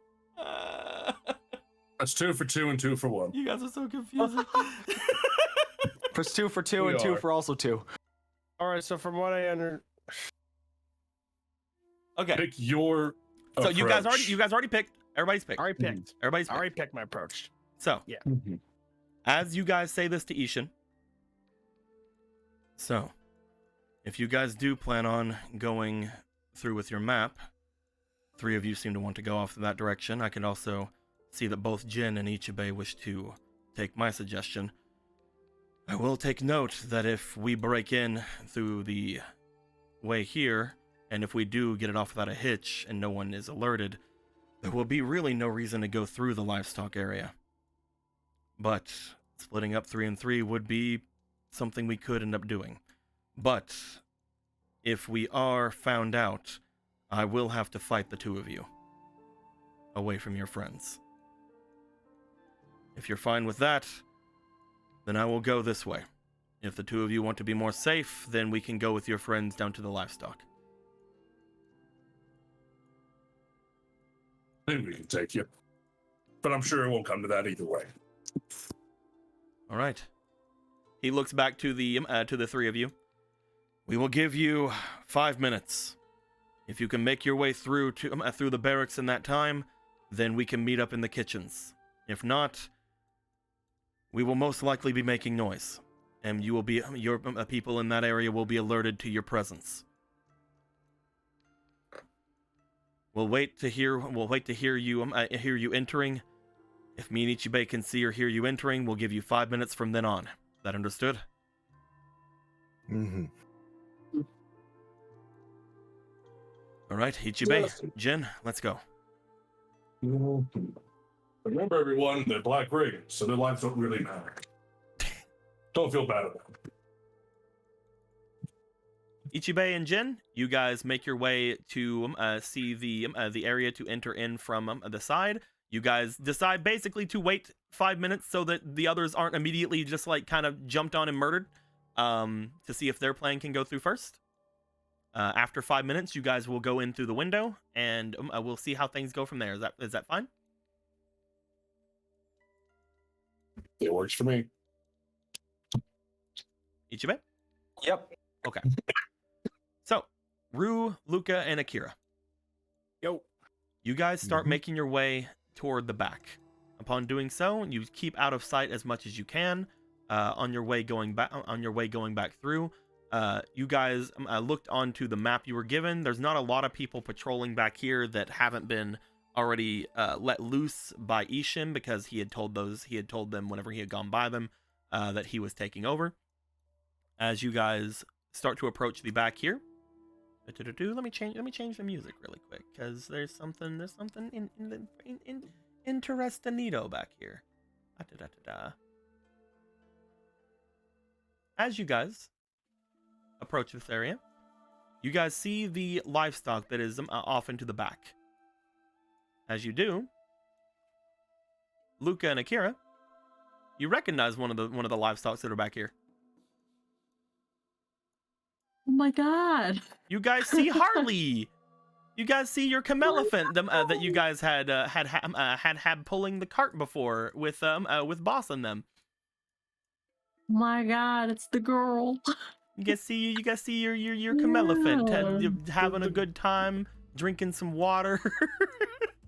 E: That's 2 for 2 and 2 for 1.
A: You guys are so confusing.
C: Plus 2 for 2
E: We
C: and 2
E: are.
C: for also 2.
D: All right. So from what I
A: Okay.
E: Pick your.
A: So you guys
E: approach.
A: already picked. Everybody's picked.
D: already picked.
A: Everybody's
D: I
A: picked.
D: already picked my approach.
A: So
E: Mhm.
A: as you guys say this to Ishin, so if you guys do plan on going through with your map, 3 of you seem to want to go off in that direction. I can also see that both Jin and Ichibe wish to take my suggestion. I will take note that if we break in through the way here, and if we do get it off without a hitch and no one is alerted, there will be really no reason to go through the livestock area. But splitting up 3 and 3 would be something we could end up doing. But if we are found out, I will have to fight the 2 of you away from your friends. If you're fine with that, then I will go this way. If the 2 of you want to be more safe, then we can go with your friends down to the livestock.
E: Maybe we can take you. But I'm sure it won't come to that either way.
A: All right. He looks back to the 3 of you. We will give you 5 minutes. If you can make your way through through the barracks in that time, then we can meet up in the kitchens. If not, we will most likely be making noise, and you will be your people in that area will be alerted to your presence. We'll wait to hear you entering. If me and Ichibe can see or hear you entering, we'll give you 5 minutes from then on. That understood?
F: Mm-hmm.
A: All right, Ichibe,
E: Yes.
A: Jin, let's go.
E: Remember, everyone, they're black rings, so their lives don't really matter. Don't feel bad about it.
A: Ichibe and Jin, you guys make your way to see the area to enter in from the side. You guys decide basically to wait 5 minutes so that the others aren't immediately just like kind of jumped on and murdered, to see if their plan can go through first. After 5 minutes, you guys will go in through the window, and we'll see how things go from there. Is that fine?
E: It works for me.
A: Ichibe?
C: Yep.
A: Okay. So, Rue, Luca, and Akira.
D: Yo.
A: You guys start
F: Mhm.
A: making your way toward the back. Upon doing so, you keep out of sight as much as you can. On your way going back through, you guys looked onto the map you were given. There's not a lot of people patrolling back here that haven't been already let loose by Ishin, because he had told them whenever he had gone by them that he was taking over. As you guys start to approach the back here, let me change the music really quick, because there's something in interestinito back here. As you guys approach this area, you guys see the livestock that is off into the back. As you do, Luca and Akira, you recognize one of the livestock that are back here.
B: Oh my god.
A: You guys see Harley. You guys see your camelephant that you guys had pulling the cart before with Boss and them.
B: Oh my god, it's the girl.
A: You guys see your camelephant having a good time, drinking some water.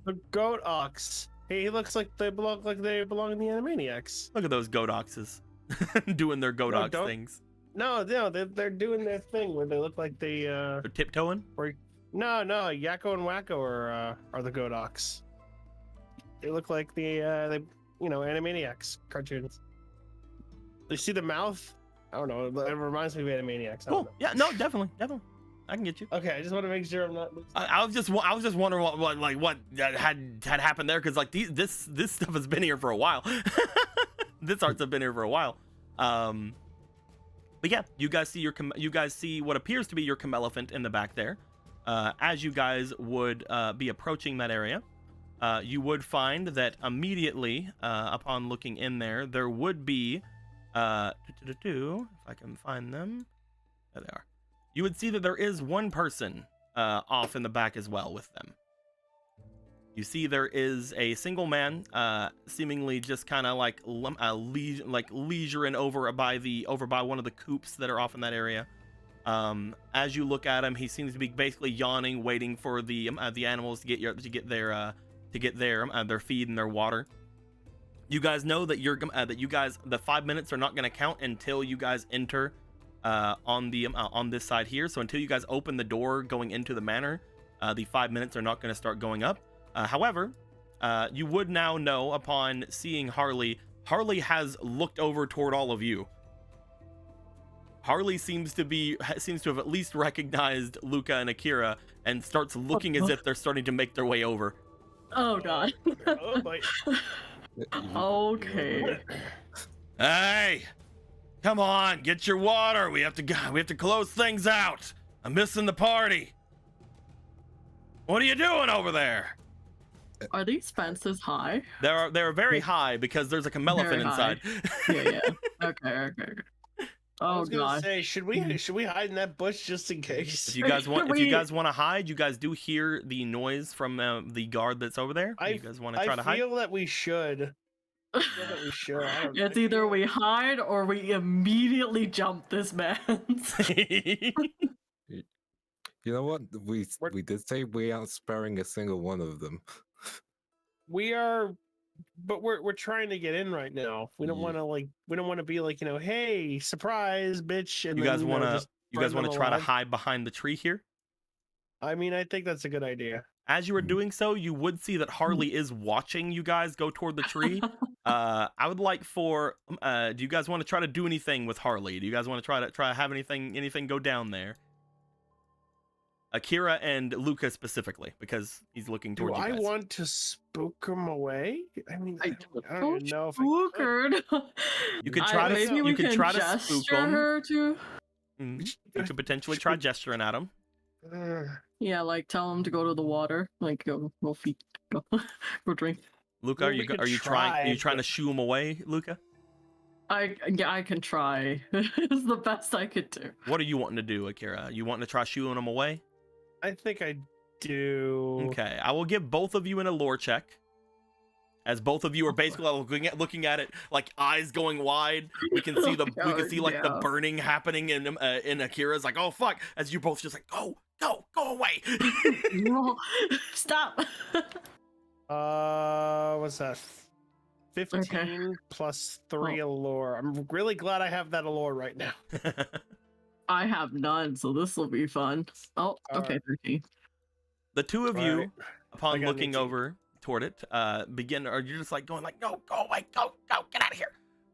D: The goat ox. Hey, he looks like they belong in the Animaniacs.
A: Look at those goat oxes doing their goat
D: No,
A: ox
D: don't-
A: things.
D: No, they're doing their thing where they look like they
A: They're tiptoeing.
D: No, Yakko and Wacko are the goat ox. They look like the Animaniacs cartoons. You see the mouth? I don't know. It reminds me of Animaniacs. I don't
A: Cool. Yeah. No. Definitely. I can get you.
D: know. Okay, I just want to make sure I'm not.
A: I was just wondering what had happened there, because like this stuff has been here for a while. This art's have been here for a while. But yeah, you guys see what appears to be your camelephant in the back there. as you guys would be approaching that area, you would find that immediately upon looking in there, there would be, if I can find them, there they are. You would see that there is one person off in the back as well with them. You see there is a single man, seemingly just kind of like leisuring over by one of the coops that are off in that area. As you look at him, he seems to be basically yawning, waiting for the animals to get their feed and their water. You guys know that the 5 minutes are not going to count until you guys enter on this side here. So until you guys open the door going into the manor, the 5 minutes are not going to start going up. However, you would now know upon seeing Harley has looked over toward all of you. Harley seems to have at least recognized Luca and Akira and starts looking as if they're starting to make their way over.
B: Oh god.
D: Oh boy.
B: Okay.
A: Hey, come on, get your water. We have to close things out. I'm missing the party. What are you doing over there?
B: Are these fences high?
A: They're very high because there's a camelephant inside.
B: Yeah. Okay.
D: I
B: Oh
D: was gonna
B: god.
D: say, should we hide in that bush just in case?
A: If you guys want to hide, you guys do hear the noise from the guard that's over there. You guys want to try to hide?
D: I feel that we should.
B: It's either we hide or we immediately jump this man.
F: You know what? We did say we aren't sparing a single one of them.
D: We are, but we're trying to get in right now. We don't want to be like, hey, surprise, bitch. And
A: you guys want to try to
D: alive.
A: hide behind the tree here?
D: I mean, I think that's a good idea.
A: As you were doing so, you would see that Harley is watching you guys go toward the tree. I would like for do you guys want to try to do anything with Harley? Do you guys want to try to have anything go down there? Akira and Luca specifically, because he's looking towards you guys.
D: Do I want to spook him away? I mean, I don't even know if
B: Spookered.
A: You could try to
B: maybe we can
A: try to spook
B: gesture
A: him.
B: her to.
A: You could potentially try gesturing at him.
B: Yeah, like tell him to go to the water. Like go feet, go drink.
A: Luca,
D: Well,
A: are
D: we could
A: you trying
D: try,
A: to shoo him away, Luca?
B: I can try. It's the best I could do.
A: What are you wanting to do, Akira? You wanting to try shooing him away?
D: I think I do.
A: Okay, I will give both of you an allure check, as both of you are basically looking at it like eyes going wide. We can see the the burning happening in Akira's like, oh fuck, as you both just like go away.
B: Stop.
D: What's that? 15 plus 3 allure. I'm really glad I have that allure right now.
B: I have none, so this will be fun. Oh, okay, 13.
A: The two of you,
D: Right.
A: upon
D: I got
A: looking
D: 18.
A: over toward it, you're just like going like, no, go away, go, get out of here.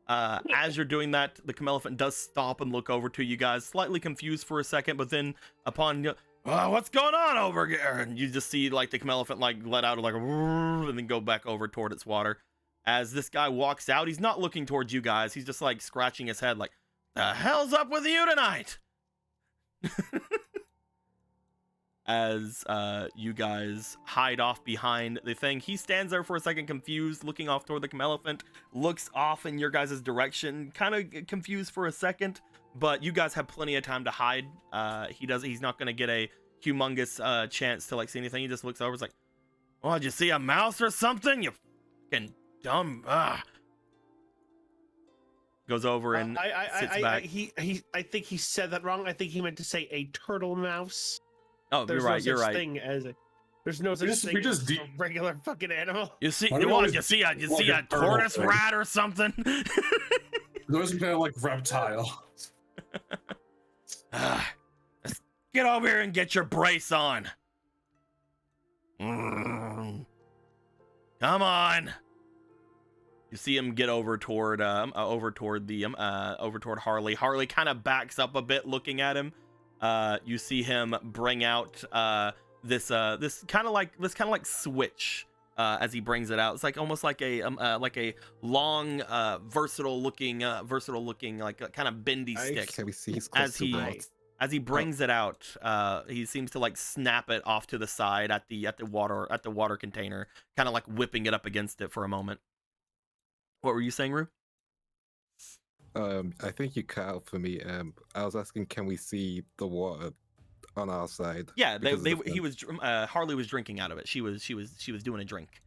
A: As you're doing that, the camelephant does stop and look over to you guys, slightly confused for a second, but then upon what's going on over here? And you just see like the camelephant like let out like and then go back over toward its water. As this guy walks out, he's not looking towards you guys. He's just like scratching his head like, the hell's up with you tonight? As you guys hide off behind the thing, he stands there for a second confused, looking off toward the camelephant, looks off in your guys' direction, kind of confused for a second, but you guys have plenty of time to hide. He's not going to get a humongous chance to like see anything. He just looks over, is like, oh, did you see a mouse or something? You fucking dumb. Goes over and sits back.
D: I think he said that wrong. I think he meant to say a turtle mouse.
A: Oh,
D: There's
A: you're
D: no
A: right. You're
D: such
A: right.
D: thing as there's no such thing
E: we just
D: as a regular fucking animal.
A: You see,
E: Why do we
A: what,
E: always
A: you see a
E: a turtle
A: tortoise
E: thing?
A: rat or something?
E: Those are kind of like reptile.
A: Let's get over here and get your brace on. Come on. You see him get over toward Harley. Harley kind of backs up a bit, looking at him. You see him bring out this kind of like switch as he brings it out. It's like almost like a long versatile looking like kind of bendy stick.
F: Can we see his
A: as he As he brings it out, he seems to like snap it off to the side at the water container, kind of like whipping it up against it for a moment. What were you saying, Rue?
F: I think you cut out for me. I was asking, can we see the water on our side?
A: Yeah,
F: Because of the
A: he was Harley was drinking out of it. She was doing a drink.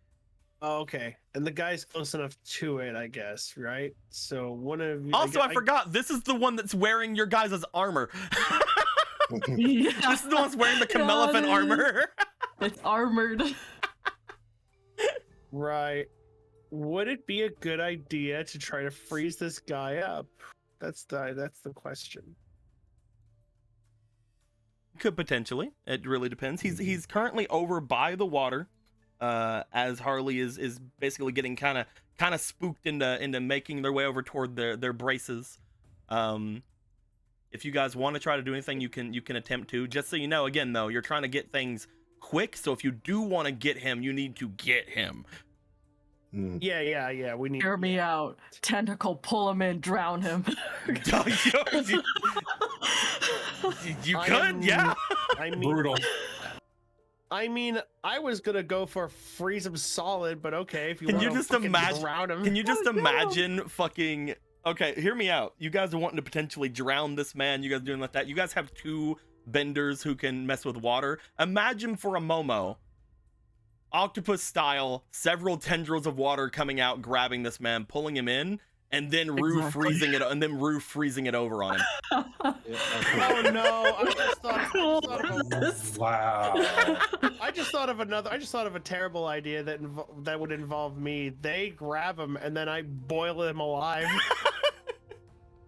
D: Oh, okay, and the guy's close enough to it, I guess, right? So one of you.
A: Also, I forgot, this is the one that's wearing your guys' armor.
B: Yeah.
A: This is the one that's wearing the Camelophan armor.
B: It's armored.
D: Right. Would it be a good idea to try to freeze this guy up? That's the question.
A: Could potentially. It really depends. He's currently over by the water, as Harley is basically getting kind of spooked into making their way over toward their braces. If you guys want to try to do anything, you can attempt to. Just so you know, again though, you're trying to get things quick. So if you do want to get him, you need to get him.
D: Yeah. We need.
B: Hear me out. Tentacle, pull him in, drown him.
A: you could, yeah.
D: I mean,
E: Brutal.
D: I mean, I was gonna go for freeze him solid, but okay, if you
A: Can
D: want
A: you
D: to
A: just
D: fucking
A: imagine?
D: drown him.
A: Can you just
B: Oh, no.
A: imagine fucking? Okay, hear me out. You guys are wanting to potentially drown this man. You guys doing like that. You guys have 2 benders who can mess with water. Imagine for a Momo, octopus style, several tendrils of water coming out, grabbing this man, pulling him in, and then Rue freezing it over on him.
D: Oh no! I just thought.
E: Wow.
D: I just thought of a terrible idea that would involve me. They grab him and then I boil him alive.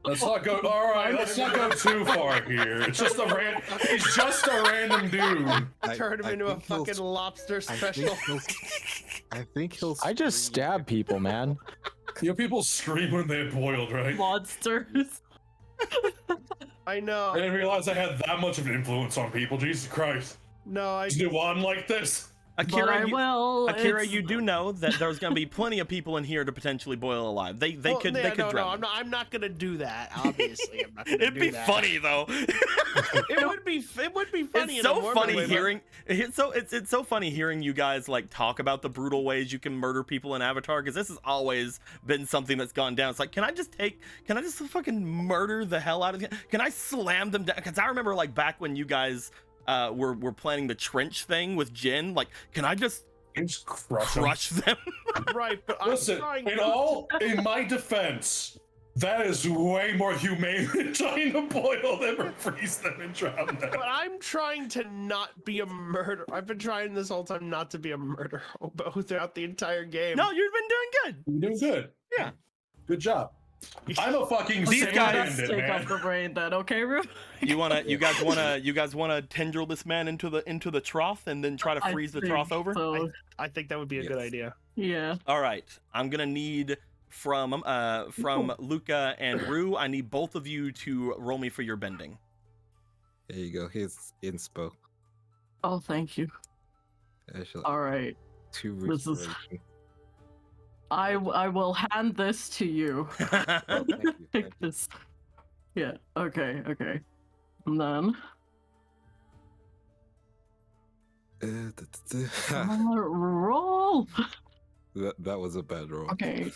E: Let's not go. All right, let's not go too far here. It's just he's just a random dude.
D: Turn him into a fucking lobster special.
F: I think he'll.
C: I just stab people, man.
E: You know, people scream when they're boiled, right?
B: Monsters.
D: I know.
E: I didn't realize I had that much of an influence on people. Jesus Christ.
D: No, I.
E: Just do on like this.
B: But I will.
A: Akira,
B: It's-
A: you do know that there's going to be plenty of people in here to potentially boil alive. They could drown.
D: No, I'm not gonna do that. Obviously, I'm not gonna
A: It'd
D: do
A: be
D: that.
A: funny though.
D: It would be funny.
A: It's
D: in a
A: so
D: morbid
A: funny
D: way, but-
A: hearing. It's so funny hearing you guys like talk about the brutal ways you can murder people in Avatar, because this has always been something that's gone down. It's like, can I just fucking murder the hell out of them? Can I slam them down? Because I remember like back when you guys were planning the trench thing with Jin. Like, can I just
E: Just crush
A: them?
D: Right, but
E: Listen,
D: I'm trying.
E: in my defense, that is way more humane than trying to boil them or freeze them and drown them.
D: But I'm trying to not be a murderer. I've been trying this whole time not to be a murderer throughout the entire game.
A: No, you've been doing good.
E: You're doing good.
A: Yeah.
E: Good job. I'm a fucking
A: These
E: sane
A: guys
E: bandit,
B: Take
E: man.
B: off the brain then, okay, Rue?
A: You guys wanna tendril this man into the trough and then try to
B: I
A: freeze the
B: think
A: trough over?
B: So,
D: I think that would be a good
F: Yes.
D: idea.
B: yeah.
A: All right, I'm gonna need from Luca and Rue. I need both of you to roll me for your bending.
F: There you go. Here's inspo.
B: Oh, thank you.
F: Actually,
B: All right.
F: 2
B: This is-
F: restoration.
B: I will hand this to you.
F: Oh, thank you. Thank
B: Take
F: you.
B: this. Yeah. Okay. And then roll.
F: that was a bad roll.
B: Okay.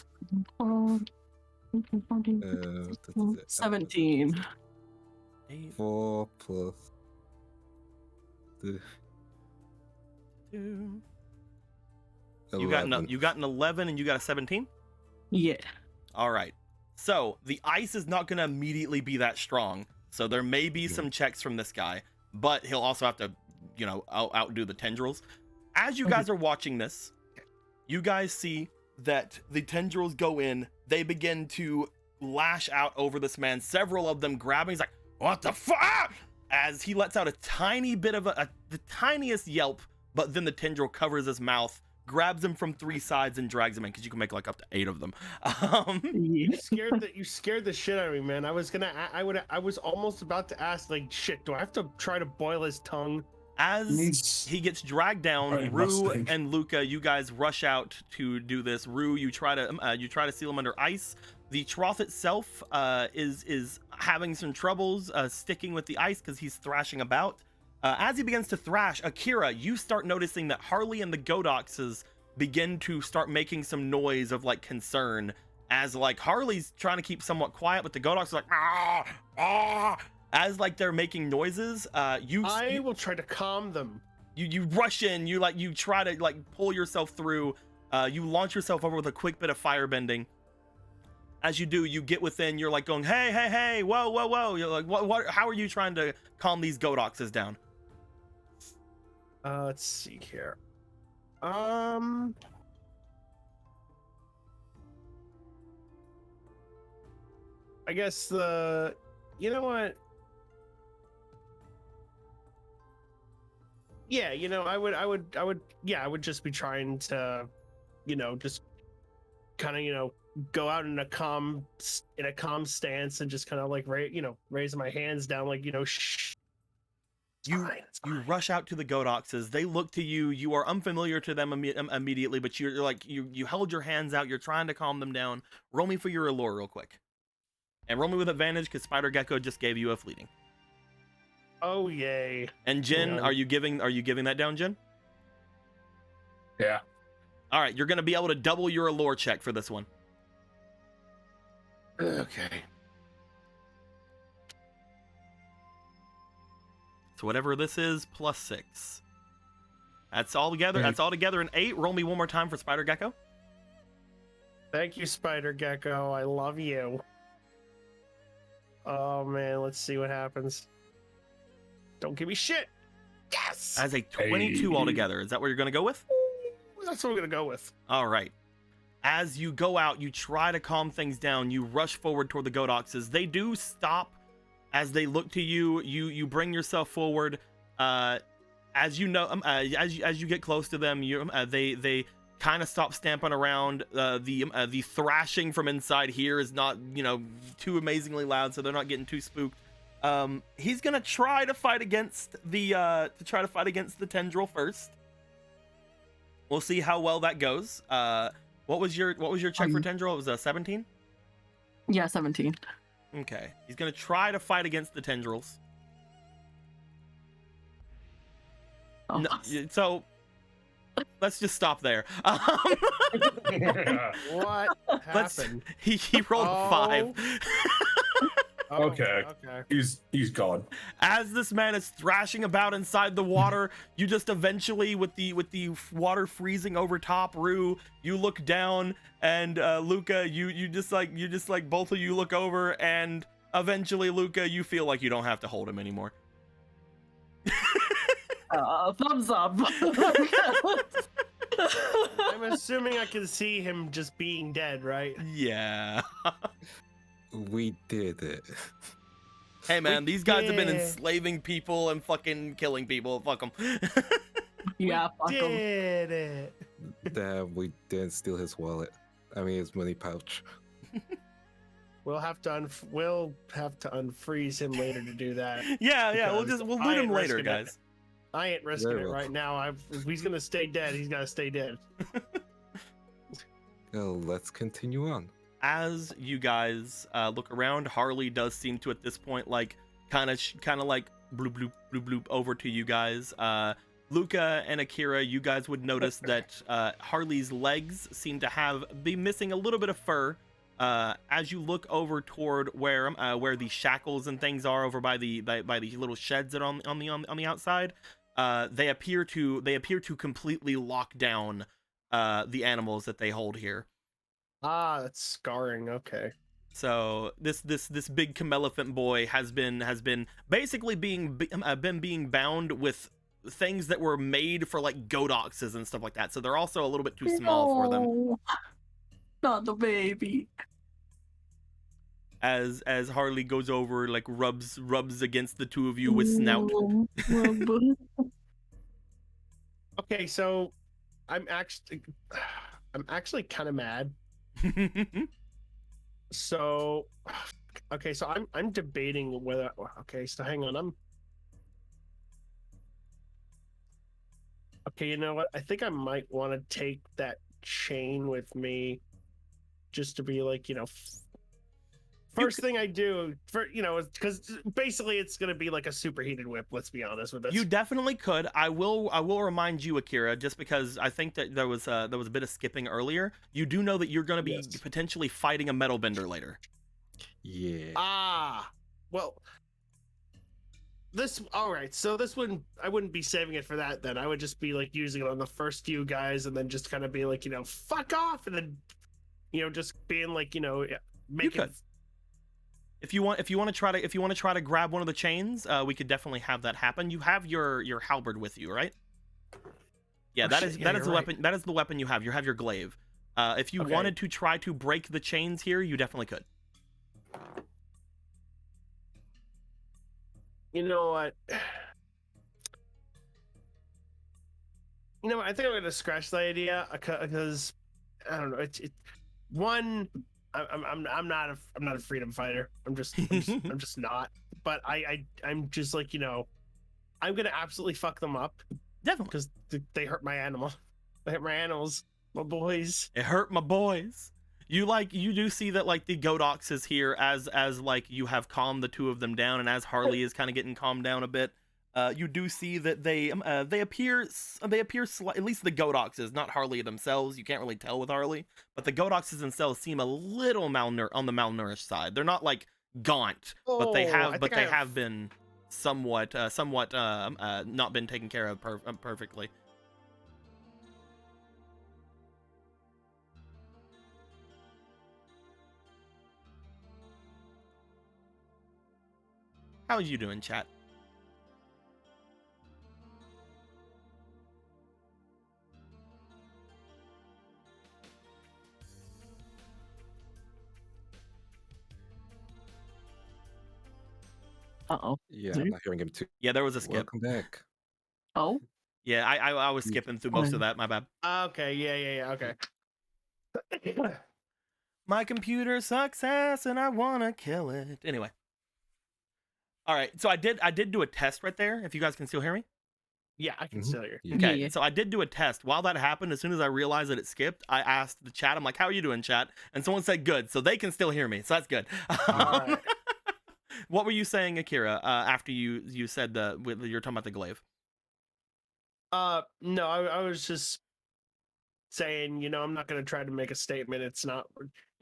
F: 17. 4 plus.
A: You
F: 11.
A: got an 11 and you got a 17.
B: Yeah.
A: All right. So the ice is not gonna immediately be that strong. So there may be some checks from this guy, but he'll also have to, outdo the tendrils. As you guys are watching this, you guys see that the tendrils go in. They begin to lash out over this man. Several of them grabbing. He's like, "What the fuck?" As he lets out a tiny bit of the tiniest yelp, but then the tendril covers his mouth, grabs him from 3 sides, and drags him in, because you can make like up to 8 of them.
D: You scared the shit out of me, man. I was almost about to ask, like, shit, do I have to try to boil his tongue?
A: As he gets dragged down,
E: Right,
A: Rue
E: Mustang.
A: and Luca, you guys rush out to do this. Rue, you try to seal him under ice. The trough itself is having some troubles sticking with the ice because he's thrashing about. As he begins to thrash, Akira, you start noticing that Harley and the Godoxes begin to start making some noise of like concern, as like Harley's trying to keep somewhat quiet, but the Godox are like as like they're making noises.
D: I will try to calm them.
A: You rush in, you try to like pull yourself through. You launch yourself over with a quick bit of firebending. As you do, you get within. You're like going, hey, whoa. You're like, what? How are you trying to calm these Godoxes down?
D: Let's see here. I guess you know what? Yeah, I would just be trying to, just kind of, go out in a calm stance and just kind of like raise my hands down, like, shh.
A: You rush out to the Godoxes. They look to you. You are unfamiliar to them immediately, but you're like you held your hands out. You're trying to calm them down. Roll me for your allure real quick, and roll me with advantage because Spider Gecko just gave you a fleeting.
D: Oh yay!
A: And Jin,
D: Yeah.
A: are you giving that down, Jin?
E: Yeah.
A: All right, you're gonna be able to double your allure check for this one.
E: Okay.
A: So whatever this is, +6. That's all together.
E: Okay.
A: That's all together an 8. Roll me one more time for Spider Gecko.
D: Thank you, Spider Gecko. I love you. Oh man, let's see what happens. Don't give me shit. Yes.
A: As a 22
E: Hey.
A: altogether. Is that what you're gonna go with?
D: That's what we're gonna go with.
A: All right. As you go out, you try to calm things down. You rush forward toward the Godoxes. They do stop as they look to you. You bring yourself forward. As you know, as you get close to them, they kind of stop stamping around. The thrashing from inside here is not too amazingly loud, so they're not getting too spooked. He's gonna try to fight against the tendril first. We'll see how well that goes. What was your check for tendril? It was a 17.
B: Yeah, 17.
A: Okay, he's gonna try to fight against the tendrils.
B: Oh.
A: No, so let's just stop there.
D: What
A: Let's.
D: happened?
A: He rolled a 5.
D: Oh,
E: Okay. He's gone.
A: As this man is thrashing about inside the water, you just eventually, with the water freezing over top, Rue, you look down, and Luca, you just like both of you look over, and eventually, Luca, you feel like you don't have to hold him anymore.
B: Thumbs up.
D: I'm assuming I can see him just being dead, right?
A: Yeah.
F: We did it.
A: Hey man, these guys have been
D: did.
A: enslaving people and fucking killing people. Fuck them.
B: Yeah, fuck 'em.
D: Did it.
F: Damn, we didn't steal his wallet. I mean, his money pouch.
D: We'll have to unfreeze him later to do that.
A: Yeah.
D: Because
A: We'll
D: I
A: loot him
D: ain't
A: later,
D: risking it.
A: guys.
D: I ain't risking
F: Very
D: it
F: well.
D: right now. If he's gonna stay dead, he's gotta stay dead.
F: Well, let's continue on.
A: As you guys look around, Harley does seem to at this point like kind of like bloop bloop bloop bloop over to you guys. Luca and Akira, you guys would notice that Harley's legs seem to be missing a little bit of fur. As you look over toward where the shackles and things are over by the little sheds that are on the outside, they appear to completely lock down the animals that they hold here.
D: Ah, that's scarring. Okay.
A: So this big camelephant boy has been basically being bound with things that were made for like Godoxes and stuff like that. So they're also a little bit too small for them.
B: No, not the baby.
A: As Harley goes over, like rubs against the two of you with snout.
D: Okay, so I'm actually kind of mad. So, okay, so I'm debating whether. Okay, so hang on, Okay, you know what? I think I might want to take that chain with me, just to be like, First thing I do for because basically it's gonna be like a superheated whip. Let's be honest with this.
A: You definitely could. I will remind you, Akira, just because I think that there was a bit of skipping earlier. You do know that you're going to be
D: Yes.
A: potentially fighting a metal bender later.
F: Yeah.
D: Well, all right. So this one I wouldn't be saving it for that. Then I would just be like using it on the first few guys, and then just kind of be like, fuck off, and then just being like, making.
A: could. If you want to try to grab one of the chains, we could definitely have that happen. You have your halberd with you, right? Yeah, that is the
D: right.
A: weapon. That is the weapon you have. You have your glaive. If you
D: Okay.
A: wanted to try to break the chains here, you definitely could.
D: You know what? I think I'm gonna scratch the idea because I don't know. It's one. I'm not a freedom fighter. I'm just not. But I'm just like I'm gonna absolutely fuck them up
A: Definitely.
D: because they hurt my animal. They hurt my animals, my boys.
A: It hurt my boys. You do see that like the Godox is here as like you have calmed the two of them down, and as Harley is kind of getting calmed down a bit. You do see that they appear at least the Godoxes, not Harley themselves. You can't really tell with Harley, but the Godoxes themselves seem a little on the malnourished side. They're not like gaunt, but they have been somewhat not been taken care of perfectly. How are you doing, chat?
B: Uh-oh.
F: Yeah, I'm not hearing him too.
A: Yeah, there was a skip.
F: Welcome back.
B: Oh?
A: Yeah, I was skipping through most of that. My bad.
D: Okay. Yeah. Okay.
A: My computer sucks ass and I wanna kill it. Anyway. All right, so I did do a test right there. If you guys can still hear me.
D: Yeah, I can
F: Mhm.
D: still hear.
F: Yeah.
A: Okay,
B: Yeah.
A: so I did do a test. While that happened, as soon as I realized that it skipped, I asked the chat. I'm like, "How are you doing, chat?" And someone said, "Good." So they can still hear me. So that's good.
D: All right.
A: What were you saying, Akira? After you said you're talking about the glaive.
D: No, I was just saying, I'm not gonna try to make a statement. It's not.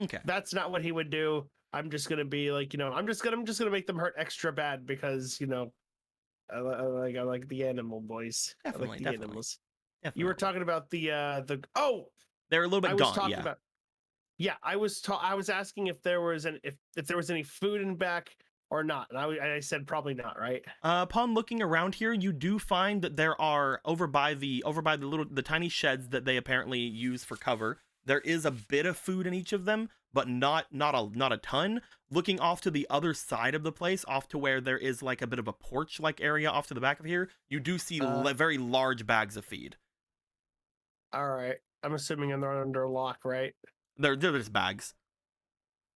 A: Okay.
D: That's not what he would do. I'm just gonna be like, I'm just gonna make them hurt extra bad because, I like the animal boys. I
A: Definitely,
D: like the
A: definitely.
D: animals.
A: Definitely.
D: You were talking about the
A: They're a little bit
D: I was
A: gaunt.
D: talking
A: Yeah.
D: about. Yeah, I was asking if there was if there was any food in back or not, and I said probably not, right?
A: Upon looking around here, you do find that there are over by the tiny sheds that they apparently use for cover. There is a bit of food in each of them, but not a ton. Looking off to the other side of the place, off to where there is like a bit of a porch like area off to the back of here, you do see very large bags of feed.
D: All right. I'm assuming they're under lock, right?
A: They're just bags.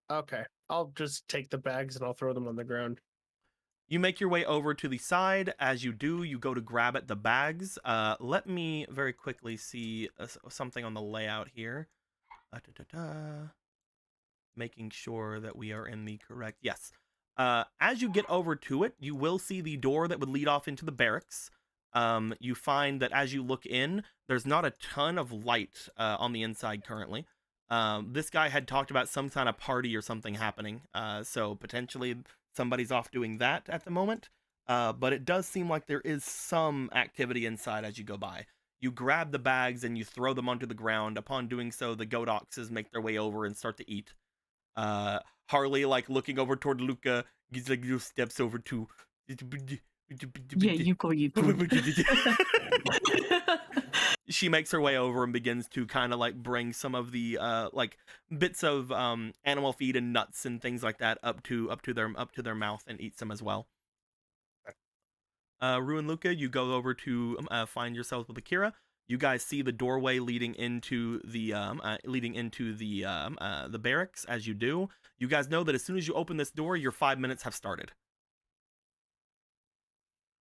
D: Okay. I'll just take the bags and I'll throw them on the ground.
A: You make your way over to the side. As you do, you go to grab at the bags. Let me very quickly see something on the layout here. Making sure that we are in the correct. Yes. As you get over to it, you will see the door that would lead off into the barracks. You find that as you look in, there's not a ton of light on the inside currently. This guy had talked about some kind of party or something happening, so potentially somebody's off doing that at the moment. But it does seem like there is some activity inside as you go by. You grab the bags and you throw them onto the ground. Upon doing so, the Godoxes make their way over and start to eat. Harley, like looking over toward Luca, he's like little steps over to.
B: Yeah, you go.
A: She makes her way over and begins to kind of like bring some of the like bits of animal feed and nuts and things like that up to their mouth and eat some as well. Ruin Luca, you go over to find yourselves with Akira. You guys see the doorway leading into the barracks. As you do, you guys know that as soon as you open this door, your 5 minutes have started.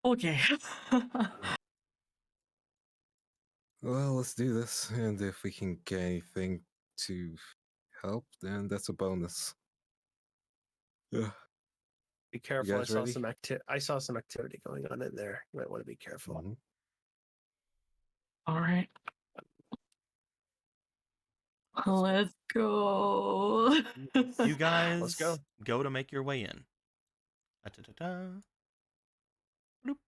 B: Okay.
F: Well, let's do this. And if we can get anything to help, then that's a bonus. Yeah.
D: Be careful.
F: guys ready?
D: I saw some activity going on in there. You might want to be careful.
F: Mhm.
B: All right. Let's go.
A: You guys
D: go.
A: to make your way in. Da-da-da-da. Bloop.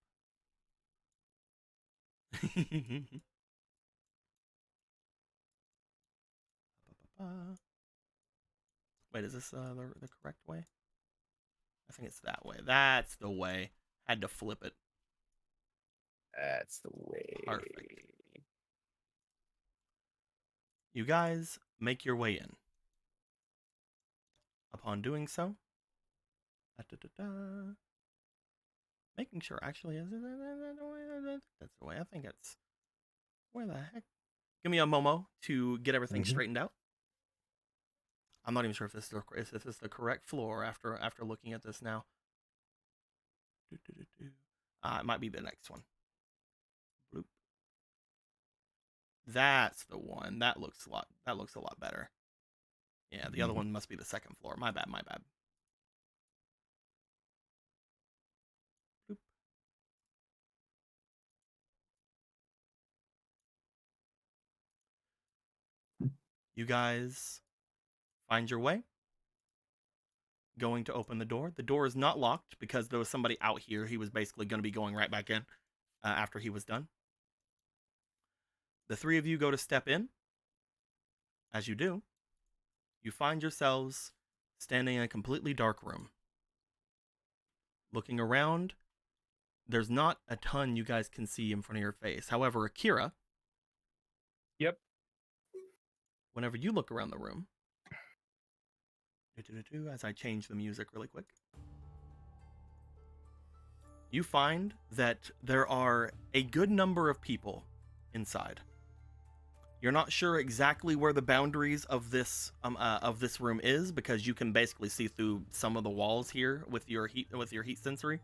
A: Wait, is this the correct way? I think it's that way. That's the way. Had to flip it.
D: That's the way.
A: Perfect. You guys make your way in. Upon doing so, da-da-da-da. Making sure, actually, is it that's the way. I think it's where the heck? Give me a Momo to get everything
F: Mhm.
A: straightened out. I'm not even sure if this is the correct floor after looking at this now. It might be the next one. Bloop. That's the one. That looks a lot better. Yeah, the other one must be the second floor. My bad. Bloop. You guys find your way. Going to open the door. The door is not locked because there was somebody out here. He was basically going to be going right back in after he was done. The three of you go to step in. As you do, you find yourselves standing in a completely dark room. Looking around, there's not a ton you guys can see in front of your face. However, Akira,
D: Yep.
A: whenever you look around the room, as I change the music really quick, you find that there are a good number of people inside. You're not sure exactly where the boundaries of this room is because you can basically see through some of the walls here with your heat sensory.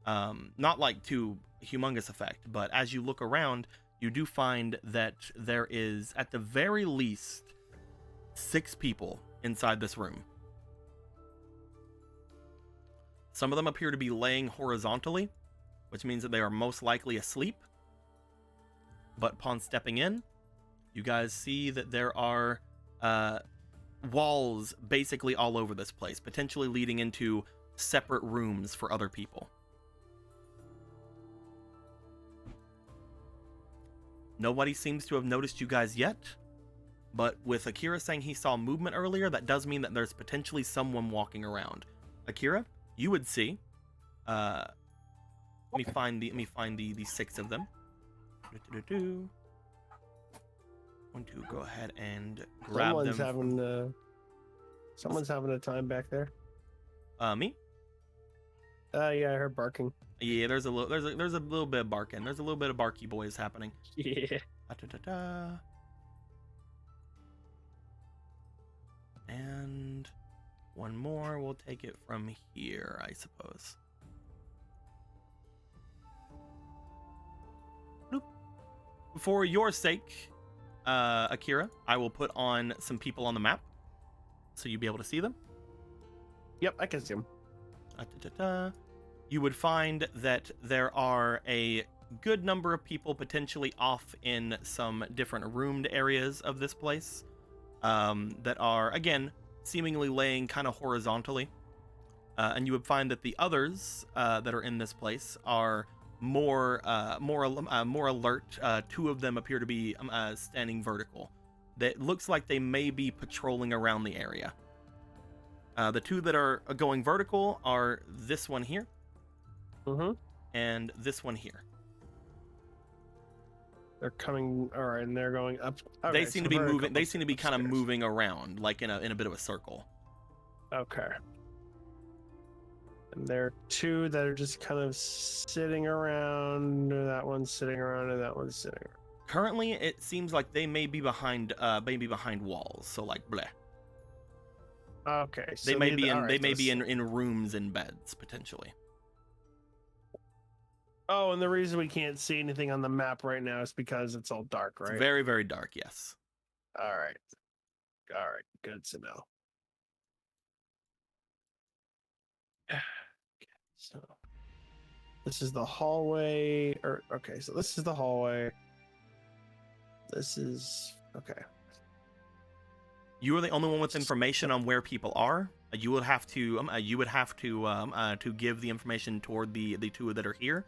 A: Not like too humongous effect, but as you look around, you do find that there is at the very least 6 people inside this room. Some of them appear to be laying horizontally, which means that they are most likely asleep. But upon stepping in, you guys see that there are walls basically all over this place, potentially leading into separate rooms for other people. Nobody seems to have noticed you guys yet, but with Akira saying he saw movement earlier, that does mean that there's potentially someone walking around. Akira, you would see. Let me find the 6 of them. Want to go ahead and grab
D: Someone's having a time back there.
A: Me?
D: Yeah, I heard barking.
A: Yeah, there's a little bit of barking. There's a little bit of barky boys happening.
D: Yeah.
A: Da-da-da-da. And one more. We'll take it from here, I suppose. Bloop. For your sake, Akira, I will put on some people on the map so you'll be able to see them.
D: Yep, I can see them.
A: You would find that there are a good number of people potentially off in some different roomed areas of this place that are, again, seemingly laying kind of horizontally. And you would find that the others that are in this place are more alert. 2 of them appear to be standing vertical. That looks like they may be patrolling around the area. The 2 that are going vertical are this one here, and this one here.
D: They're coming, all right, and they're going up. Okay,
A: they seem to be moving. They seem to be kind of moving around, like in a bit of a circle.
D: Okay. And there are 2 that are just kind of sitting around. That one's sitting around, and that one's sitting around.
A: Currently, it seems like they may be behind walls. So like bleh.
D: Okay. So
A: They may be in rooms and beds potentially.
D: Oh, and the reason we can't see anything on the map right now is because it's all dark, right?
A: It's very, very dark. Yes.
D: All right. Good to know. So this is the hallway, or okay, so this is the hallway. This is okay.
A: You are the only one with information on where people are. You would have to to give the information toward the two that are here.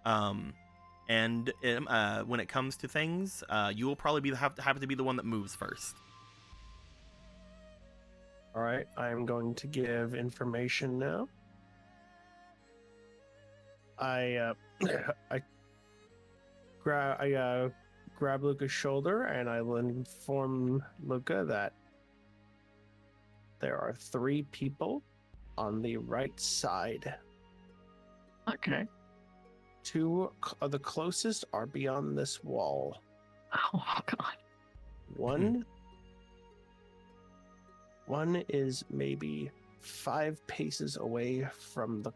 A: And when it comes to things, you will probably have to be the one that moves first.
D: All right, I am going to give information now. I grab Luca's shoulder and I will inform Luca that there are 3 people on the right side.
B: Okay.
D: 2 of the closest are beyond this wall.
B: Oh God.
D: One is maybe 5 paces away from the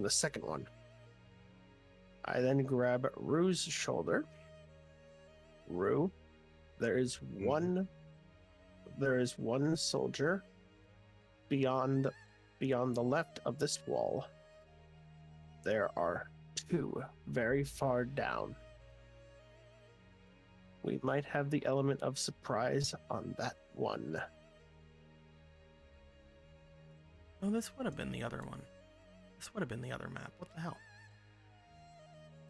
D: second one. I then grab Rue's shoulder. Rue, there is one soldier beyond the left of this wall. There are 2 very far down. We might have the element of surprise on that one.
A: Oh, this would have been the other one. This would have been the other map. What the hell?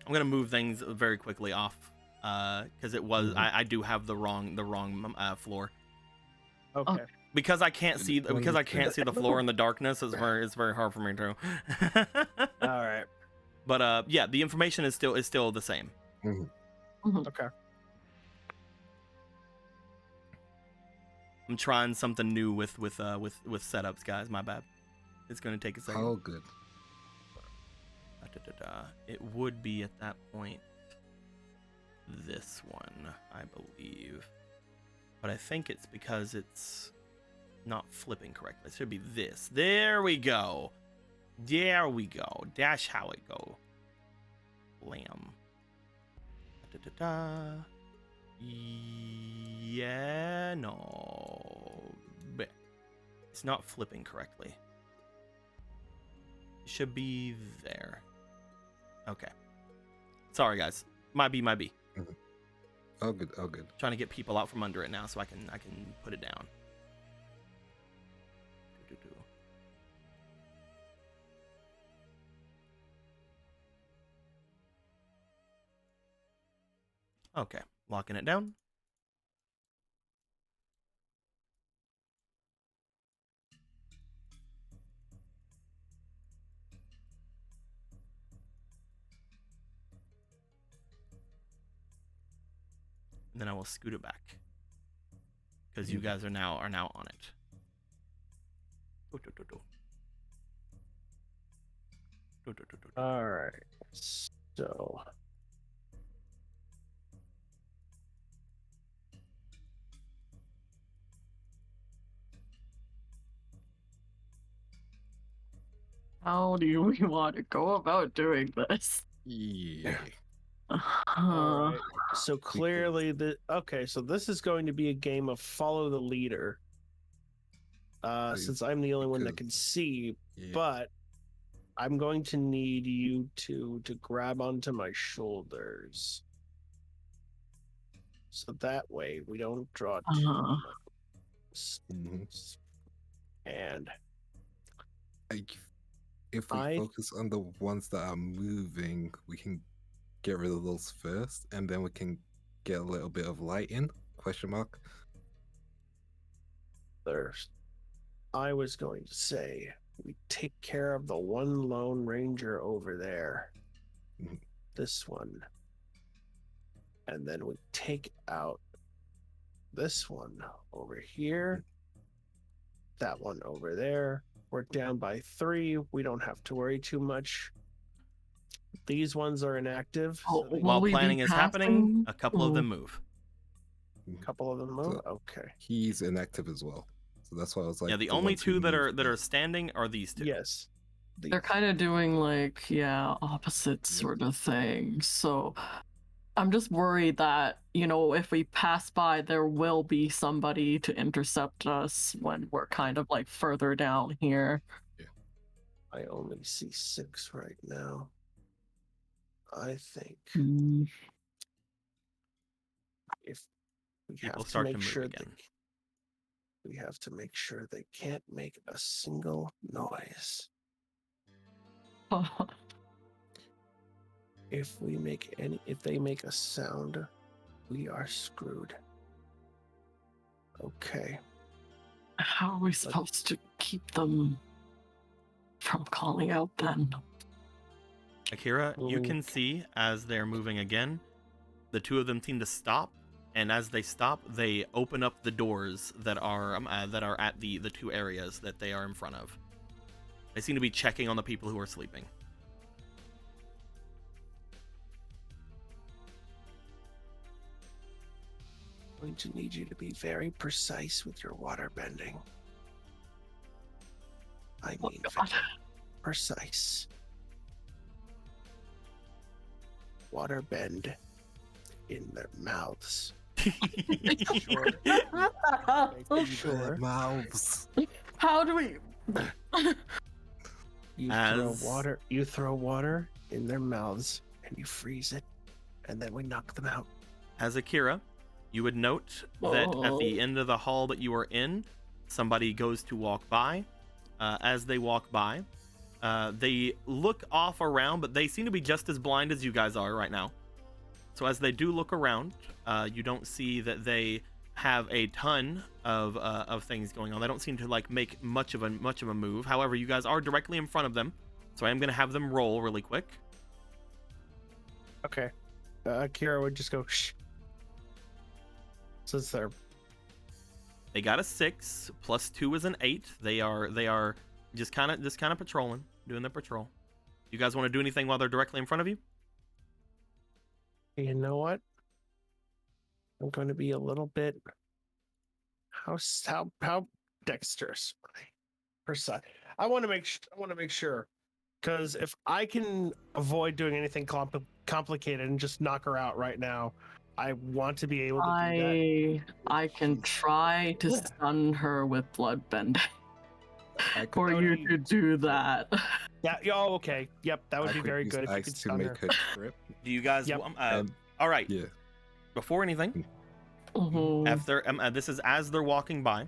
A: I'm gonna move things very quickly off, because it was I do have the wrong floor.
D: Okay.
A: Because I can't see the floor in the darkness. It's very hard for me to.
D: All right.
A: But yeah, the information is still the same.
D: Okay.
A: I'm trying something new with setups, guys. My bad. It's gonna take a second.
F: Oh, good.
A: It would be at that point this one, I believe, but I think it's because it's not flipping correctly. It should be this. There we go. There we go. That's how it go. Lamb. Yeah, no. It's not flipping correctly. It should be there. Okay. Sorry, guys. Might be.
F: Oh, good. Oh, good.
A: Trying to get people out from under it now so I can put it down. Okay, locking it down. And then I will scoot it back because you guys are now on it.
D: All right. So
B: How do we want to go about doing this?
F: Yeah.
D: all right. So clearly so this is going to be a game of follow the leader. Since I'm the only one that can see,
F: Yeah.
D: but I'm going to need you to grab onto my shoulders. So that way we don't draw too much. And
F: If we focus on the ones that are moving, we can get rid of those first, and then we can get a little bit of light in? Question mark.
D: I was going to say we take care of the one Lone Ranger over there. This one. And then we take out this one over here. That one over there. We're down by 3. We don't have to worry too much. These ones are inactive. So
A: While planning is happening, a couple of them move.
D: a couple of them move.
F: So
D: Okay.
F: he's inactive as well. So that's why I was like,
A: Yeah, the only
F: ones who
A: 2 that
F: move
A: are standing are these 2.
D: Yes.
B: They're kind of doing like opposite sort of thing. So I'm just worried that, if we pass by, there will be somebody to intercept us when we're kind of like further down here.
D: I only see 6 right now. I think if we
A: People
D: have to
A: start to
D: make
A: move
D: sure
A: again.
D: we have to make sure they can't make a single noise. If they make a sound, we are screwed. Okay.
B: How are we supposed to keep them from calling out then?
A: Akira, you can see as they're moving again, the two of them seem to stop, and as they stop, they open up the doors that are at the two areas that they are in front of. They seem to be checking on the people who are sleeping.
D: I'm going to need you to be very precise with your water bending. I mean,
B: God.
D: very precise. Water bend in their mouths. Sure. Making sure.
F: Mouths.
B: How do we?
D: You throw water in their mouths and you freeze it, and then we knock them out.
A: As Akira, you would note that at the end of the hall that you are in, somebody goes to walk by. As they walk by, they look off around, but they seem to be just as blind as you guys are right now. So as they do look around, you don't see that they have a ton of things going on. They don't seem to like make much of a move. However, you guys are directly in front of them, so I am going to have them roll really quick.
D: Okay. Kira would just go shh. Since
A: They got a 6 plus 2 is an 8. They are just kind of patrolling, doing their patrol. You guys want to do anything while they're directly in front of you?
D: You know what? I'm going to be a little bit how dexterous, precise. I want to make sure, because if I can avoid doing anything complicated and just knock her out right now, I want to be able to do that.
B: I can try to stun her with blood bending. For
D: That would
B: you
D: be-
B: to do that.
D: Yeah. Oh, okay. Yep. That would
F: I
D: be
F: could
D: very
F: use
D: good if you
F: ice
D: could
F: to
D: stun her.
F: make a trip.
A: Do you guys?
D: Yep.
A: All right.
F: Yeah.
A: Before anything,
B: Mhm.
A: after this is as they're walking by.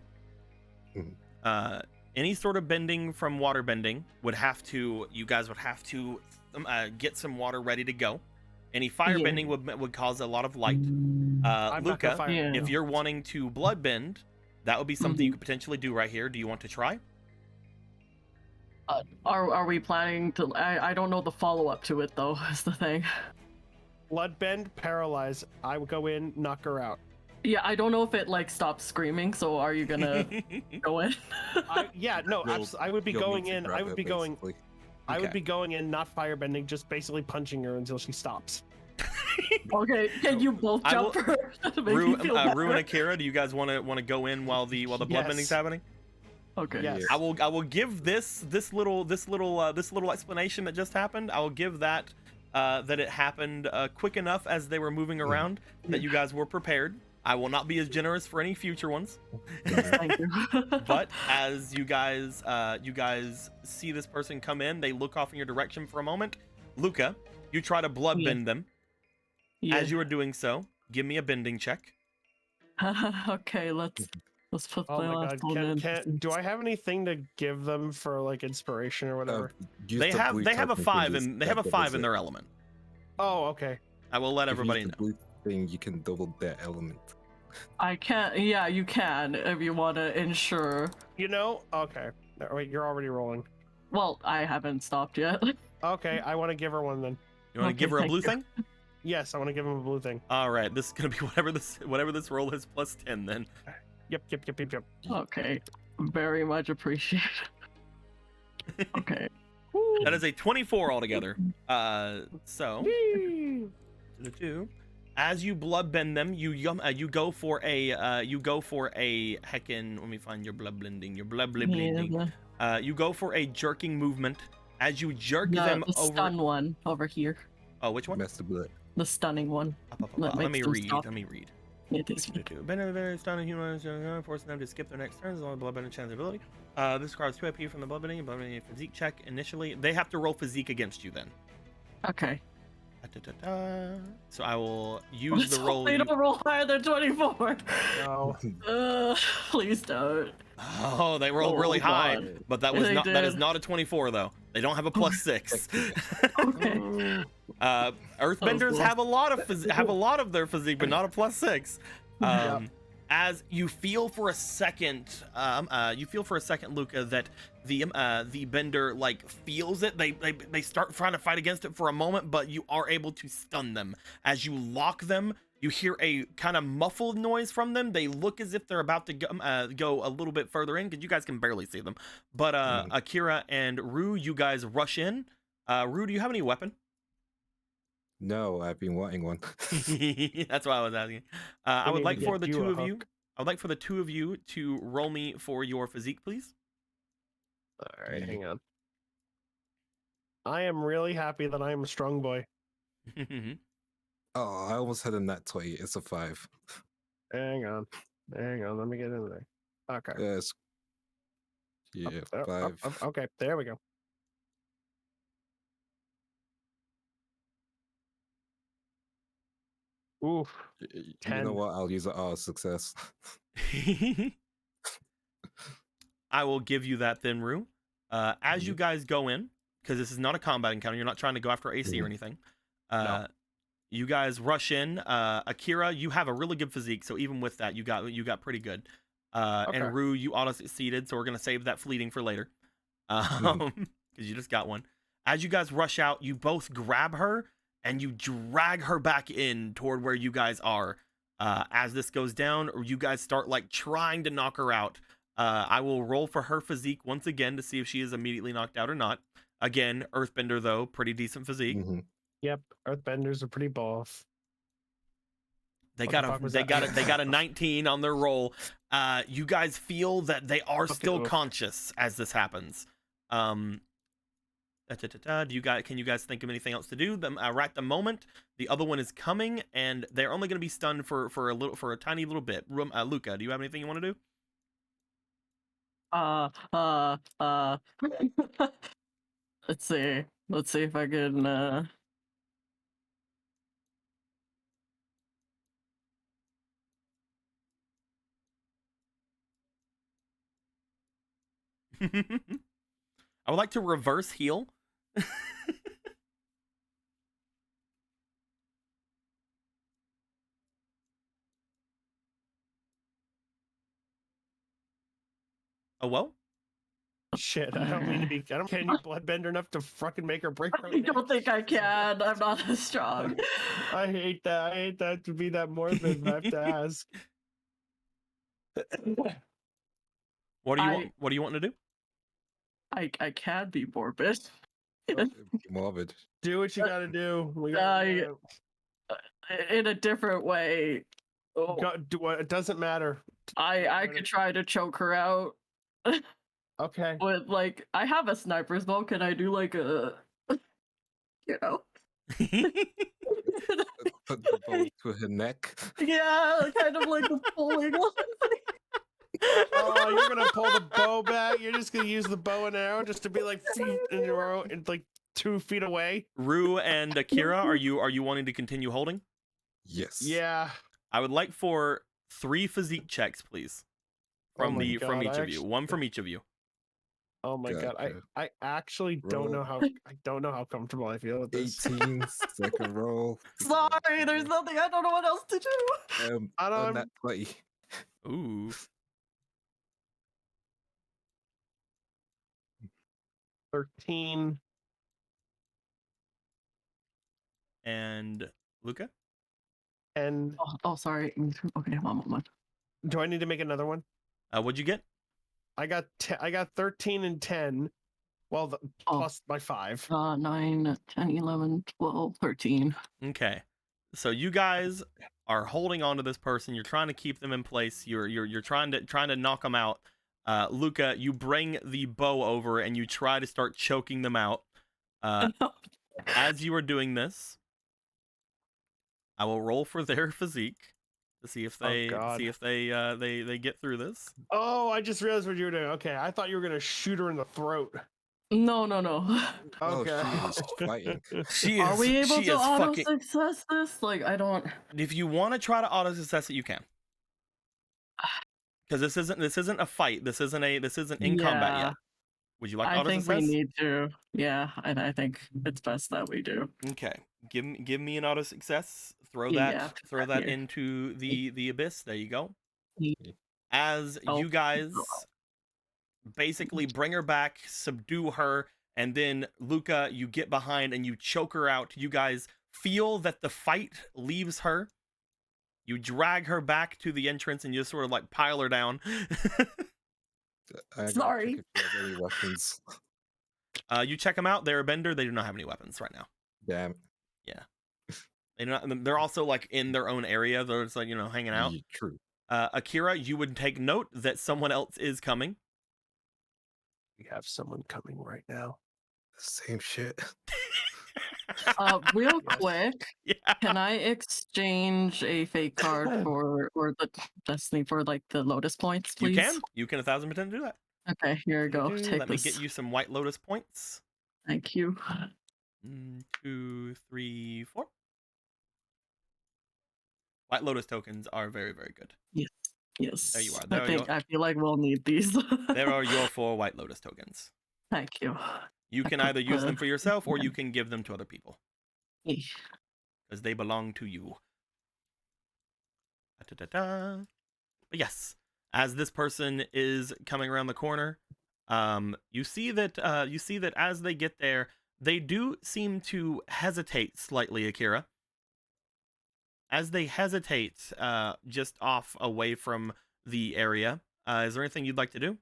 F: Mhm.
A: Any sort of bending from water bending you guys would have to get some water ready to go. Any fire
B: Yeah.
A: bending would cause a lot of light.
D: I'm not gonna
A: Luca,
D: fire
B: Yeah.
A: if you're wanting to blood bend, that would be something you
B: Mhm.
A: could potentially do right here. Do you want to try?
B: Are we planning to? I don't know the follow up to it though. Is the thing.
D: Bloodbend, paralyze. I would go in, knock her out.
B: Yeah, I don't know if it like stops screaming. So are you gonna go in?
D: I would be
F: You'll
D: going
F: need to
D: in.
F: grab
D: I would
F: it,
D: be going.
F: basically.
D: I would
A: Okay.
D: be going in, not firebending, just basically punching her until she stops.
B: Okay, can you both
A: I
B: jump
A: will-
B: first to make me feel better?
A: Rue and Akira, do you guys want to go in while the blood
D: Yes.
A: bending's happening?
B: Okay.
D: Yes.
A: I will give this little explanation that just happened. I will give that it happened quick enough as they were moving around that you guys were prepared. I will not be as generous for any future ones.
B: Thank you.
A: But as you guys see this person come in, they look off in your direction for a moment. Luca, you try to blood
B: Yeah.
A: bend them.
B: Yeah.
A: As you are doing so, give me a bending check.
B: Okay, let's put
D: Oh
B: the
D: my
B: last
D: god!
B: one in.
D: Do I have anything to give them for like inspiration or whatever?
F: Use
A: They
F: the
A: have
F: blue
A: they have a
F: token,
A: 5
F: please.
A: and they have a
F: That
A: 5
F: doubles
A: in
F: it.
A: their element.
D: Oh, okay.
A: I will let
F: If you
A: everybody
F: use
A: know.
F: the blue thing, you can double their element.
B: I can't. Yeah, you can if you want to ensure.
D: You know? Okay. No, wait, you're already rolling.
B: Well, I haven't stopped yet.
D: Okay, I want to give her one then.
A: You want to
B: Okay,
A: give her a
B: thank
A: blue
B: you.
A: thing?
D: Yes, I want to give him a blue thing.
A: All right, this is gonna be whatever this roll is plus 10 then.
D: Yep.
B: Okay, very much appreciated. Okay.
A: That is a 24 altogether. So the two. As you bloodbend them, you go for a heckin'. Let me find your blood blending. Your blood blending. You go for a jerking movement. As you jerk them
B: the
A: over.
B: stun one over here.
A: Oh, which one?
F: Master blood.
B: The stunning one. That
A: Let
B: makes
A: me
B: them
A: read.
B: stop.
A: Let me read.
B: It is.
A: Bender stunning humans, forcing them to skip their next turns on bloodbending chance ability. This requires 2 AP from the bloodbending physique check initially. They have to roll physique against you then.
B: Okay.
A: So I will use the roll.
B: They don't roll higher than 24.
D: No.
B: Please don't.
A: Oh, they rolled really high,
B: God.
A: but that was
B: They
A: not. That is
B: did.
A: not a 24 though. They don't have a +6.
B: Okay.
A: Earthbenders
B: cool.
A: have a lot of their physique, but not a +6. As you feel for a second, Luca, that the bender like feels it. They start trying to fight against it for a moment, but you are able to stun them. As you lock them, you hear a kind of muffled noise from them. They look as if they're about to go a little bit further in, because you guys can barely see them. But Akira and Rue, you guys rush in. Rue, do you have any weapon?
F: No, I've been wanting one.
A: That's why I was asking. I would
D: need
A: like
D: to
A: for
D: get
A: the
D: you
A: two
D: a
A: of you.
D: hook.
A: I would like for the two of you to roll me for your physique, please.
D: All right, hang on. I am really happy that I am a strong boy.
F: Oh, I almost had a nat 20. It's a 5.
D: Hang on. Let me get in there. Okay.
F: Yes. Yeah,
D: Up,
F: 5.
D: okay, there we go. Oof.
F: You
D: 10.
F: know what? I'll use it as success.
A: I will give you that then, Rue. As you guys go in, because this is not a combat encounter, you're not trying to go after AC or anything.
D: No.
A: You guys rush in. Akira, you have a really good physique, so even with that, you got pretty good.
D: Okay.
A: And Rue, you auto succeeded, so we're gonna save that fleeting for later, because you just got one. As you guys rush out, you both grab her and you drag her back in toward where you guys are. As this goes down, or you guys start like trying to knock her out. I will roll for her physique once again to see if she is immediately knocked out or not. Again, Earthbender though, pretty decent physique.
F: Mhm.
D: Yep, Earthbenders are pretty boss.
A: They
D: What
A: got
D: the
A: a
D: fuck was
A: they
D: that?
A: got a they got a 19 on their roll. You guys feel that they are
D: Okay,
A: still
D: oof.
A: conscious as this happens. Do you guys can you guys think of anything else to do? Right at the moment, the other one is coming, and they're only going to be stunned for a tiny little bit. Luca, do you have anything you want to do?
B: Let's see. Let's see if I can.
A: I would like to reverse heal. Oh well.
D: Shit, I don't mean to be. I don't can you bloodbender enough to fucking make her break.
B: I don't think I can. I'm not as strong.
D: I hate that. I hate that to be that morbid. But I have to ask.
A: What do you want to do?
B: I can be morbid.
F: Morbid.
D: Do what you gotta do. We
B: I-
D: gotta,
B: In a different way. Oh,
D: do what. It doesn't matter.
B: I could try to choke her out.
D: Okay.
B: With like, I have a sniper's bow. Can I do like a, you know?
F: Put the bow to her neck.
B: Yeah, kind of like a pulling one.
D: Oh, you're gonna pull the bow back. You're just gonna use the bow and arrow just to be like feet in your own, like 2 feet away.
A: Rue and Akira, are you wanting to continue holding?
F: Yes.
D: Yeah.
A: I would like for 3 physique checks, please. From
D: my
A: from
D: God,
A: each
D: I
A: of you. One from each of you.
D: Oh my god.
F: Gotcha.
D: I actually don't know how comfortable I feel with this.
F: 18, second roll.
B: Sorry, there's nothing. I don't know what else to do.
D: I don't-
F: On that 20.
A: Ooh.
D: 13.
A: And Luca?
D: And
B: Oh, sorry. Okay, one.
D: do I need to make another one?
A: What'd you get?
D: I got 13 and 10. Well, plus my 5.
B: 9, 10, 11, 12, 13.
A: Okay. So you guys are holding on to this person. You're trying to keep them in place. You're trying to knock them out. Luca, you bring the bow over and you try to start choking them out. As you are doing this, I will roll for their physique to see if they
D: God.
A: they get through this.
D: Oh, I just realized what you were doing. Okay, I thought you were gonna shoot her in the throat.
B: No.
F: Oh,
D: Okay.
F: she is fighting.
A: She
B: Are
A: is
B: we able
A: she
B: to
A: is
B: auto
A: fucking.
B: success this? Like, I don't.
A: If you want to try to auto success it, you can. Because this isn't a fight. This isn't in combat
B: Yeah.
A: yet. Would you like
B: I
A: auto
B: think we
A: success?
B: need to. Yeah, and I think it's best that we do.
A: Okay, give me an auto success. Throw
B: Yeah,
A: that
B: here.
A: into the abyss. There you go.
B: Yeah.
A: As
B: Oh.
A: you guys basically bring her back, subdue her, and then Luca, you get behind and you choke her out. You guys feel that the fight leaves her. You drag her back to the entrance and you just sort of like pile her down.
F: I gotta
B: Sorry.
F: check if he has any weapons.
A: You check them out. They're a bender. They do not have any weapons right now.
F: Damn.
A: They do not, they're also like in their own area. They're just like, hanging out.
F: Yeah, true.
A: Akira, you would take note that someone else is coming.
D: We have someone coming right now.
F: Same shit.
B: Real
D: Yes.
B: quick,
A: Yeah.
B: can I exchange a fake card or the destiny for like the lotus points, please?
A: You can 1000% do that.
B: Okay, here we go. Take
A: Let me
B: this.
A: get you some white lotus points.
B: Thank you.
A: 1, 2, 3, 4. White lotus tokens are very, very good.
B: Yes.
A: There you are. There
B: I
A: you
B: think
A: are.
B: I feel like we'll need these.
A: There are your 4 white lotus tokens.
B: Thank you.
A: You
B: I
A: can
B: could
A: either use them
B: put-
A: for yourself or you can give them to other people
B: Eesh.
A: because they belong to you. Da-da-da-da. But yes, as this person is coming around the corner, you see that as they get there, they do seem to hesitate slightly, Akira. As they hesitate, just off away from the area, is there anything you'd like to do?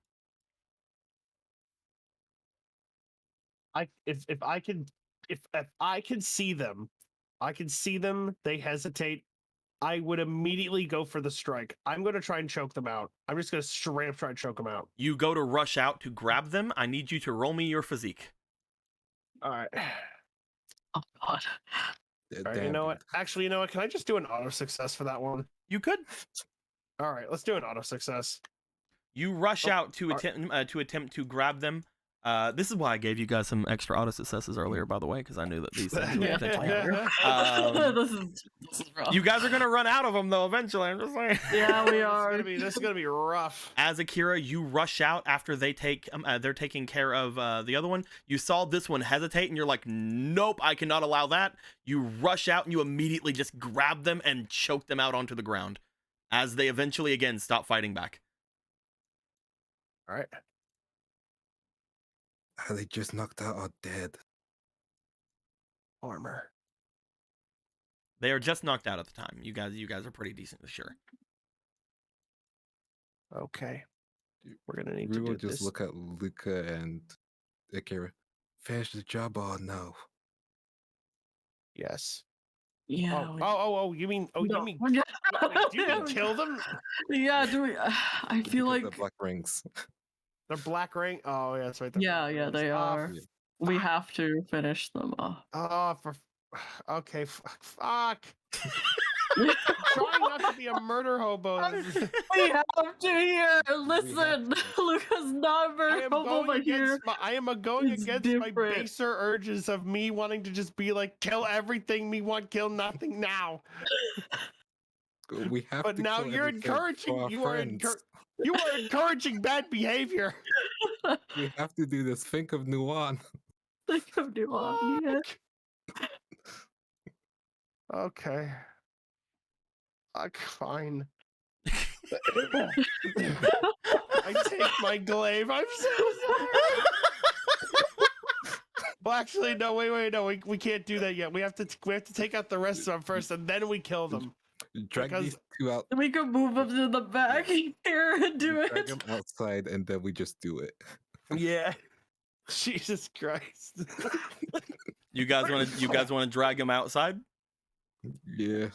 D: If I can see them, they hesitate. I would immediately go for the strike. I'm gonna try and choke them out. I'm just gonna straight up try and choke them out.
A: You go to rush out to grab them. I need you to roll me your physique.
D: All right.
B: Oh God.
F: Yeah,
D: All right.
F: damn,
D: You know
F: dude.
D: what? Actually, you know what? Can I just do an auto success for that one?
A: You could.
D: All right. Let's do an auto success.
A: You rush
D: Oh,
A: out to
D: are-
A: attempt to grab them. This is why I gave you guys some extra auto successes earlier, by the way, because I knew that these things would potentially happen.
B: This is rough.
A: You guys are gonna run out of them though eventually. I'm just saying.
B: Yeah, we are.
D: This is gonna be rough.
A: As Akira, you rush out after they're taking care of the other one. You saw this one hesitate, and you're like, "Nope, I cannot allow that." You rush out and you immediately just grab them and choke them out onto the ground, as they eventually again stop fighting back.
D: All right.
F: They just knocked out are dead.
D: Armor.
A: They are just knocked out at the time. You guys are pretty decent, sure.
D: Okay. We're gonna need
F: We
D: to
F: will
D: do
F: just
D: this.
F: look at Luca and Akira. Finish the job or no?
D: Yes.
B: Yeah.
D: Oh, you mean
B: no.
D: do you mean kill them?
B: Yeah, do we? I feel
F: Because
B: like.
F: the black rings.
D: They're black ring. Oh yeah, that's right.
B: Yeah, they are.
F: Yeah.
B: We have to finish them off.
D: Oh, okay. Fuck. Trying not to be a murder hobo.
B: We have to here. Listen, Luca's not
D: I
B: very
D: am
B: hobo,
D: going
B: but here.
D: against going
B: it's
D: against my
B: different.
D: baser urges of me wanting to just be like kill everything. Me want kill nothing now.
F: We have
D: But
F: to
D: now
F: kill
D: you're
F: everything
D: encouraging.
F: for our friends.
D: You are encouraging bad behavior.
F: We have to do this. Think of Nuan.
B: Think of new one. Yeah.
D: Fuck. Okay. Fuck, fine. I take my glaive. I'm so sorry. Well, actually, no. Wait. No, we can't do that yet. We have to take out the rest of them first, and then we kill them.
F: Drag
D: Because-
F: these two out.
B: We could move them to the back here and do
F: Drag
B: it.
F: them outside, and then we just do it.
D: Yeah. Jesus Christ.
A: You guys want to drag them outside?
F: Yeah.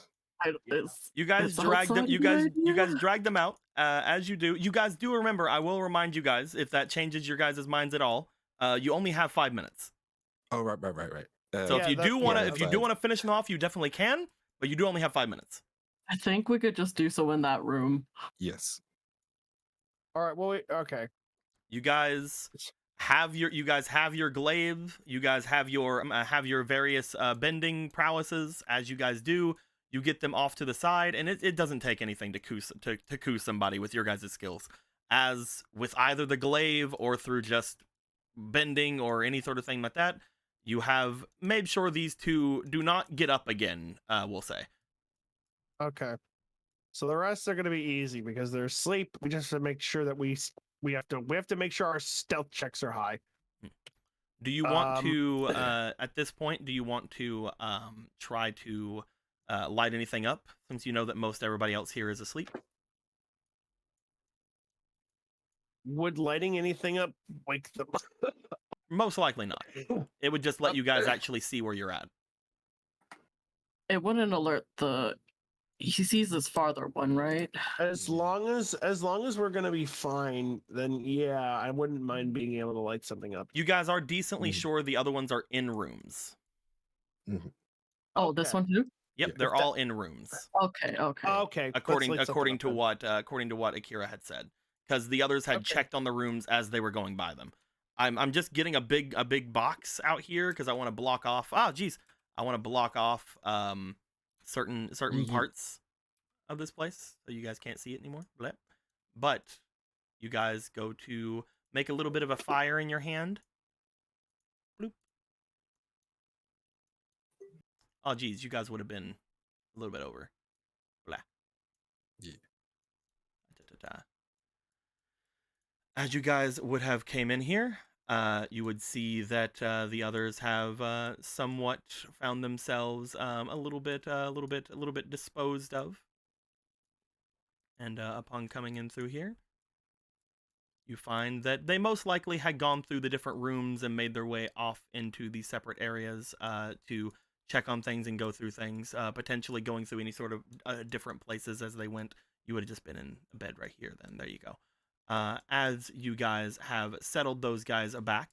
A: You guys
B: Is
A: drag them.
B: outside
A: You
B: a good
A: guys
B: idea?
A: drag them out. As you do, you guys do remember. I will remind you guys if that changes your guys' minds at all. You only have 5 minutes.
F: Oh, right.
A: So
D: Yeah,
A: if you
D: that's
A: do want to,
D: fine.
A: if you do want to finish them off, you definitely can. but you do only have 5 minutes.
B: I think we could just do so in that room.
F: Yes.
D: All right. Well, okay.
A: You guys have your glaive. You guys have your various bending prowesses. As you guys do, you get them off to the side, and it doesn't take anything to coup somebody with your guys' skills. As with either the glaive or through just bending or any sort of thing like that, you have made sure these two do not get up again. We'll say.
D: Okay. So the rest are going to be easy because they're asleep. We just have to make sure that we have to make sure our stealth checks are high.
A: Do you want to at this point? Do you want to try to light anything up since you know that most everybody else here is asleep?
D: Would lighting anything up wake them?
A: Most likely not. It would just let you guys actually see where you're at.
B: It wouldn't alert the. He sees this farther one, right?
D: As long as we're gonna be fine, then yeah, I wouldn't mind being able to light something up.
A: You guys are decently sure the other ones are in rooms.
B: Oh, this
D: Okay.
B: one too?
A: Yep,
F: Yeah.
A: they're all in rooms.
B: Okay.
D: Okay.
A: According
D: let's light
A: according to
D: something up
A: what Akira had said, because the others had
D: Okay.
A: checked on the rooms as they were going by them. I'm just getting a big box out here because I want to block off. I want to block off certain parts of this place so you guys can't see it anymore. Bleh. But you guys go to make a little bit of a fire in your hand. Bloop. Oh geez, you guys would have been a little bit over. Blah.
F: Yeah.
A: Da-da-da. As you guys would have came in here, you would see that the others have somewhat found themselves a little bit disposed of. And upon coming in through here, you find that they most likely had gone through the different rooms and made their way off into the separate areas to check on things and go through things, potentially going through any sort of different places as they went. You would have just been in bed right here then. There you go. As you guys have settled those guys back,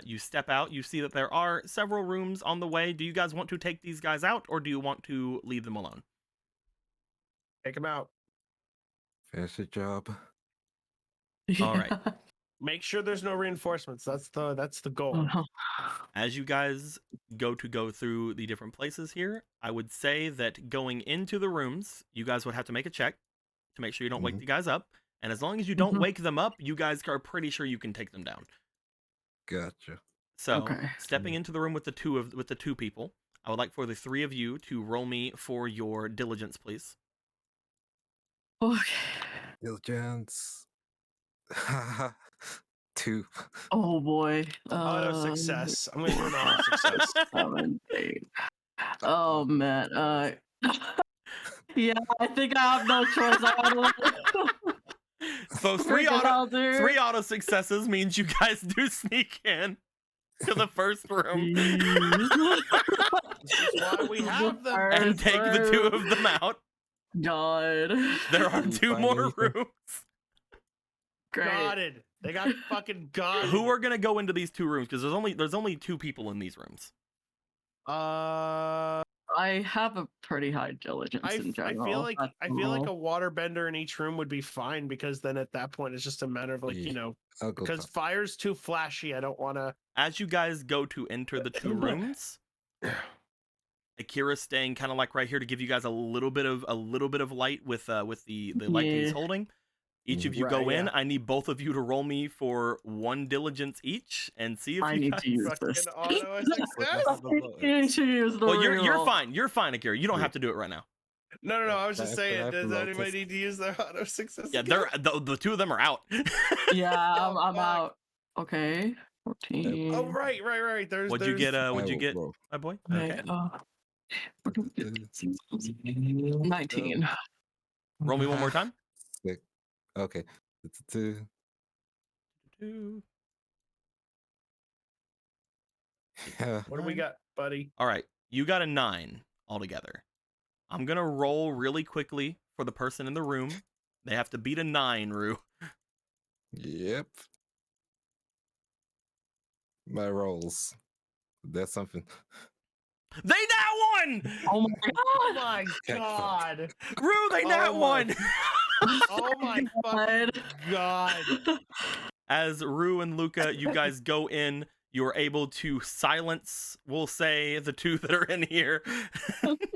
A: you step out. You see that there are several rooms on the way. Do you guys want to take these guys out, or do you want to leave them alone?
D: Take them out.
F: Finish the job.
A: All right.
D: Make sure there's no reinforcements. That's the goal.
B: Uh-huh.
A: As you guys go through the different places here, I would say that going into the rooms, you guys would have to make a check to make sure you don't wake the guys up. And as long as you don't wake them up, you guys are pretty sure you can take them down.
F: Gotcha.
A: So,
B: Okay.
A: stepping into the room with the two people, I would like for the three of you to roll me for your diligence, please.
B: Okay.
F: Diligence. 2.
B: Oh boy.
D: Auto success. I'm gonna do an auto success.
B: 7, 8. Oh man. Yeah, I think I have no choice.
A: So three auto successes means you guys do sneak in to the first room
D: This is why we have them.
A: and take the two of them out.
B: God.
A: There are
F: You
A: two
F: find
A: more
F: anything?
A: rooms.
B: Great.
D: Godded. They got fucking god.
A: Who are gonna go into these two rooms? Because there's only two people in these rooms.
B: I have a pretty high diligence in general.
D: I feel like
B: that's
D: a
B: all.
D: water bender in each room would be fine because then at that point it's just a matter of
F: Yeah. I'll go
D: because
F: top.
D: fire's too flashy. I don't want to.
A: As you guys go to enter the two rooms, Akira's staying kind of like right here to give you guys a little bit of light with the light that he's
B: Yeah.
A: holding. Each of you
D: Right,
A: go in.
D: yeah.
A: I need both of you to roll me for 1 diligence each and see if
B: I
A: you
B: need
A: guys...
B: to use
D: Fucking
B: this.
D: auto success.
B: You need to use the
A: Well, you're
B: reroll.
A: fine. You're fine, Akira. You don't
F: Yeah.
A: have to do it right now.
D: No. I was just
F: Can I
D: saying.
F: have
D: Does
F: the
D: anybody
F: locust?
D: need to use their auto success?
A: Yeah,
D: again?
A: the two of them are out.
B: Yeah, I'm
D: fuck.
B: out. Okay. 14.
D: Oh right. There's.
A: What'd you get? What'd
F: I
A: you
F: will
A: get,
F: roll.
A: my boy?
B: Okay.
A: Okay.
B: 19.
A: Roll me one more time.
F: 6. Okay. 2.
A: Two.
D: What do we got, buddy?
A: All right, you got a 9 altogether. I'm gonna roll really quickly for the person in the room. They have to beat a 9, Rue.
F: Yep. My rolls. That's something.
A: They nat one!
B: Oh my
D: Oh
B: god!
D: my god!
A: Rue, they nat
D: Oh my-
A: one!
D: Oh my fucking god!
A: As Rue and Luca, you guys go in. You're able to silence, we'll say, the two that are in here.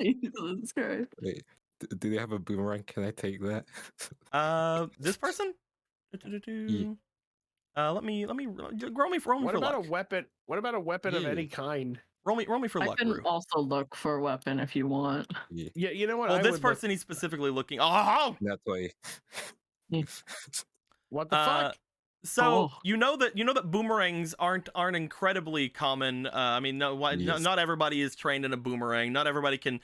B: Jesus Christ.
F: Wait, do they have a boomerang? Can I take that?
A: This person?
F: Yeah.
A: Let me roll me for
D: What about
A: luck.
D: a weapon? What about a weapon of
F: Yeah.
D: any kind?
A: Roll me for
B: I
A: luck,
B: can
A: Rue.
B: also look for a weapon if you want.
F: Yeah,
D: Yeah, you know what?
A: Well,
D: I
A: this
D: would look-
A: person he's specifically looking. Oh,
F: that's why.
D: What the
A: Uh,
D: fuck?
A: so
B: Oh.
A: you know that boomerangs aren't incredibly common. I mean,
F: Yes.
A: not everybody is trained in a boomerang. Not everybody can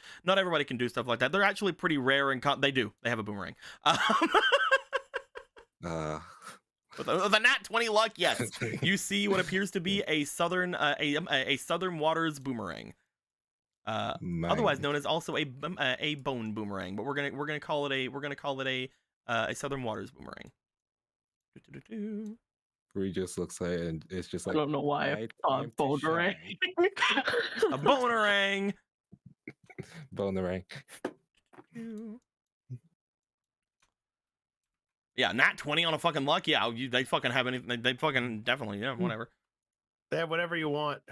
A: do stuff like that. They're actually pretty rare and they have a boomerang. With a nat 20 luck, yes, you see what appears to be a southern waters boomerang. Otherwise known as also a bone boomerang, but we're gonna call it a southern waters boomerang.
F: Where he just looks at it and it's just
B: I
F: like,
B: don't know why I
F: "Right
B: thought
F: time to
B: bouldering.
F: shine."
A: A bonerang.
F: Boomerang.
A: Yeah, nat 20 on a fucking luck. Yeah, they fucking have anything. They fucking definitely, yeah, whatever.
D: They have whatever you want.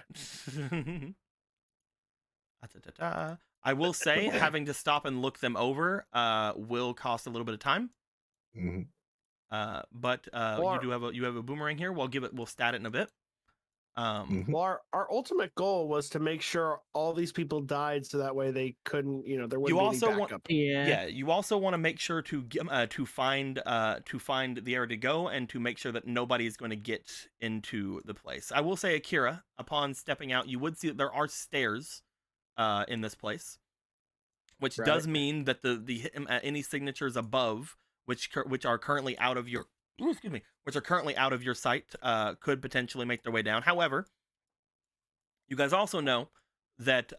A: I will say, having to stop and look them over will cost a little bit of time.
F: hmm
A: But
D: Or-
A: you have a boomerang here. We'll stat it in a bit.
D: Well, our ultimate goal was to make sure all these people died, so that way they couldn't, there wouldn't
A: You
D: be
A: also
D: any
A: want-
D: backup.
A: Yeah, you also want to make sure to find the area to go and to make sure that nobody is going to get into the place. I will say, Akira, upon stepping out, you would see that there are stairs in this place, which does
D: Right.
A: mean that the any signatures above which are currently out of your which are currently out of your sight could potentially make their way down. However, you guys also know that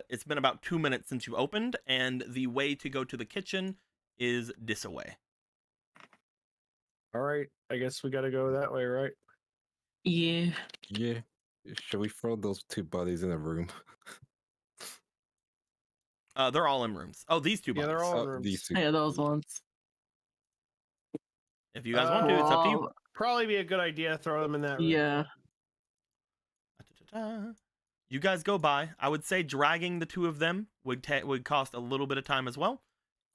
A: it's been about 2 minutes since you opened, and the way to go to the kitchen is this way.
D: All right, I guess we got to go that way, right?
B: Yeah.
F: Yeah. Shall we throw those two bodies in a room?
A: They're all in rooms. Oh, these two
D: Yeah,
A: bodies.
D: they're all in
F: Oh,
D: rooms.
F: these two.
B: Yeah, those ones.
A: If you guys want to, it's up to you.
B: Well,
D: Probably be a good idea to throw them in that room.
B: yeah.
A: You guys go by. I would say dragging the two of them would cost a little bit of time as well.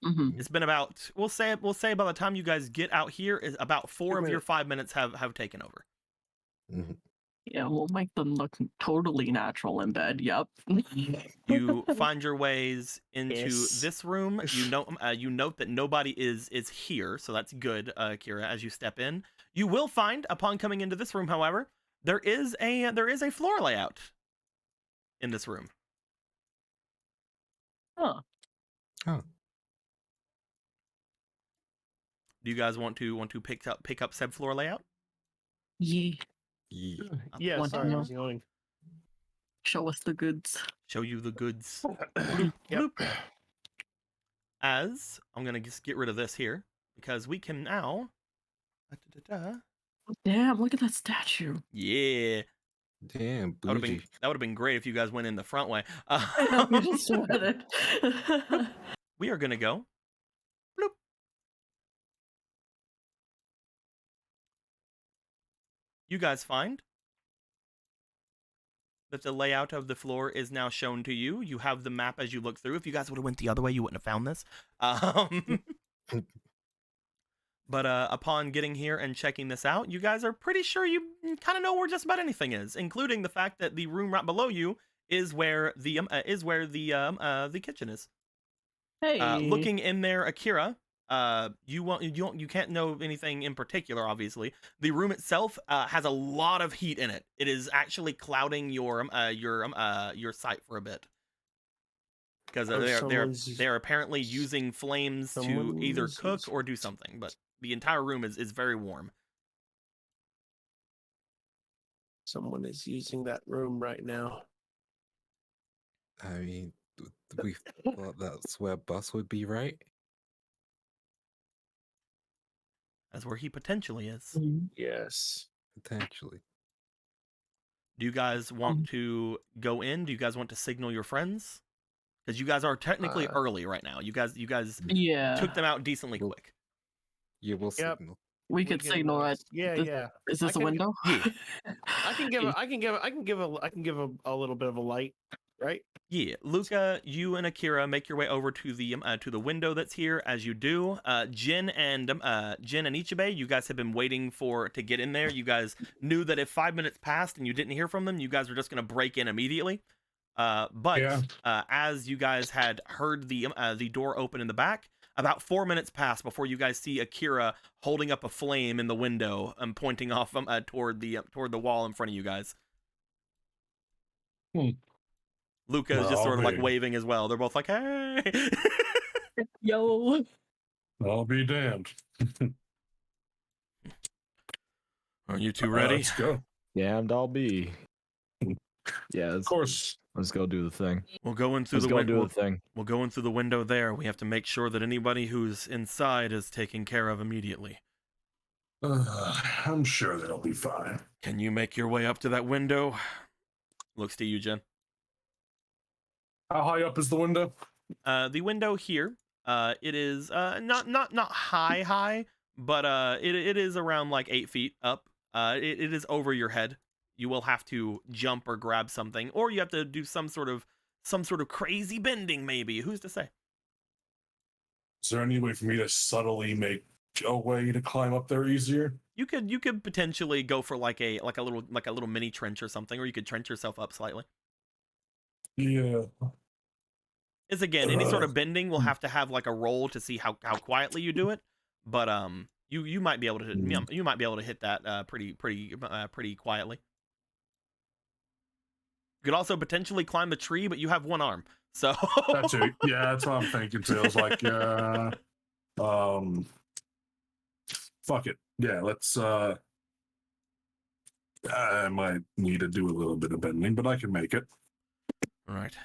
B: hmm
A: It's been about we'll say by the time you guys get out here is about 4 of your 5 minutes have taken over.
F: Mhm.
B: Yeah, we'll make them look totally natural in bed. Yep.
A: You find your ways into
D: Yes.
A: this room. You note that nobody is here, so that's good, Kira. As you step in, you will find upon coming into this room, however, there is a floor layout in this room.
B: Huh.
F: Oh.
A: Do you guys want to pick up said floor layout?
B: Yeah.
F: Yeah.
D: Yeah,
B: Want to
D: sorry, I
B: know?
D: was yawning.
B: Show us the goods.
A: Show you the goods.
D: Yep.
A: As I'm gonna just get rid of this here because we can now.
B: Damn, look at that statue.
A: Yeah,
F: Damn,
A: that would
F: bougie.
A: have been great if you guys went in the front way.
B: We just sweated.
A: We are gonna go. Bloop. You guys find that the layout of the floor is now shown to you. You have the map as you look through. If you guys would have went the other way, you wouldn't have found this. But upon getting here and checking this out, you guys are pretty sure you kind of know where just about anything is, including the fact that the room right below you is where the kitchen is.
B: Hey.
A: Looking in there, Akira, you can't know anything in particular. Obviously, the room itself has a lot of heat in it. It is actually clouding your sight for a bit because they're apparently using flames to
D: someone
A: either
D: is
A: cook
D: using-
A: or do something. But the entire room is very warm.
D: Someone is using that room right now.
F: I mean, we thought that's where Bus would be, right?
A: That's where he potentially is.
B: Mhm.
D: Yes.
F: Potentially.
A: Do you guys want to go in? Do you guys want to signal your friends? Because you guys are technically early right now. You guys
B: Yeah.
A: took them out decently quick.
F: You will
D: Yep.
F: signal.
B: We could signal it.
D: Yeah,
B: This-
D: yeah.
B: Is this
D: I
B: a
D: can-
B: window?
A: Yeah.
D: I can give a little bit of a light, right?
A: Yeah, Luca, you and Akira make your way over to the window that's here. As you do, Jin and Ichibe, you guys have been waiting to get in there. You guys knew that if 5 minutes passed and you didn't hear from them, you guys were just gonna break in immediately. But as you guys had heard the door open in the back, about 4 minutes pass before you guys see Akira holding up a flame in the window and pointing off toward the wall in front of you guys. Luca is just sort of like waving as well. They're both like, "Hey!"
B: Yo.
E: I'll be damned.
A: Are you two ready?
E: Let's go.
C: Damned I'll be. Yeah,
E: Of course.
C: let's go do the thing.
A: We'll go in through
C: Let's
A: the
C: go
A: window.
C: do the thing.
A: We'll go in through the window there. We have to make sure that anybody who's inside is taken care of immediately.
E: I'm sure they'll be fine.
A: Can you make your way up to that window? Looks to you, Jen.
E: How high up is the window?
A: The window here, it is not high, but it is around like 8 feet up. It is over your head. You will have to jump or grab something, or you have to do some sort of crazy bending, maybe. Who's to say?
E: Is there any way for me to subtly make a way to climb up there easier?
A: You could potentially go for like a little mini trench or something, or you could trench yourself up slightly.
E: Yeah.
A: Is again, any sort of bending will have to have like a roll to see how quietly you do it, but you might be able to you might be able to hit that pretty quietly. You could also potentially climb the tree, but you have one arm, so
E: That's it. Yeah, that's what I'm thinking too. I was like, fuck it. Yeah, let's I might need to do a little bit of bending, but I can make it.
A: Right.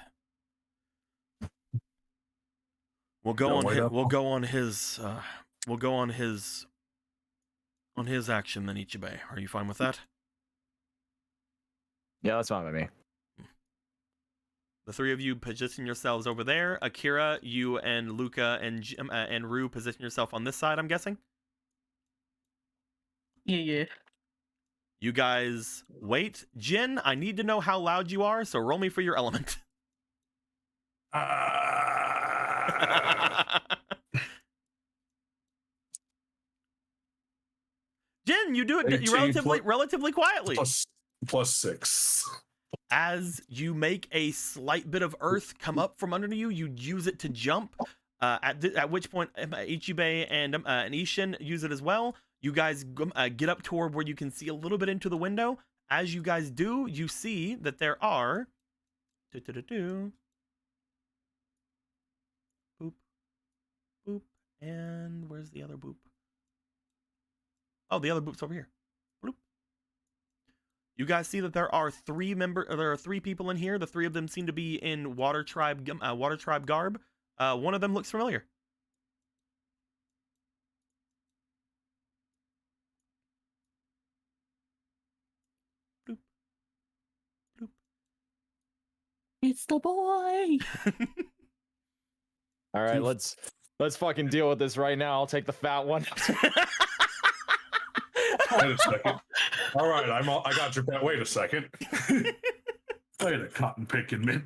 A: We'll go
E: Don't
A: on.
E: wait up.
A: We'll go on his. We'll go on his. On his action, then Ichibe. Are you fine with that?
C: Yeah, that's fine with me.
A: The three of you position yourselves over there. Akira, you and Luca and Rue position yourself on this side. I'm guessing.
B: Yeah.
A: You guys wait. Jin, I need to know how loud you are, so roll me for your element. Jin, you do it
E: 18
A: relatively quietly.
E: Plus 6.
A: As you make a slight bit of earth come up from under you, you use it to jump. At which point, Ichibe and Ishin use it as well. You guys get up toward where you can see a little bit into the window. As you guys do, you see that there are. Boop. Boop. And where's the other boop? Oh, the other boop's over here. Bloop. You guys see that there are three people in here. The three of them seem to be in Water Tribe garb. One of them looks familiar. Bloop. Bloop.
B: It's the boy.
C: All right, let's fucking deal with this right now. I'll take the fat one.
E: Wait a second. All right, I got your bet. Wait a second. Wait a cotton picking mint.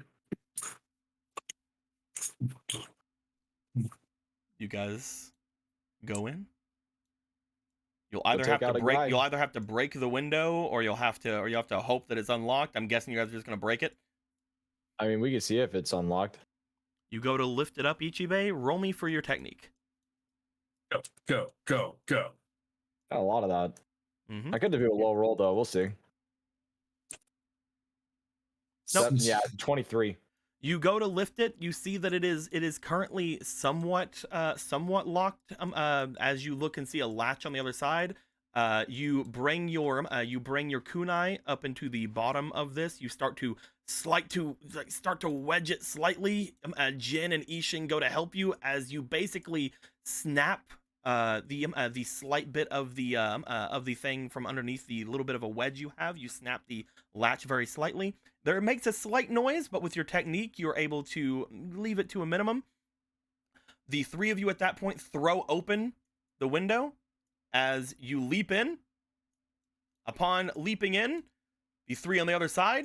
A: You guys go in. You'll either
C: take
A: have
C: out
A: to
C: a
A: break.
C: guy.
A: You'll either have to break the window, or you'll have to hope that it's unlocked. I'm guessing you guys are just gonna break it.
C: I mean, we can see if it's unlocked.
A: You go to lift it up, Ichibe. Roll me for your technique.
E: Go.
C: Got a lot of that.
A: Mm-hmm.
C: I could do a low roll though. We'll see.
A: Nope.
C: Yeah, 23.
A: You go to lift it. You see that it is currently somewhat locked. As you look and see a latch on the other side. You bring your kunai up into the bottom of this. You start to wedge it slightly. Jin and Ishin go to help you as you basically snap the slight bit of the thing from underneath the little bit of a wedge you have. You snap the latch very slightly. There, it makes a slight noise, but with your technique, you're able to leave it to a minimum. The three of you at that point throw open the window as you leap in. Upon leaping in, the three on the other side.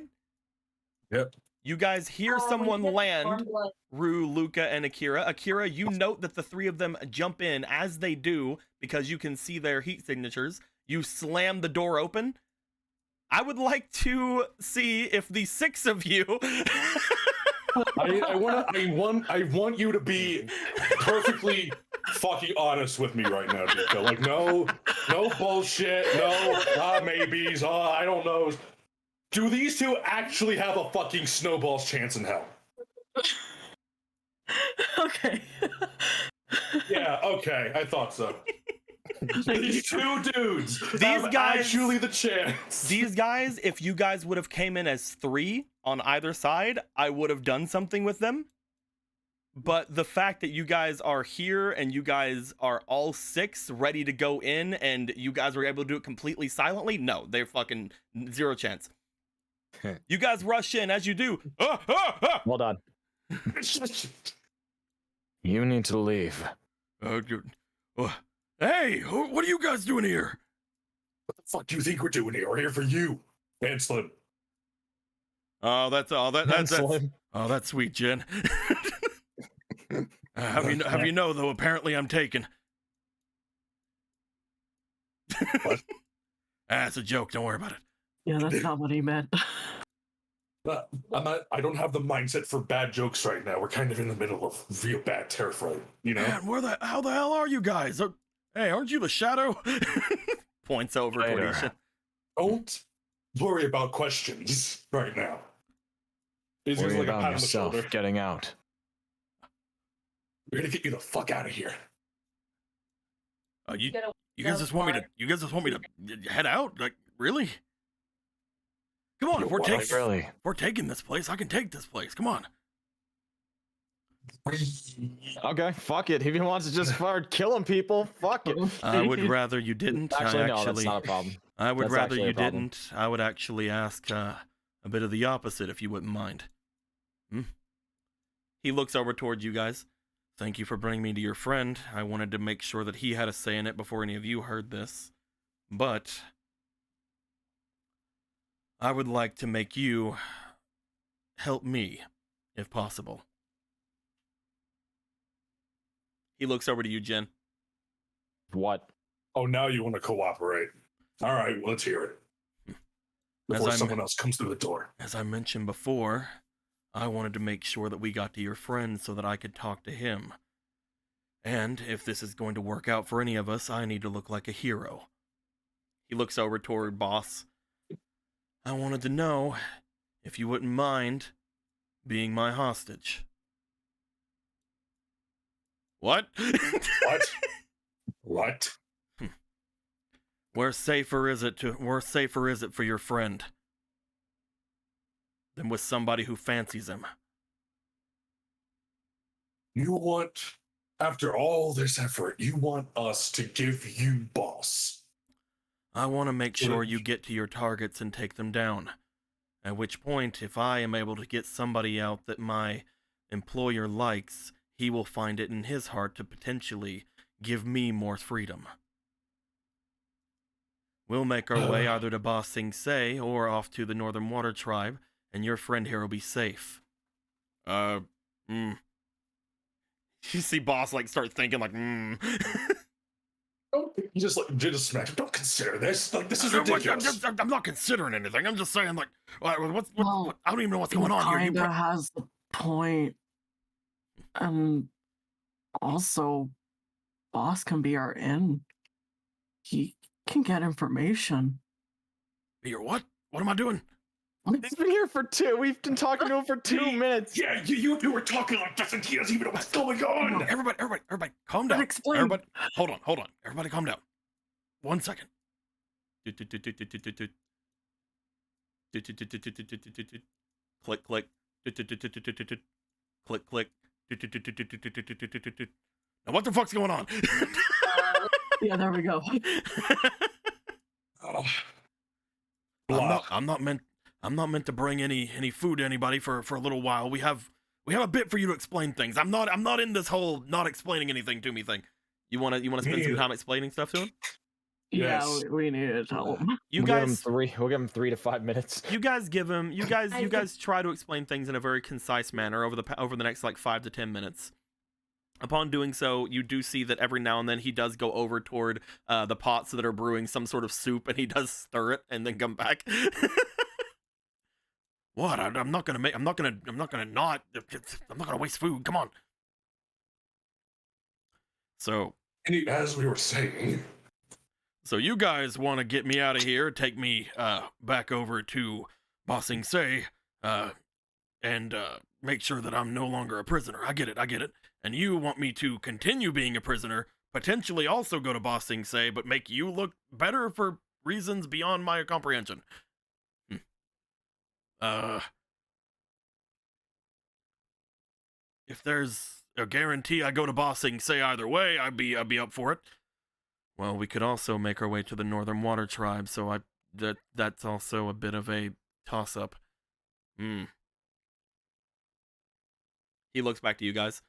E: Yep.
A: You guys hear someone land. Rue, Luca, and Akira. Akira, you note that the three of them jump in. As they do, because you can see their heat signatures, you slam the door open. I would like to see if the six of you...
E: I want you to be perfectly fucking honest with me right now, Nico. Like, no bullshit, no maybes, I don't know. Do these two actually have a fucking snowball's chance in hell?
B: Okay.
E: Yeah, okay, I thought so. These two dudes have
A: guys-
E: actually the chance.
A: These guys, if you guys would have came in as three on either side, I would have done something with them. But the fact that you guys are here and you guys are all six ready to go in and you guys were able to do it completely silently, no, they're fucking zero chance. You guys rush in as you do.
C: Hold on. You need to leave.
A: Hey, what are you guys doing here?
E: What the fuck do you think we're doing here? We're here for you and Slim.
A: Oh, that's all. That's
C: Slim.
A: oh, that's sweet, Jen. Have you know though? Apparently, I'm taken.
E: What?
A: It's a joke. Don't worry about it.
B: Yeah, that's not what he meant.
E: I don't have the mindset for bad jokes right now. We're kind of in the middle of real bad territory, you know?
A: Man, how the hell are you guys? Hey, aren't you the shadow? Points over toward
C: Later.
A: Isha.
E: Don't worry about questions right now. Is
C: Worry
E: like a
C: about
E: pat on the
C: yourself
E: shoulder.
C: getting out.
E: We're gonna get you the fuck out of here.
A: You guys just want me to head out? Like, really? Come on, if we're taking this place, I can take this place. Come on.
C: Okay, fuck it. If he wants to just start killing people, fuck it.
A: I would rather you didn't.
C: Actually, no, that's not a problem.
A: I would
C: That's
A: rather
C: actually a
A: you
C: problem.
A: didn't. I would actually ask a bit of the opposite, if you wouldn't mind. He looks over towards you guys. Thank you for bringing me to your friend. I wanted to make sure that he had a say in it before any of you heard this. But I would like to make you help me, if possible. He looks over to you, Jen.
C: What?
E: Oh, now you want to cooperate. All right, let's hear it. Before someone else comes through the door.
A: As I mentioned before, I wanted to make sure that we got to your friend so that I could talk to him. And if this is going to work out for any of us, I need to look like a hero. He looks over toward Boss. I wanted to know if you wouldn't mind being my hostage. What?
E: What? What?
A: Where safer is it for your friend than with somebody who fancies him?
E: You want, after all this effort, you want us to give you Boss.
A: I want to make sure you get to your targets and take them down. At which point, if I am able to get somebody out that my employer likes, he will find it in his heart to potentially give me more freedom. We'll make our way either to Ba Sing Se or off to the Northern Water Tribe, and your friend here will be safe. You see Boss start thinking
E: You just smash. Don't consider this. This is ridiculous.
A: I'm not considering anything. I'm just saying what I don't even know what's
B: He
A: going on here.
B: kinda has the point. And also, Boss can be our in. He can get information.
A: You're what? What am I doing?
C: He's been here for we've been talking to him for 2 minutes.
E: Yeah, you two were talking like this and he doesn't even know what's going on.
A: Everybody, calm down.
B: Explain.
A: Everybody, hold on. Everybody, calm down. 1 second. Click, click. Click, click. Now what the fuck's going on?
B: Yeah, there we go.
E: Oh.
A: I'm not meant to bring any food to anybody for a little while. We have a bit for you to explain things. I'm not in this whole not explaining anything to me thing. You wanna spend some time explaining stuff to him?
B: Yeah,
E: Yes.
B: we need to tell him.
A: You
C: We'll give him
A: guys
C: three. We'll give him 3 to 5 minutes.
A: you guys give him you guys try to explain things in a very concise manner over the next like 5 to 10 minutes. Upon doing so, you do see that every now and then he does go over toward the pots that are brewing some sort of soup, and he does stir it and then come back. What? I'm not gonna waste food. Come on. So
E: As we were saying,
A: you guys want to get me out of here, take me back over to Ba Sing Se, and make sure that I'm no longer a prisoner. I get it. And you want me to continue being a prisoner, potentially also go to Ba Sing Se, but make you look better for reasons beyond my comprehension. If there's a guarantee I go to Ba Sing Se either way, I'd be up for it. Well, we could also make our way to the Northern Water Tribe, so that's also a bit of a toss-up. He looks back to you guys.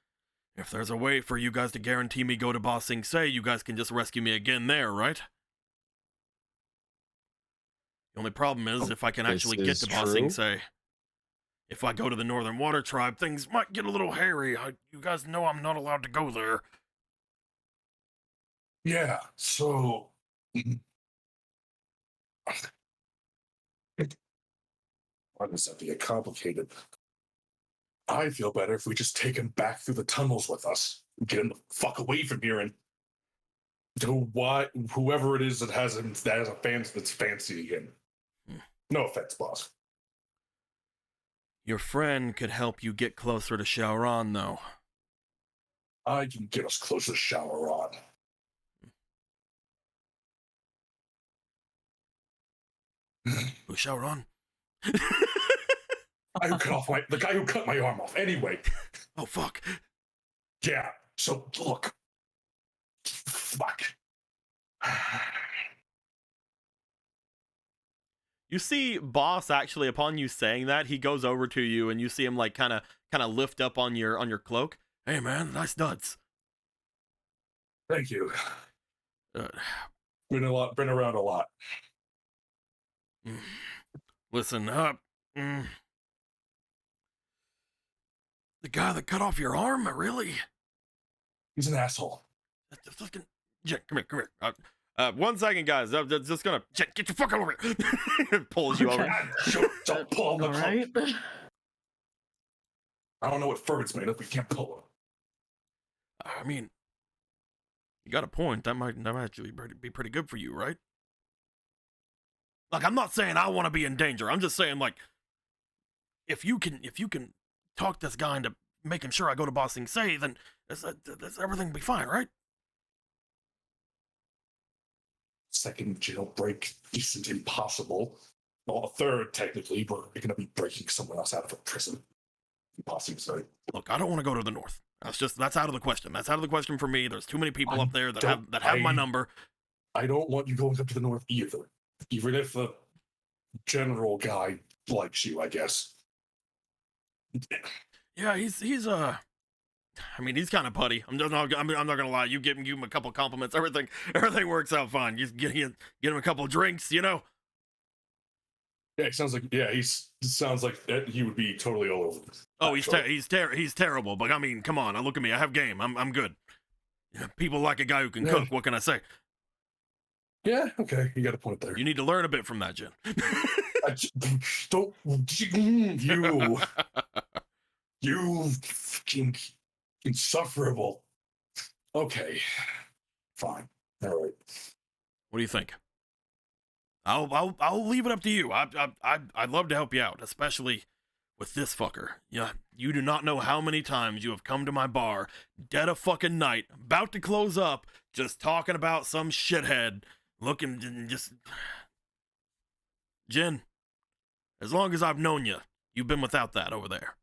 A: If there's a way for you guys to guarantee me go to Ba Sing Se, you guys can just rescue me again there, right? The only problem is if I can actually get to Ba Sing Se. If I go to the Northern Water Tribe, things might get a little hairy. You guys know I'm not allowed to go there.
E: yeah, so why does that get complicated? I feel better if we just take him back through the tunnels with us. Get him the fuck away from here and do what whoever it is that has a fancy that's fancy again. No offense, boss.
A: Your friend could help you get closer to Shaoran, though.
E: I can get us closer to Shaoran.
A: Who's Shaoran?
E: The guy who cut my arm off. Anyway.
A: Oh, fuck.
E: Yeah. So look. Fuck.
A: You see Boss actually, upon you saying that, he goes over to you and you see him like kind of lift up on your cloak. Hey man, nice nuts.
E: Thank you.
A: Uh,
E: Been around a lot.
A: Listen up. The guy that cut off your arm, really?
E: He's an asshole.
A: Jen, come here. 1 second, guys. I'm just gonna Jen, get your fuck over here. Pulls you over.
E: Sure, don't pull the
B: All right.
E: I don't know what fur it's made of. We can't pull it.
A: I mean, you got a point. That might actually be pretty good for you, right? Like, I'm not saying I want to be in danger. I'm just saying, like, if you can talk this guy into making sure I go to Ba Sing Se, then everything will be fine, right?
E: Second jailbreak isn't impossible. Well, a third, technically, but we're going to be breaking someone else out of a prison. Impossible.
A: Look, I don't want to go to the north. That's out of the question. That's out of the question for me. There's too many people up there that have my number.
E: I don't want you going up to the north either. Even if the general guy likes you, I guess.
A: Yeah, he's I mean, he's kind of putty. I'm not gonna lie. You give him a couple compliments, everything works out fine. You get him a couple drinks, you know.
E: Yeah, it sounds like he would be totally all over this.
A: Oh, he's terrible. But I mean, come on, look at me. I have game. I'm good. Yeah, people like a guy who can cook. What can I say?
E: Yeah, okay, you got a point there.
A: You need to learn a bit from that, Jen.
E: Don't you fucking insufferable. Okay, fine. All right.
A: What do you think? I'll leave it up to you. I'd love to help you out, especially with this fucker. Yeah, you do not know how many times you have come to my bar, dead of fucking night, about to close up, just talking about some shithead, looking just. Jen, as long as I've known you, you've been without that over there,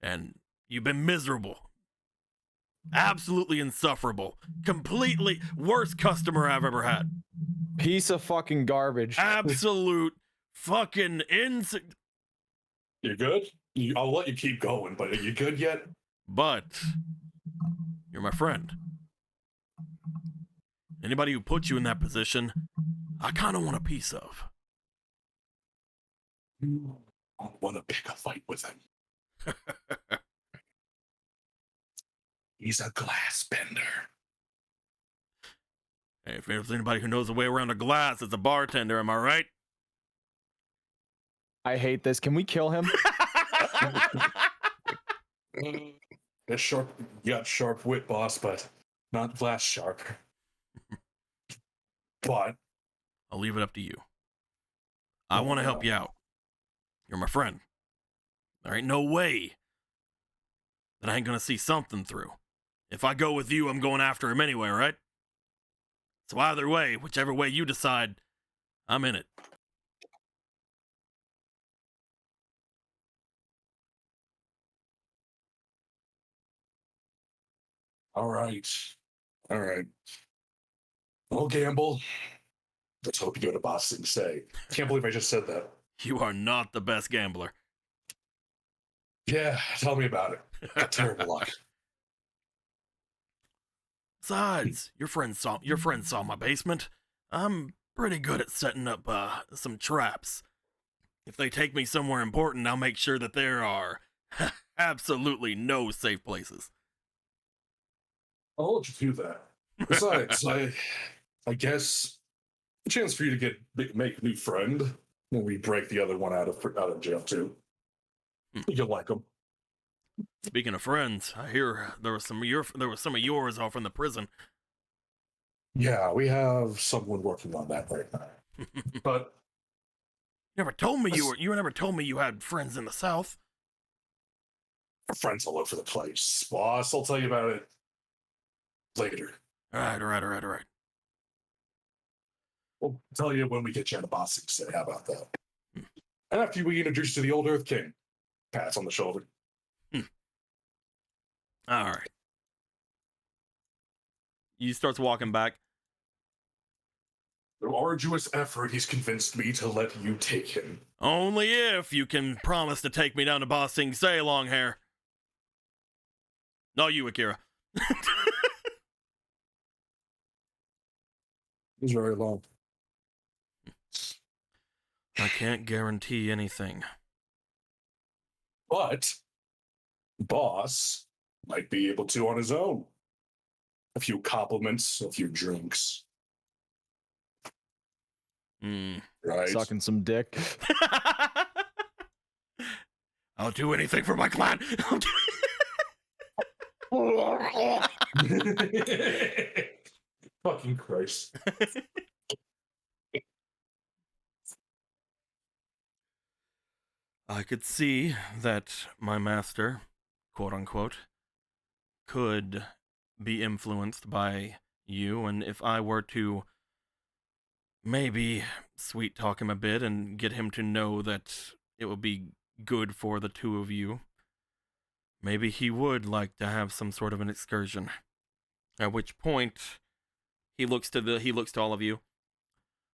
A: and you've been miserable. Absolutely insufferable. Completely worst customer I've ever had.
C: Piece of fucking garbage.
A: Absolute fucking
E: You good? I'll let you keep going, but are you good yet?
A: But you're my friend. Anybody who puts you in that position, I kind of want a piece of.
E: I want to pick a fight with him. He's a glass bender.
A: Hey, if there's anybody who knows the way around a glass, it's a bartender, am I right?
C: I hate this. Can we kill him?
E: That's sharp. You got sharp wit, boss, but not glass sharp. But
A: I'll leave it up to you. I want to help you out. You're my friend. There ain't no way that I ain't gonna see something through. If I go with you, I'm going after him anyway, right? So either way, whichever way you decide, I'm in it.
E: all right. We'll gamble. Let's hope you go to Boston Say. Can't believe I just said that.
A: You are not the best gambler.
E: Yeah, tell me about it. Got terrible luck.
A: Besides, your friend saw my basement. I'm pretty good at setting up some traps. If they take me somewhere important, I'll make sure that there are absolutely no safe places.
E: I'll let you do that. Besides, I guess a chance for you to make a new friend when we break the other one out of jail too. You'll like him.
A: Speaking of friends, I hear there was some of yours off in the prison.
E: Yeah, we have someone working on that right now. But
A: You never told me you never told me you had friends in the South.
E: our friends all over the place. Boss, I'll tell you about it later.
A: All right.
E: We'll tell you when we get you out of Boston Say. How about that? And after we introduce you to the old Earth King, pats on the shoulder.
A: All right. He starts walking back.
E: Through arduous effort, he's convinced me to let you take him.
A: Only if you can promise to take me down to Ba Sing Se, long hair. No, you, Akira.
E: He's very long.
A: I can't guarantee anything.
E: But boss might be able to on his own. A few compliments, a few drinks. Right?
C: Sucking some dick.
A: I'll do anything for my clan.
E: Fucking Christ.
A: I could see that my master, quote unquote, could be influenced by you, and if I were to maybe sweet talk him a bit and get him to know that it would be good for the two of you, maybe he would like to have some sort of an excursion. At which point, he looks to all of you.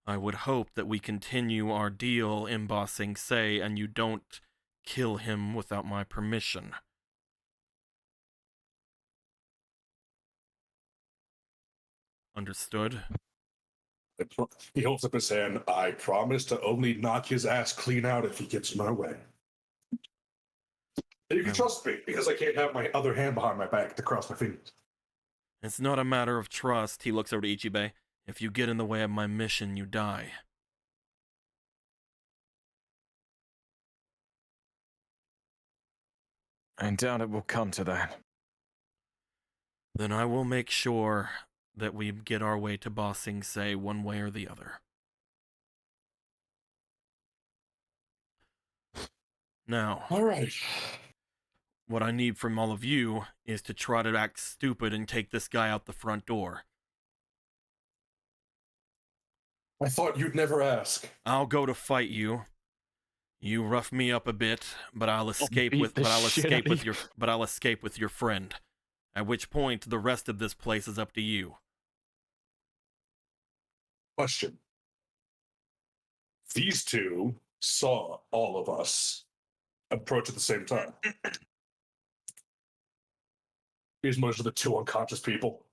A: I would hope that we continue our deal in Ba Sing Se and you don't kill him without my permission. Understood?
E: He holds up his hand. I promise to only knock his ass clean out if he gets in my way. And you can trust me, because I can't have my other hand behind my back to cross my fingers.
A: It's not a matter of trust. He looks over to Ichibe. If you get in the way of my mission, you die.
C: I doubt it will come to that.
A: Then I will make sure that we get our way to Ba Sing Se one way or the other. Now,
E: All right.
A: what I need from all of you is to try to act stupid and take this guy out the front door.
E: I thought you'd never ask.
A: I'll go to fight you. You rough me up a bit, but I'll escape
C: beat
A: with
C: the shit out of
A: your friend. At which point, the rest of this place is up to you.
E: Question. These two saw all of us approach at the same time. These must are the two unconscious people.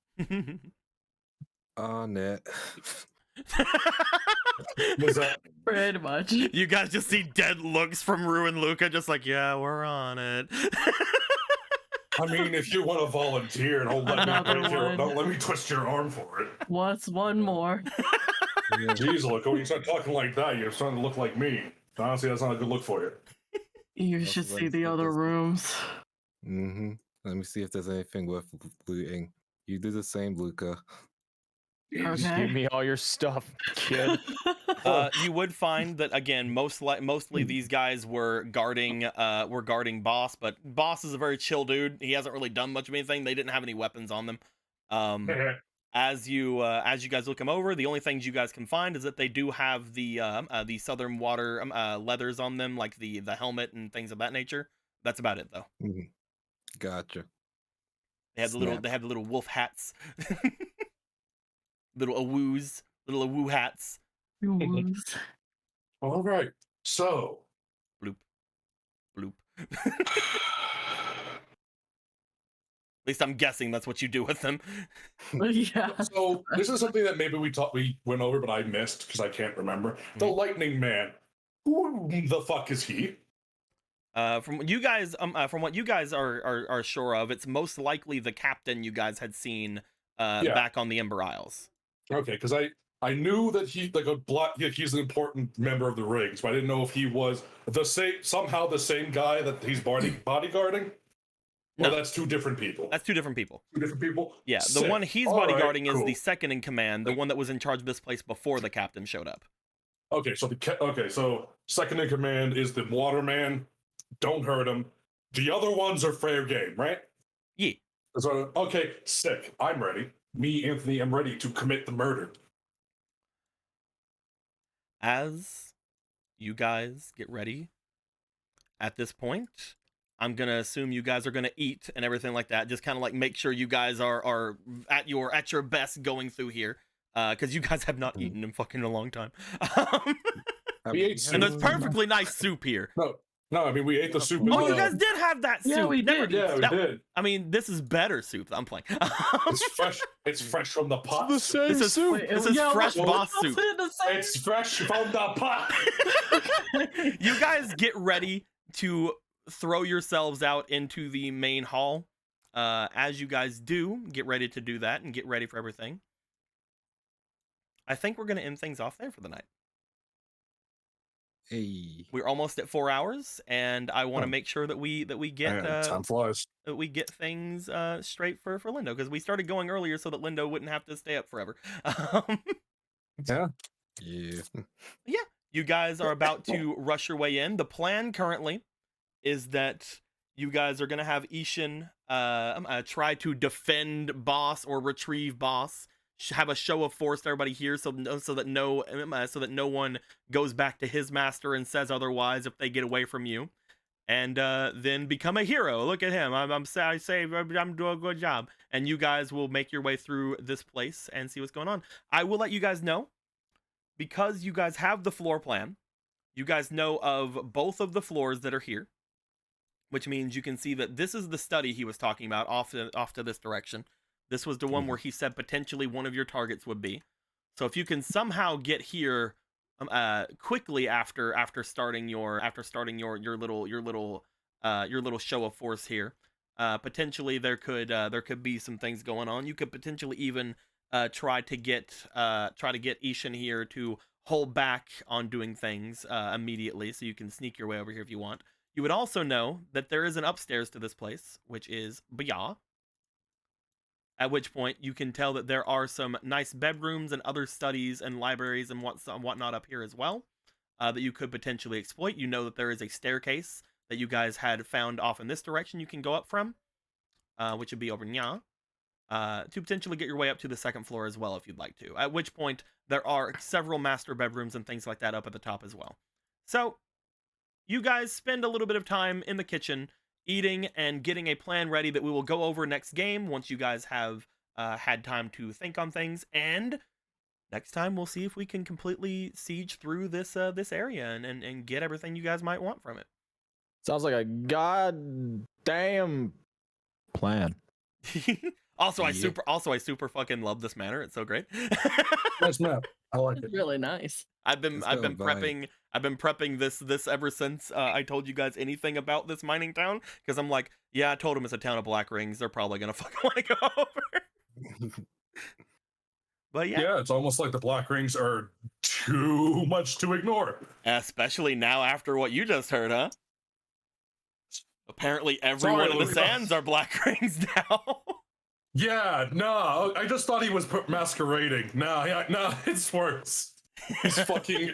F: On it.
E: Was that
B: Pretty much.
A: You guys just see dead looks from Rue and Luca, just like, yeah, we're on it.
E: I mean, if you want to volunteer and hold
B: Another one.
E: don't let me twist your arm for it.
B: What's one more?
E: Jeez, look, when you start talking like that, you're starting to look like me. Honestly, that's not a good look for you.
B: You
F: That's
B: should
F: what
B: see
F: I
B: the
F: think
B: other
F: is-
B: rooms.
F: Mm-hmm. Let me see if there's anything worth looting. You do the same, Luca.
C: Just
B: Okay.
C: give me all your stuff, kid.
A: You would find that again, mostly these guys were guarding Boss, but Boss is a very chill dude. He hasn't really done much of anything. They didn't have any weapons on them. As you guys look them over, the only things you guys can find is that they do have the Southern Water leathers on them, like the helmet and things of that nature. That's about it, though.
F: Mhm. Gotcha.
A: They had
F: Snap.
A: the little wolf hats, little awoo hats.
B: Rooms.
E: All right. So,
A: Bloop, bloop. At least I'm guessing that's what you do with them.
B: Yeah.
E: so this is something that maybe we went over, but I missed because I can't remember. The Lightning Man. Who the fuck is he?
A: From what you guys are sure of, it's most likely the captain you guys had seen back on the Ember Isles.
E: Okay, because I knew that he's an important member of the Rings, but I didn't know if he was somehow the same guy that he's bodyguarding.
A: No.
E: Or that's two different people.
A: That's two different people.
E: Two different people.
A: Yeah, the
E: Sick.
A: one he's
E: All right,
A: bodyguarding is
E: cool.
A: the second in command, the one that was in charge of this place before the captain showed up.
E: Okay, so second in command is the Waterman. Don't hurt him. The other ones are fair game, right?
A: Yeah.
E: So, okay, sick. I'm ready. Me, Anthony, am ready to commit the murder.
A: As you guys get ready, at this point, I'm gonna assume you guys are gonna eat and everything like that. Just kind of like make sure you guys are at your best going through here, because you guys have not eaten in fucking a long time.
E: We ate soup.
A: And there's perfectly nice soup here.
E: No, I mean we ate the soup.
A: Oh, you guys did have that soup.
B: Yeah, we did.
E: Yeah, we did.
A: I mean, this is better soup. I'm playing.
E: It's fresh. It's fresh from the pot.
C: The same
A: This is
C: soup.
B: Wait,
A: this is
B: yeah,
A: fresh
B: what-
A: boss
B: what's
A: soup.
B: in the same-
E: It's fresh from the pot.
A: You guys get ready to throw yourselves out into the main hall. As you guys do, get ready to do that and get ready for everything. I think we're going to end things off there for the night.
F: Hey.
A: We're almost at 4 hours, and I want to
E: Oh.
A: make sure that we get
E: Man, time flies.
A: that we get things straight for Lindo, because we started going earlier so that Lindo wouldn't have to stay up forever.
E: Yeah.
F: Yeah.
A: You guys are about to rush your way in. The plan currently is that you guys are going to have Ishin try to defend Boss or retrieve Boss. Have a show of force to everybody here, so that no one goes back to his master and says otherwise if they get away from you, and then become a hero. Look at him! I'm doing a good job, and you guys will make your way through this place and see what's going on. I will let you guys know, because you guys have the floor plan. You guys know of both of the floors that are here, which means you can see that this is the study he was talking about off to this direction. This was the one where he said potentially one of your targets would be. So if you can somehow get here quickly after starting your little show of force here, potentially there could be some things going on. You could potentially even try to get Ishin here to hold back on doing things immediately, so you can sneak your way over here if you want. You would also know that there is an upstairs to this place, which is Baya. At which point, you can tell that there are some nice bedrooms and other studies and libraries and whatnot up here as well, that you could potentially exploit. You know that there is a staircase that you guys had found off in this direction you can go up from, which would be over Nya, to potentially get your way up to the second floor as well if you'd like to. At which point, there are several master bedrooms and things like that up at the top as well. So, you guys spend a little bit of time in the kitchen, eating, and getting a plan ready that we will go over next game once you guys have had time to think on things. And next time we'll see if we can completely siege through this this area and get everything you guys might want from it.
C: Sounds like a goddamn plan.
A: Also, I
F: Yeah.
A: super fucking love this manor. It's so great.
E: Nice map. I like it.
B: Really nice.
A: I've been
F: It's got a vibe.
A: prepping this ever since I told you guys anything about this mining town, because I'm like, yeah, I told them it's a town of black rings. They're probably gonna fucking want to go over. But yeah,
E: Yeah, it's almost like the black rings are too much to ignore.
A: especially now after what you just heard, huh? Apparently, everyone in the
E: Luca.
A: sands are black rings now.
E: Yeah, no, I just thought he was masquerading. No, it's worse. He's fucking.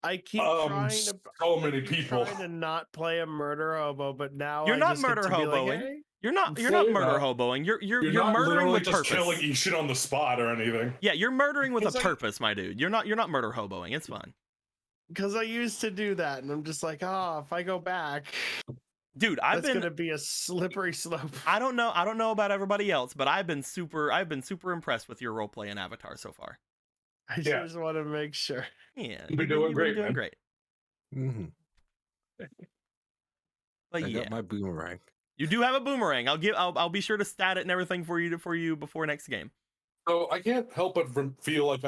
D: I keep trying to.
E: So many
D: I keep
E: people.
D: trying to not play a murder hobo, but now
A: You're
D: I
A: not
D: just get
A: murder
D: to be like,
A: hoboing.
D: hey.
A: You're not
E: Say
A: murder
E: that.
A: hoboing. You're
E: not
A: murdering
E: literally
A: with
E: just
A: purpose.
E: killing Ishin on the spot or anything.
A: Yeah, you're murdering with a
D: It's like-
A: purpose, my dude. You're not murder hoboing. It's fine.
D: Because I used to do that, and I'm just like, if I go back,
A: Dude,
D: that's gonna be a slippery slope.
A: I don't know about everybody else, but I've been super impressed with your roleplay in Avatar so far.
D: I
E: Yeah.
D: just want to make sure.
A: Yeah,
E: You've been doing great,
A: doing
E: man.
A: great.
F: Mhm.
A: But
F: I
A: yeah,
F: got my boomerang.
A: you do have a boomerang. I'll be sure to stat it and everything for you before next game.
E: So I can't help but feel like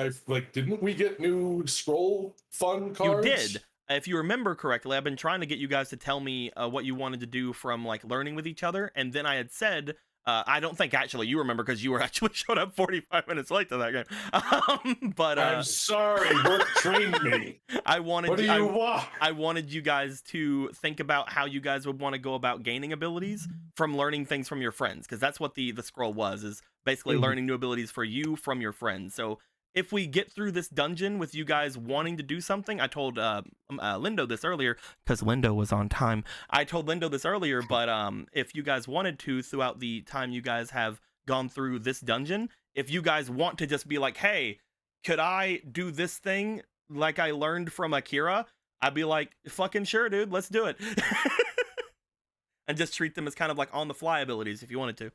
E: didn't we get new scroll fun cards?
A: You did. If you remember correctly, I've been trying to get you guys to tell me what you wanted to do from like learning with each other, and then I had said, I don't think actually you remember because you were actually showed up 45 minutes late to that game. But
E: I'm sorry, work trained me.
A: I wanted
E: What do you want?
A: I wanted you guys to think about how you guys would want to go about gaining abilities from learning things from your friends, because that's what the scroll was, is basically
E: Mhm.
A: learning new abilities for you from your friends. So if we get through this dungeon with you guys wanting to do something, I told Lindo this earlier, because Lindo was on time. I told Lindo this earlier, but if you guys wanted to, throughout the time you guys have gone through this dungeon, if you guys want to just be like, hey, could I do this thing like I learned from Akira? I'd be like, fucking sure, dude, let's do it. And just treat them as kind of like on the fly abilities if you wanted to.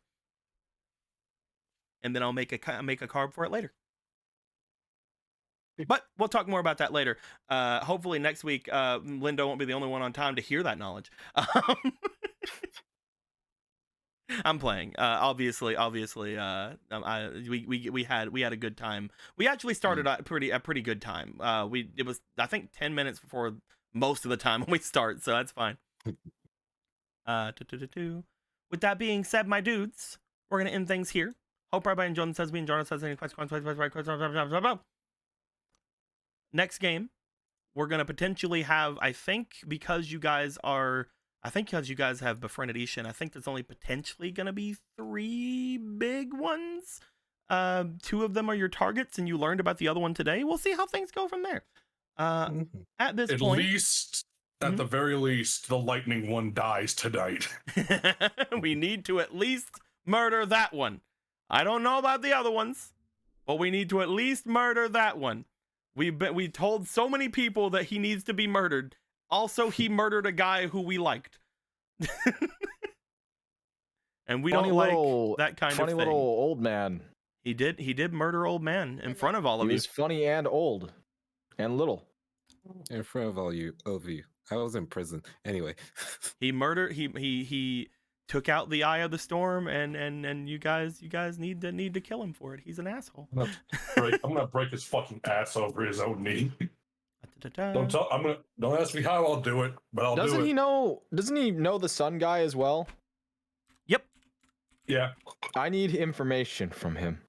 A: And then I'll make a carb for it later. But we'll talk more about that later. Hopefully next week, Lindo won't be the only one on time to hear that knowledge. I'm playing. Obviously, we had a good time. We actually started a pretty good time. It was I think 10 minutes before most of the time when we start, so that's fine. With that being said, my dudes, we're gonna end things here. Hope everybody enjoyed and says we enjoyed. Says any questions. Next game, we're gonna potentially have. I think because you guys have befriended Ishin, I think there's only potentially gonna be 3 big ones. 2 of them are your targets, and you learned about the other one today. We'll see how things go from there.
F: Mhm.
A: At this
E: At
A: point,
E: least, at the very least, the lightning one dies tonight.
A: we need to at least murder that one. I don't know about the other ones, but we need to at least murder that one. We told so many people that he needs to be murdered. Also, he murdered a guy who we liked. And we don't like that kind of
C: funny
A: thing.
C: little old man.
A: He did murder old man in front of all
C: He
A: of you.
C: was funny and old and little.
F: In front of all you, of you. I was in prison. Anyway.
A: He took out the eye of the storm, and you guys need to kill him for it. He's an asshole.
E: I'm gonna break his fucking ass over his own knee. Don't ask me how I'll do it, but I'll do
C: Doesn't
E: it.
C: he know the sun guy as well?
A: Yep.
E: Yeah.
C: I need information from him.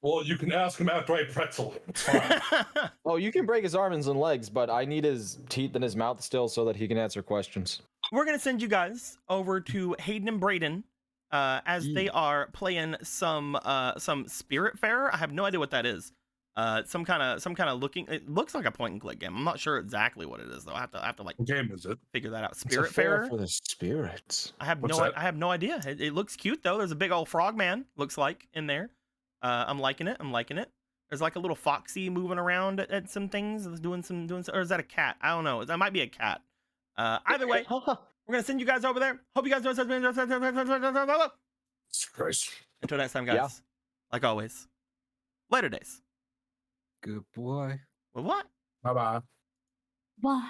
E: Well, you can ask him after I pretzel him. It's fine.
C: Oh, you can break his arms and legs, but I need his teeth in his mouth still so that he can answer questions.
A: We're gonna send you guys over to Hayden and Braden as they are playing some Spiritfarer. I have no idea what that is. Some kind of looking. It looks like a point and click game. I'm not sure exactly what it is though. I have to like
E: What game is it?
A: figure that out.
C: It's a fair
A: Spiritfarer.
C: for the spirits.
A: I have
E: What's
A: no
E: that?
A: I have no idea. It looks cute though. There's a big old frog man. Looks like in there. I'm liking it. There's like a little foxy moving around at some things. Doing some. Or is that a cat? I don't know. That might be a cat. Either way, We're gonna send you guys over there. Hope you guys know.
E: Christ.
A: Until next time, guys.
C: Yeah.
A: Like always, later days.
F: Good boy.
A: Well, what?
E: Bye bye.
B: Why?